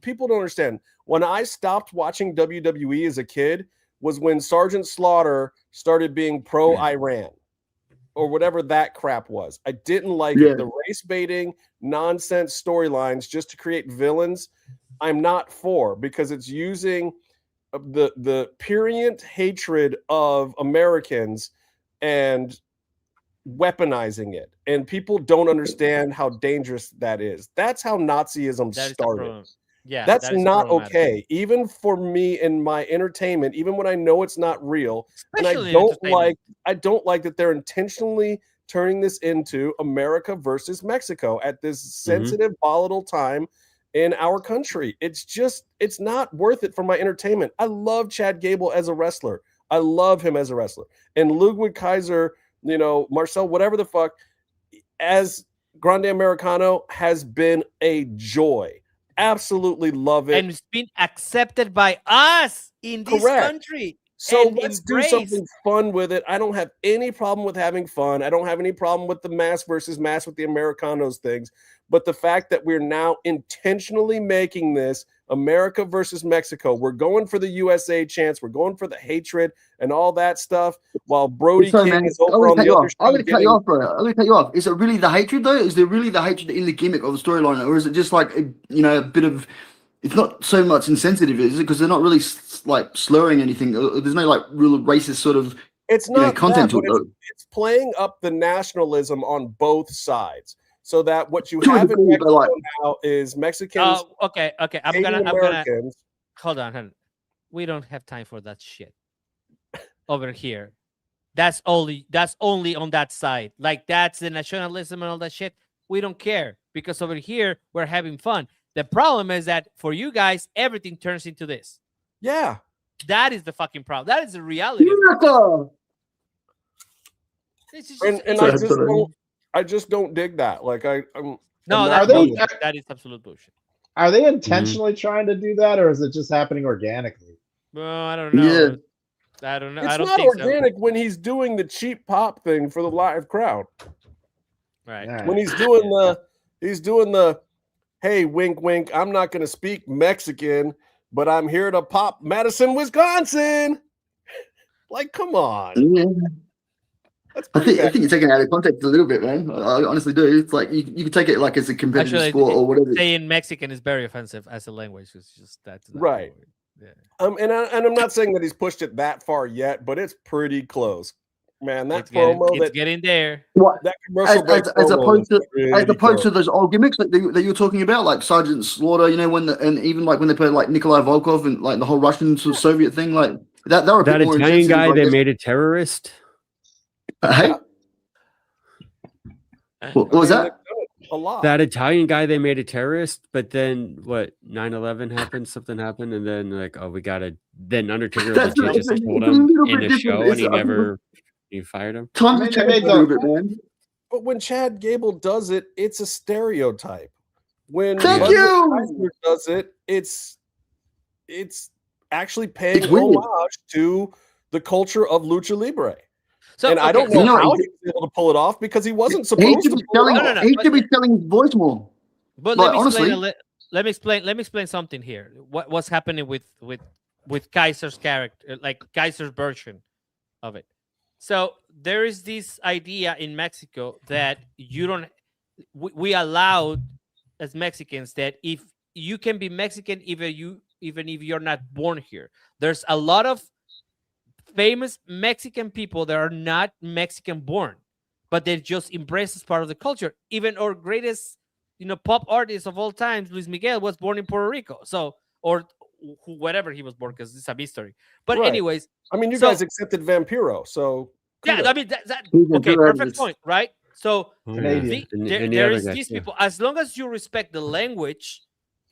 people don't understand. When I stopped watching WWE as a kid was when Sergeant Slaughter started being pro-Iran or whatever that crap was. I didn't like it. The race baiting nonsense storylines just to create villains. I'm not for, because it's using the purient hatred of Americans and weaponizing it, and people don't understand how dangerous that is. That's how Nazism started. That's not okay, even for me in my entertainment, even when I know it's not real. Especially, and I don't like that they're intentionally turning this into America versus Mexico at this sensitive, volatile time in our country. It's not worth it for my entertainment. I love Chad Gable as a wrestler. I love him as a wrestler. And Ludwig Kaiser, Marcel, whatever the fuck, as Grande Americano has been a joy. Absolutely love it. And it's been accepted by us in this country. So and let's do embrace. something fun with it. I don't have any problem with having fun. I don't have any problem with the mass versus mass with the Americanos things. But the fact that we're now intentionally making this America versus Mexico, we're going for the USA chance, we're going for the hatred and all that stuff, while Brody Sorry, King man. is over on the other I'm going show to cut you off, bro. I'm going to cut you off. Is it really the hatred, though? Is there really the hatred in the gimmick of the storyline? Or is it just like, a bit of... It's not so much insensitive, is it? Because they're not really like slurring anything. There's no like real racist sort of it's not content that, to it. It's playing up the nationalism on both sides. So that what you To a have degree, in Mexico but, like- now is Mexicans. Okay. I'm hating gonna Americans. hold on. We don't have time for that shit over here. That's only on that side. Like that's the nationalism and all that shit. We don't care because over here we're having fun. The problem is that for you guys, everything turns into this. Yeah. That is the fucking problem. That is the reality. I just don't dig that. Like I'm no, Are that's they- bullshit. That is absolute bullshit. Are they intentionally trying to do that, or is it just happening organically? Well, I don't know. Yeah. I don't know. It's I don't not think organic when he's doing the cheap pop thing for the live crowd. so. Right. Yeah. When he's doing the hey, wink wink, I'm not going to speak Mexican, but I'm here to pop Madison, Wisconsin. Like, come on. Yeah. That's I pretty think you're taking it out of context a little bit, man. I honestly do. It's like you can take it like as a competitive Actually, sport or whatever. saying Mexican is very offensive as a language. It's just that's not Right. Yeah. And I'm not saying that he's pushed it that far yet, but it's pretty close. Man, that It's getting, promo it's getting there. What? that commercial break As promo opposed was to pretty close. those old gimmicks that you were talking about, like Sergeant Slaughter, and even like when they played like Nikolai Volkov and like the whole Russian sort of Soviet thing, like that were a That bit more Italian insensitive, guy I they guess. made a terrorist. Hey, what was that? A lot. That Italian guy they made a terrorist, but then what? 9/11 happened, something happened, and then like, oh, we gotta. Then Undertaker That's legit just it's told a him little in bit a different. show, and It's- he fired him. Times I have mean, they changed made a little bit, man. But when Chad Gable does it, it's a stereotype. When Thank Ludwig you! Kaiser does it, it's actually paying It's weird. homage to the culture of lucha libre. So And I okay, don't know You know, how he- he was able to pull it off because he wasn't He supposed should to be pull it selling. off. No, He but- should be selling his voice more. But Like, let me explain. honestly- Let me explain something here. What's happening with Kaiser's character, like Kaiser's version of it. So there is this idea in Mexico that we allowed as Mexicans that if you can be Mexican even if you're not born here. There's a lot of famous Mexican people that are not Mexican born, but they just embrace as part of the culture. Even our greatest, pop artist of all times, Luis Miguel, was born in Puerto Rico. So, or whatever he was born, because it's a mystery. But Right. anyways, I mean, you So- guys accepted Vampiro, so yeah, kudos. I mean that He's a okay, good perfect artist. point, right? So Canadian. there is these people. As long as you respect the language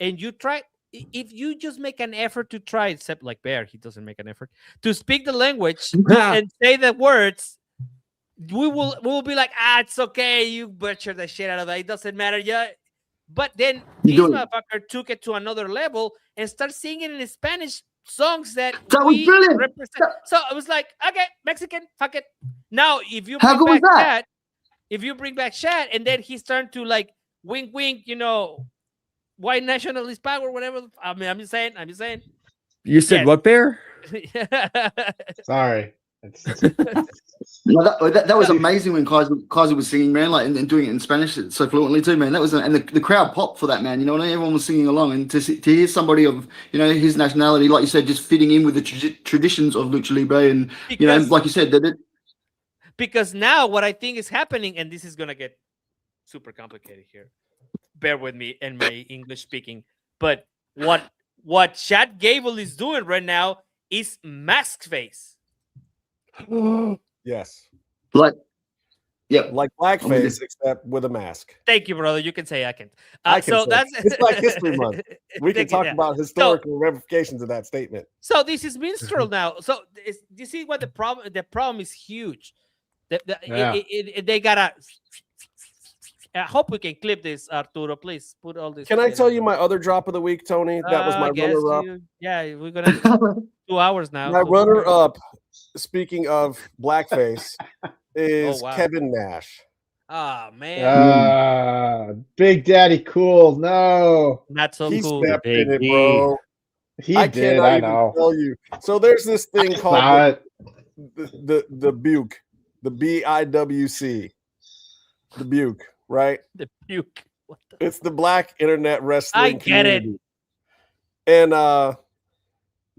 and you try, if you just make an effort to try, except like Bear, he doesn't make an effort to speak the language and say the words. We will be like, it's okay, you butchered the shit out of that. It doesn't matter, yeah. But then this You do it. motherfucker took it to another level and started singing in Spanish songs that That was we brilliant. represent. So I was like, okay, Mexican, fuck it. Now, if you How bring good was back that? Chad, if you bring back Chad, and then he's turned to like wink, wink, white nationalist power, whatever. I mean, I'm just saying. You said Yes. what, Bear? Sorry. No, that was amazing when Kaiser was singing, man, like and doing it in Spanish so fluently too, man. That was and the crowd popped for that, man. You know, everyone was singing along, and to hear somebody of his nationality, like you said, just fitting in with the traditions of lucha libre, and Because- like you said, that it. Because now what I think is happening, and this is gonna get super complicated here. Bear with me and my English speaking. But what Chad Gable is doing right now is mask face. yes, Like, yeah, like blackface except with a mask. Thank you, brother. You can say I can. I can so say. that's It's Black History Month. We can Thank you, talk yeah. about historical ramifications of that statement. So this is minstrel now. So you see what the problem? The problem is huge. Yeah. They gotta, I hope we can clip this, Arturo. Please put all this. Can I shit tell on you the- my other drop of the week, Tony? That was my I guess runner-up. Yeah, we're gonna 2 hours now. My so- runner-up, speaking of blackface, is wow. Kevin Nash. Ah, man. Big Daddy Cool. No. Not so He cool. stepped in it, Big bro. He I did, cannot I even know. tell you. So there's this thing Saw called it. the Buke, the BIWC, the Buke, right? The puke. What the? It's the Black Internet Wrestling I get it. community.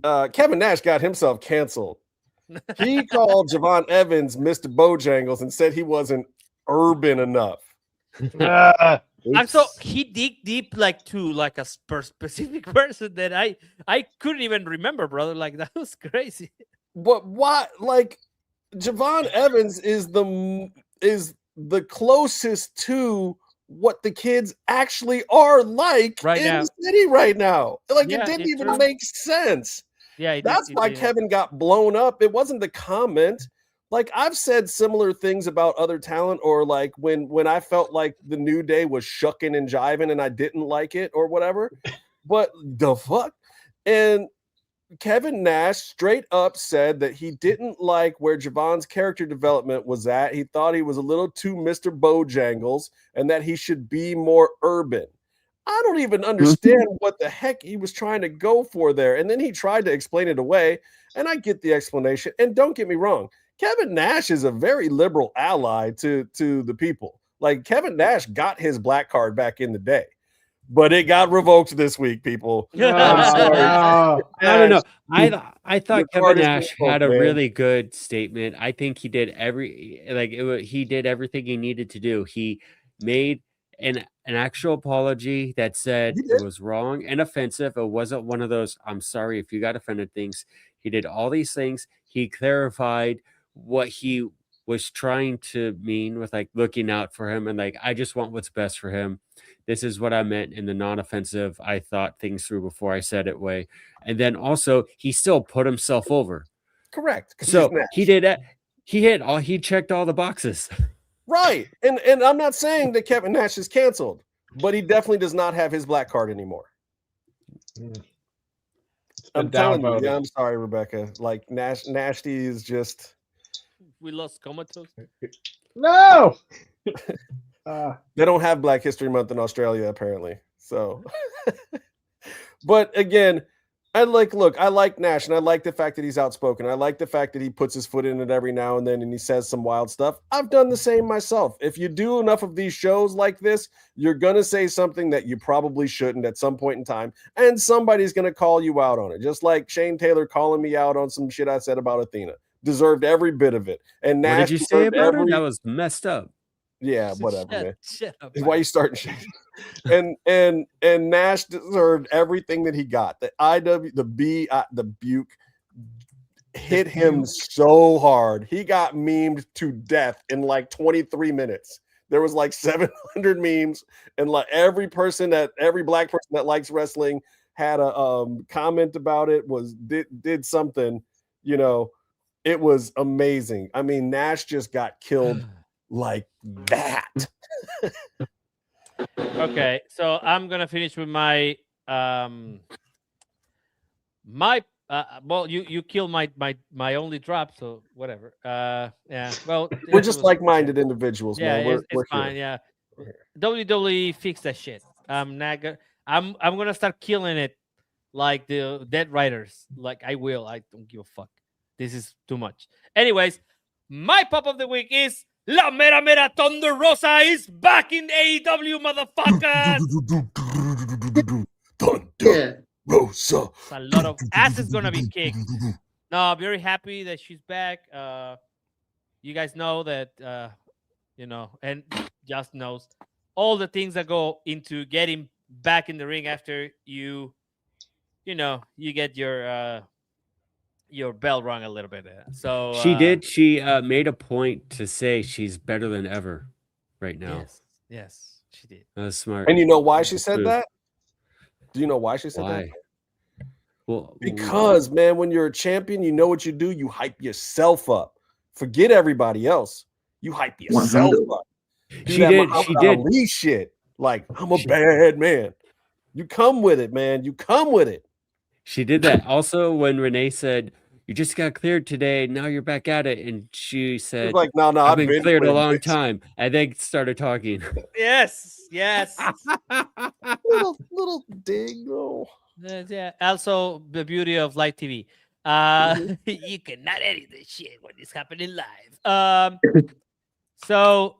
And Kevin Nash got himself canceled. He called Javon Evans Mr. Bojangles and said he wasn't urban enough. And so he dig deep like to like a specific person that I couldn't even remember, brother. Like that was crazy. But why? Like Javon Evans is the closest to what the kids actually are like Right in now. the city right now. Like Yeah, it didn't it's even true. make sense. Yeah, That's why Kevin got blown up. It wasn't the comment. Like I've said similar things about other talent, or like when I felt like the New Day was shucking and jiving and I didn't like it or whatever. But the fuck? And Kevin Nash straight up said that he didn't like where Javon's character development was at. He thought he was a little too Mr. Bojangles and that he should be more urban. I don't even understand what the heck he was trying to go for there. And then he tried to explain it away, and I get the explanation. And don't get me wrong, Kevin Nash is a very liberal ally to the people. Like Kevin Nash got his black card back in the day, but it got revoked this week, people. I'm sorry. No. I don't know. I Your thought card Kevin is Nash revoked, had a man. really good statement. I think he did he did everything he needed to do. He made an actual apology that said He it did. was wrong and offensive. It wasn't one of those "I'm sorry if you got offended" things. He did all these things. He clarified what he was trying to mean with like looking out for him and like I just want what's best for him. This is what I meant in the non-offensive. I thought things through before I said it way. And then also he still put himself over. Correct. 'Cause So he's Nash. he did that. He checked all the boxes. Right. And I'm not saying that Kevin Nash is canceled, but he definitely does not have his black card anymore. I'm telling you, yeah, I'm sorry, Rebecca. Like Nasty is just We lost Comatose. No. they don't have Black History Month in Australia, apparently. So but again, I like Nash, and I like the fact that he's outspoken. I like the fact that he puts his foot in it every now and then and he says some wild stuff. I've done the same myself. If you do enough of these shows like this, you're gonna say something that you probably shouldn't at some point in time, and somebody's gonna call you out on it. Just like Shane Taylor calling me out on some shit I said about Athena. Deserved every bit of it. And Nash What did you say deserved about her? That was messed up. Yeah, whatever, man. Shut up, Why you starting shit? and Nash deserved everything that he got. The Buke hit him so hard. He got memed to death in like 23 minutes. There was like 700 memes, and like every black person that likes wrestling had a comment about it. Did something, you know. It was amazing. I mean, Nash just got killed like that. Okay, so I'm gonna finish with my well, you killed my only drop, so whatever. Yeah, well, We're just like-minded individuals, yeah, man. it's fine. Here. Yeah, WWE fix that shit. I'm not gonna. I'm gonna start killing it like the Dead Riders. Like I will. I don't give a fuck. This is too much. Anyways, my pop of the week is La Mera Mera Thunder Rosa is back in AEW, motherfuckers. Thunder Rosa. A lot of ass is gonna be kicked. No, I'm very happy that she's back. You guys know that, and just knows all the things that go into getting back in the ring after you get your bell rung a little bit. So She did. She made a point to say she's better than ever right now. Yes, she did. That's smart. And you know why she said that? Do you know why she said that? Well, because man, when you're a champion, you know what you do. You hype yourself up. Forget everybody else. You hype yourself up. She did. Muhammad She did. Ali shit. Like, I'm a bad man. You come with it, man. You come with it. She did that. Also, when Renee said, "You just got cleared today. Now you're back at it," and she said, like, "No, I've I've been cleared a cleared, long bitch." time," and they started talking. Yes, yes. little dig though. Yeah. Also, the beauty of live TV. You cannot edit this shit when it's happening live. So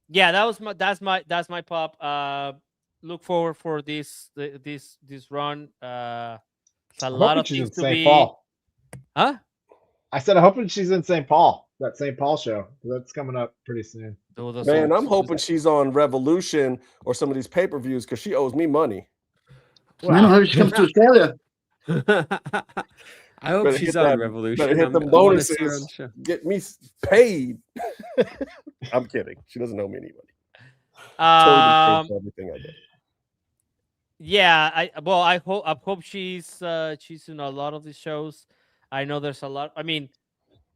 yeah, that's my pop. Look forward for this run. It's a lot of she's things in to St. be. Paul. Huh? I said I'm hoping she's in St. Paul. That St. Paul show. That's coming up pretty soon. Man, I'm hoping she's on Revolution or some of these pay-per-views because she owes me money. Man, I hope she comes to Australia. I hope she's on Revolution. Better hit the bonuses. Get me paid. I'm kidding. She doesn't owe me any money. Totally paid for everything I did. Yeah, I hope she's in a lot of these shows. I know there's a lot. I mean,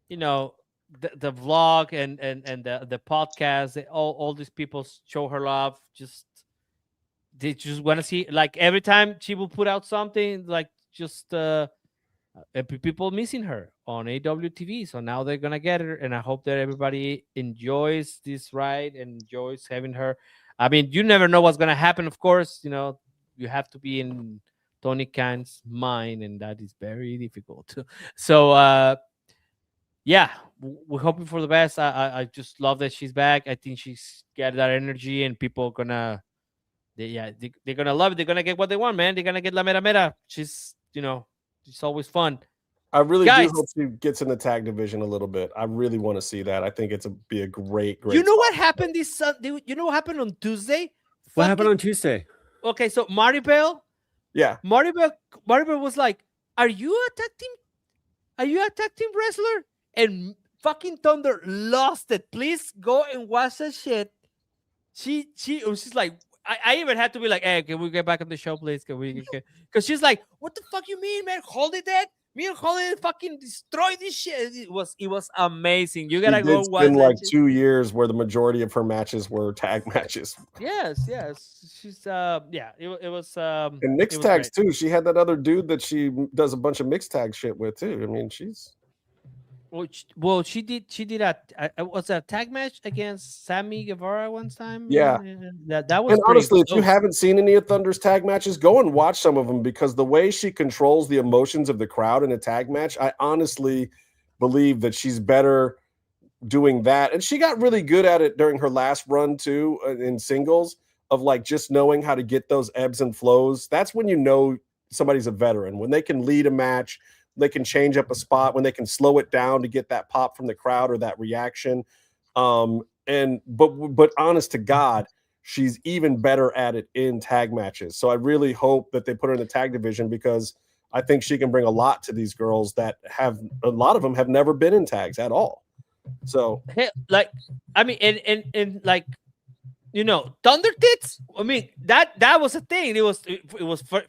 you know, the vlog and the podcast, all these people show her love. They just want to see, like, every time she will put out something, like, just people missing her on AEW TV. So now they're gonna get her, and I hope that everybody enjoys this ride and enjoys having her. I mean, you never know what's gonna happen. Of course, you know, you have to be in Tony Khan's mind, and that is very difficult. So yeah, we're hoping for the best. I just love that she's back. I think she's got that energy, and people are gonna they're gonna love it. They're gonna get what they want, man. They're gonna get La Mera Mera. She's, you know, it's always fun. I really Guys, do hope she gets in the tag division a little bit. I really want to see that. I think be a great. You know what happened this Sunday? You know what happened on Tuesday? What happened on Tuesday? Okay, so Maribel. Yeah. Maribel was like, "Are you a tag team? Are you a tag team wrestler?" And fucking Thunder lost it. Please go and watch that shit. She's like, I even had to be like, "Hey, can we get back on the show, please? Can we?" Because she's like, "What the fuck you mean, man? Hold it, that me and Holly fucking destroy this shit." It was amazing. You gotta go watch. It's been like 2 years where the majority of her matches were tag matches. Yes. She's yeah. It was and mixed tags too. She had that other dude that she does a bunch of mixed tag shit with too. I mean, she's. Well, she did was a tag match against Sammy Guevara one time. Yeah, that was. And honestly, if you haven't seen any of Thunder's tag matches, go and watch some of them, because the way she controls the emotions of the crowd in a tag match, I honestly believe that she's better doing that. And she got really good at it during her last run too in singles, of like just knowing how to get those ebbs and flows. That's when you know somebody's a veteran, when they can lead a match. They can change up a spot, when they can slow it down to get that pop from the crowd or that reaction. But honest to God, she's even better at it in tag matches. So I really hope that they put her in the tag division, because I think she can bring a lot to these girls that a lot of them have never been in tags at all. So like, I mean, and like, you know, Thunder Tits. I mean, that was a thing. It was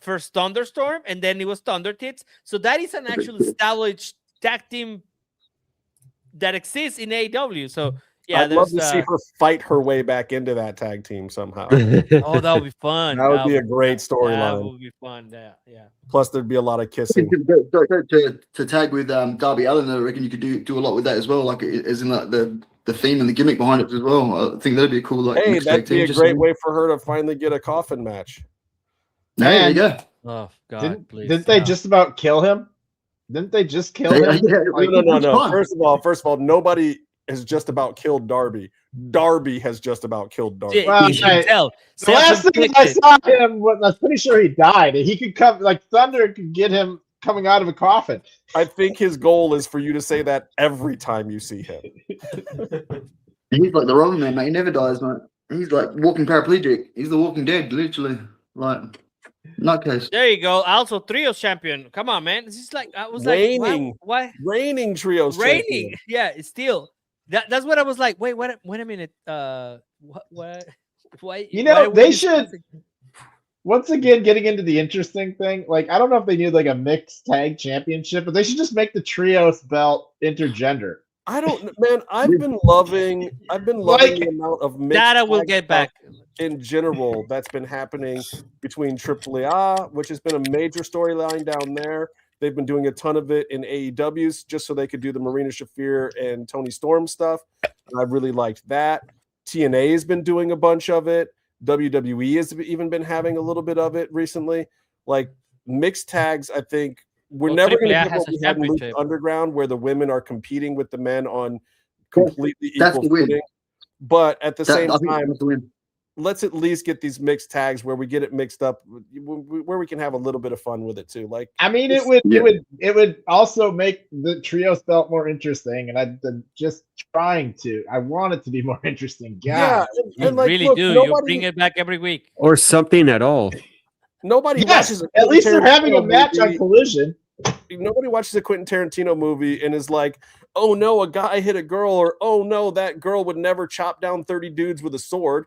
first Thunderstorm, and then it was Thunder Tits. So that is an actual established tag team that exists in AEW. So yeah, I'd love to see her fight her way back into that tag team somehow. Oh, that would be fun. That would be a great storyline. That would be fun. Yeah. Plus, there'd be a lot of kissing. To tag with Darby Allin, I reckon you could do a lot with that as well. Like, as in like the theme and the gimmick behind it as well. I think that'd be a cool, like, hey, that'd be a great way for her to finally get a coffin match. There you go. Oh God, please. Didn't they just about kill him? Didn't they just kill him? No. First of all, nobody has just about killed Darby. Darby has just about killed Darby. Well, you can tell. The last thing I saw him, I was pretty sure he died. He could come, like, Thunder could get him coming out of a coffin. I think his goal is for you to say that every time you see him. He's like the wrong man, mate. He never dies, mate. He's like walking paraplegic. He's the Walking Dead, literally. Like, nutcase. There you go. Also, trios champion. Come on, man. This is like, I was reigning, like, why? Reigning trios champion. Champion. Yeah, it's still. That's what I was like. Wait a minute. What? Why? You know, they should. Once again, getting into the interesting thing, like, I don't know if they need like a mixed tag championship, but they should just make the trios belt intergender. I don't, man. I've been loving the amount of mixed Data will tag get stuff back. in general that's been happening between AAA, which has been a major storyline down there. They've been doing a ton of it in AEW's just so they could do the Marina Shafir and Tony Storm stuff. And I really liked that. TNA has been doing a bunch of it. WWE has even been having a little bit of it recently. Like mixed tags, I think we're never going to AAA get has what a we had in Lucha championship. Underground, where the women are competing with the men on completely That's equal the win. footing. But at the same I think time, that's the win. let's at least get these mixed tags where we get it mixed up, where we can have a little bit of fun with it too. Like, I mean, it's- it would also make the trios felt more interesting, and I'm just trying to. I want it to be more interesting. God. yeah, You and like, really look, do. You nobody, bring it back every week. Or something at all. nobody Yes, watches. at least they're having a Tarantino match on movie. Collision. Nobody watches a Quentin Tarantino movie and is like, "Oh no, a guy hit a girl," or "Oh no, that girl would never chop down 30 dudes with a sword."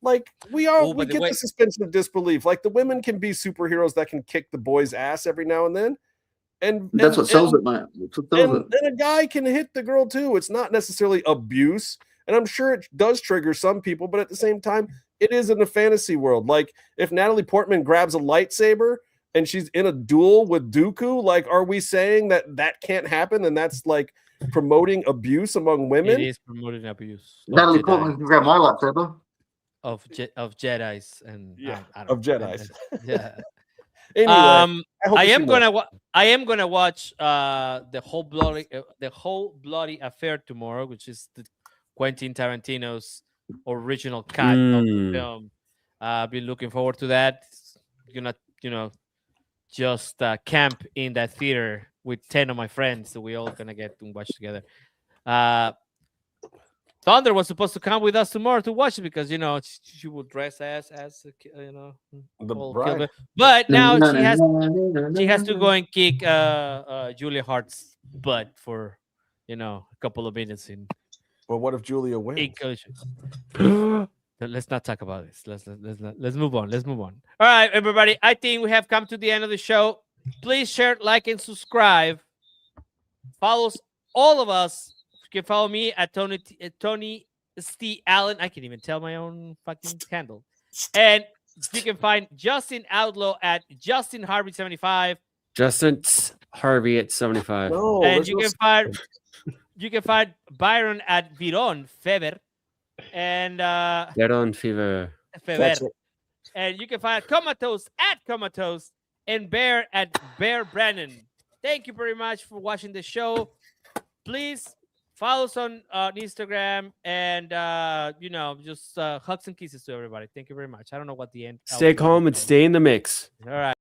Like we by the get way- the suspension of disbelief. Like the women can be superheroes that can kick the boys' ass every now and then, and That's what sells it, mate. That's what sells it. and a guy can hit the girl too. It's not necessarily abuse, and I'm sure it does trigger some people, but at the same time, it is in a fantasy world. Like if Natalie Portman grabs a lightsaber and she's in a duel with Dooku, like, are we saying that can't happen? And that's like promoting abuse among women? It is promoting abuse of Natalie Jedi- Portman can grab my lightsaber. of Jedis and Yeah, I don't of know. Jedis. Yeah. Anyway, I I am gonna watch the whole bloody affair tomorrow, which is the Quentin Tarantino's original cut of the film. I've been looking forward to that. Gonna just camp in that theater with 10 of my friends, so we all gonna get to watch together. Thunder was supposed to come with us tomorrow to watch it because she will dress as The all bride. killer. But now she has to go and kick Julia Hart's butt for a couple of minutes in Well, what if Julia wins? English. Let's not talk about this. Let's move on. Let's move on. All right, everybody. I think we have come to the end of the show. Please share, like, and subscribe. Follow all of us. You can follow me at Tony St. Allen. I can't even tell my own fucking handle. And you can find Justin Outlaw at Justin Harvey 75. Justin Harvey at 75. No, And there's you no can find Byron at Viron Fever. And Veron Fever. That's it. And you can find Comatose at Comatose and Bear at Bear Brennan. Thank you very much for watching the show. Please follow us on Instagram and just hugs and kisses to everybody. Thank you very much. I don't know what the end. Stay calm and stay in the mix. All right.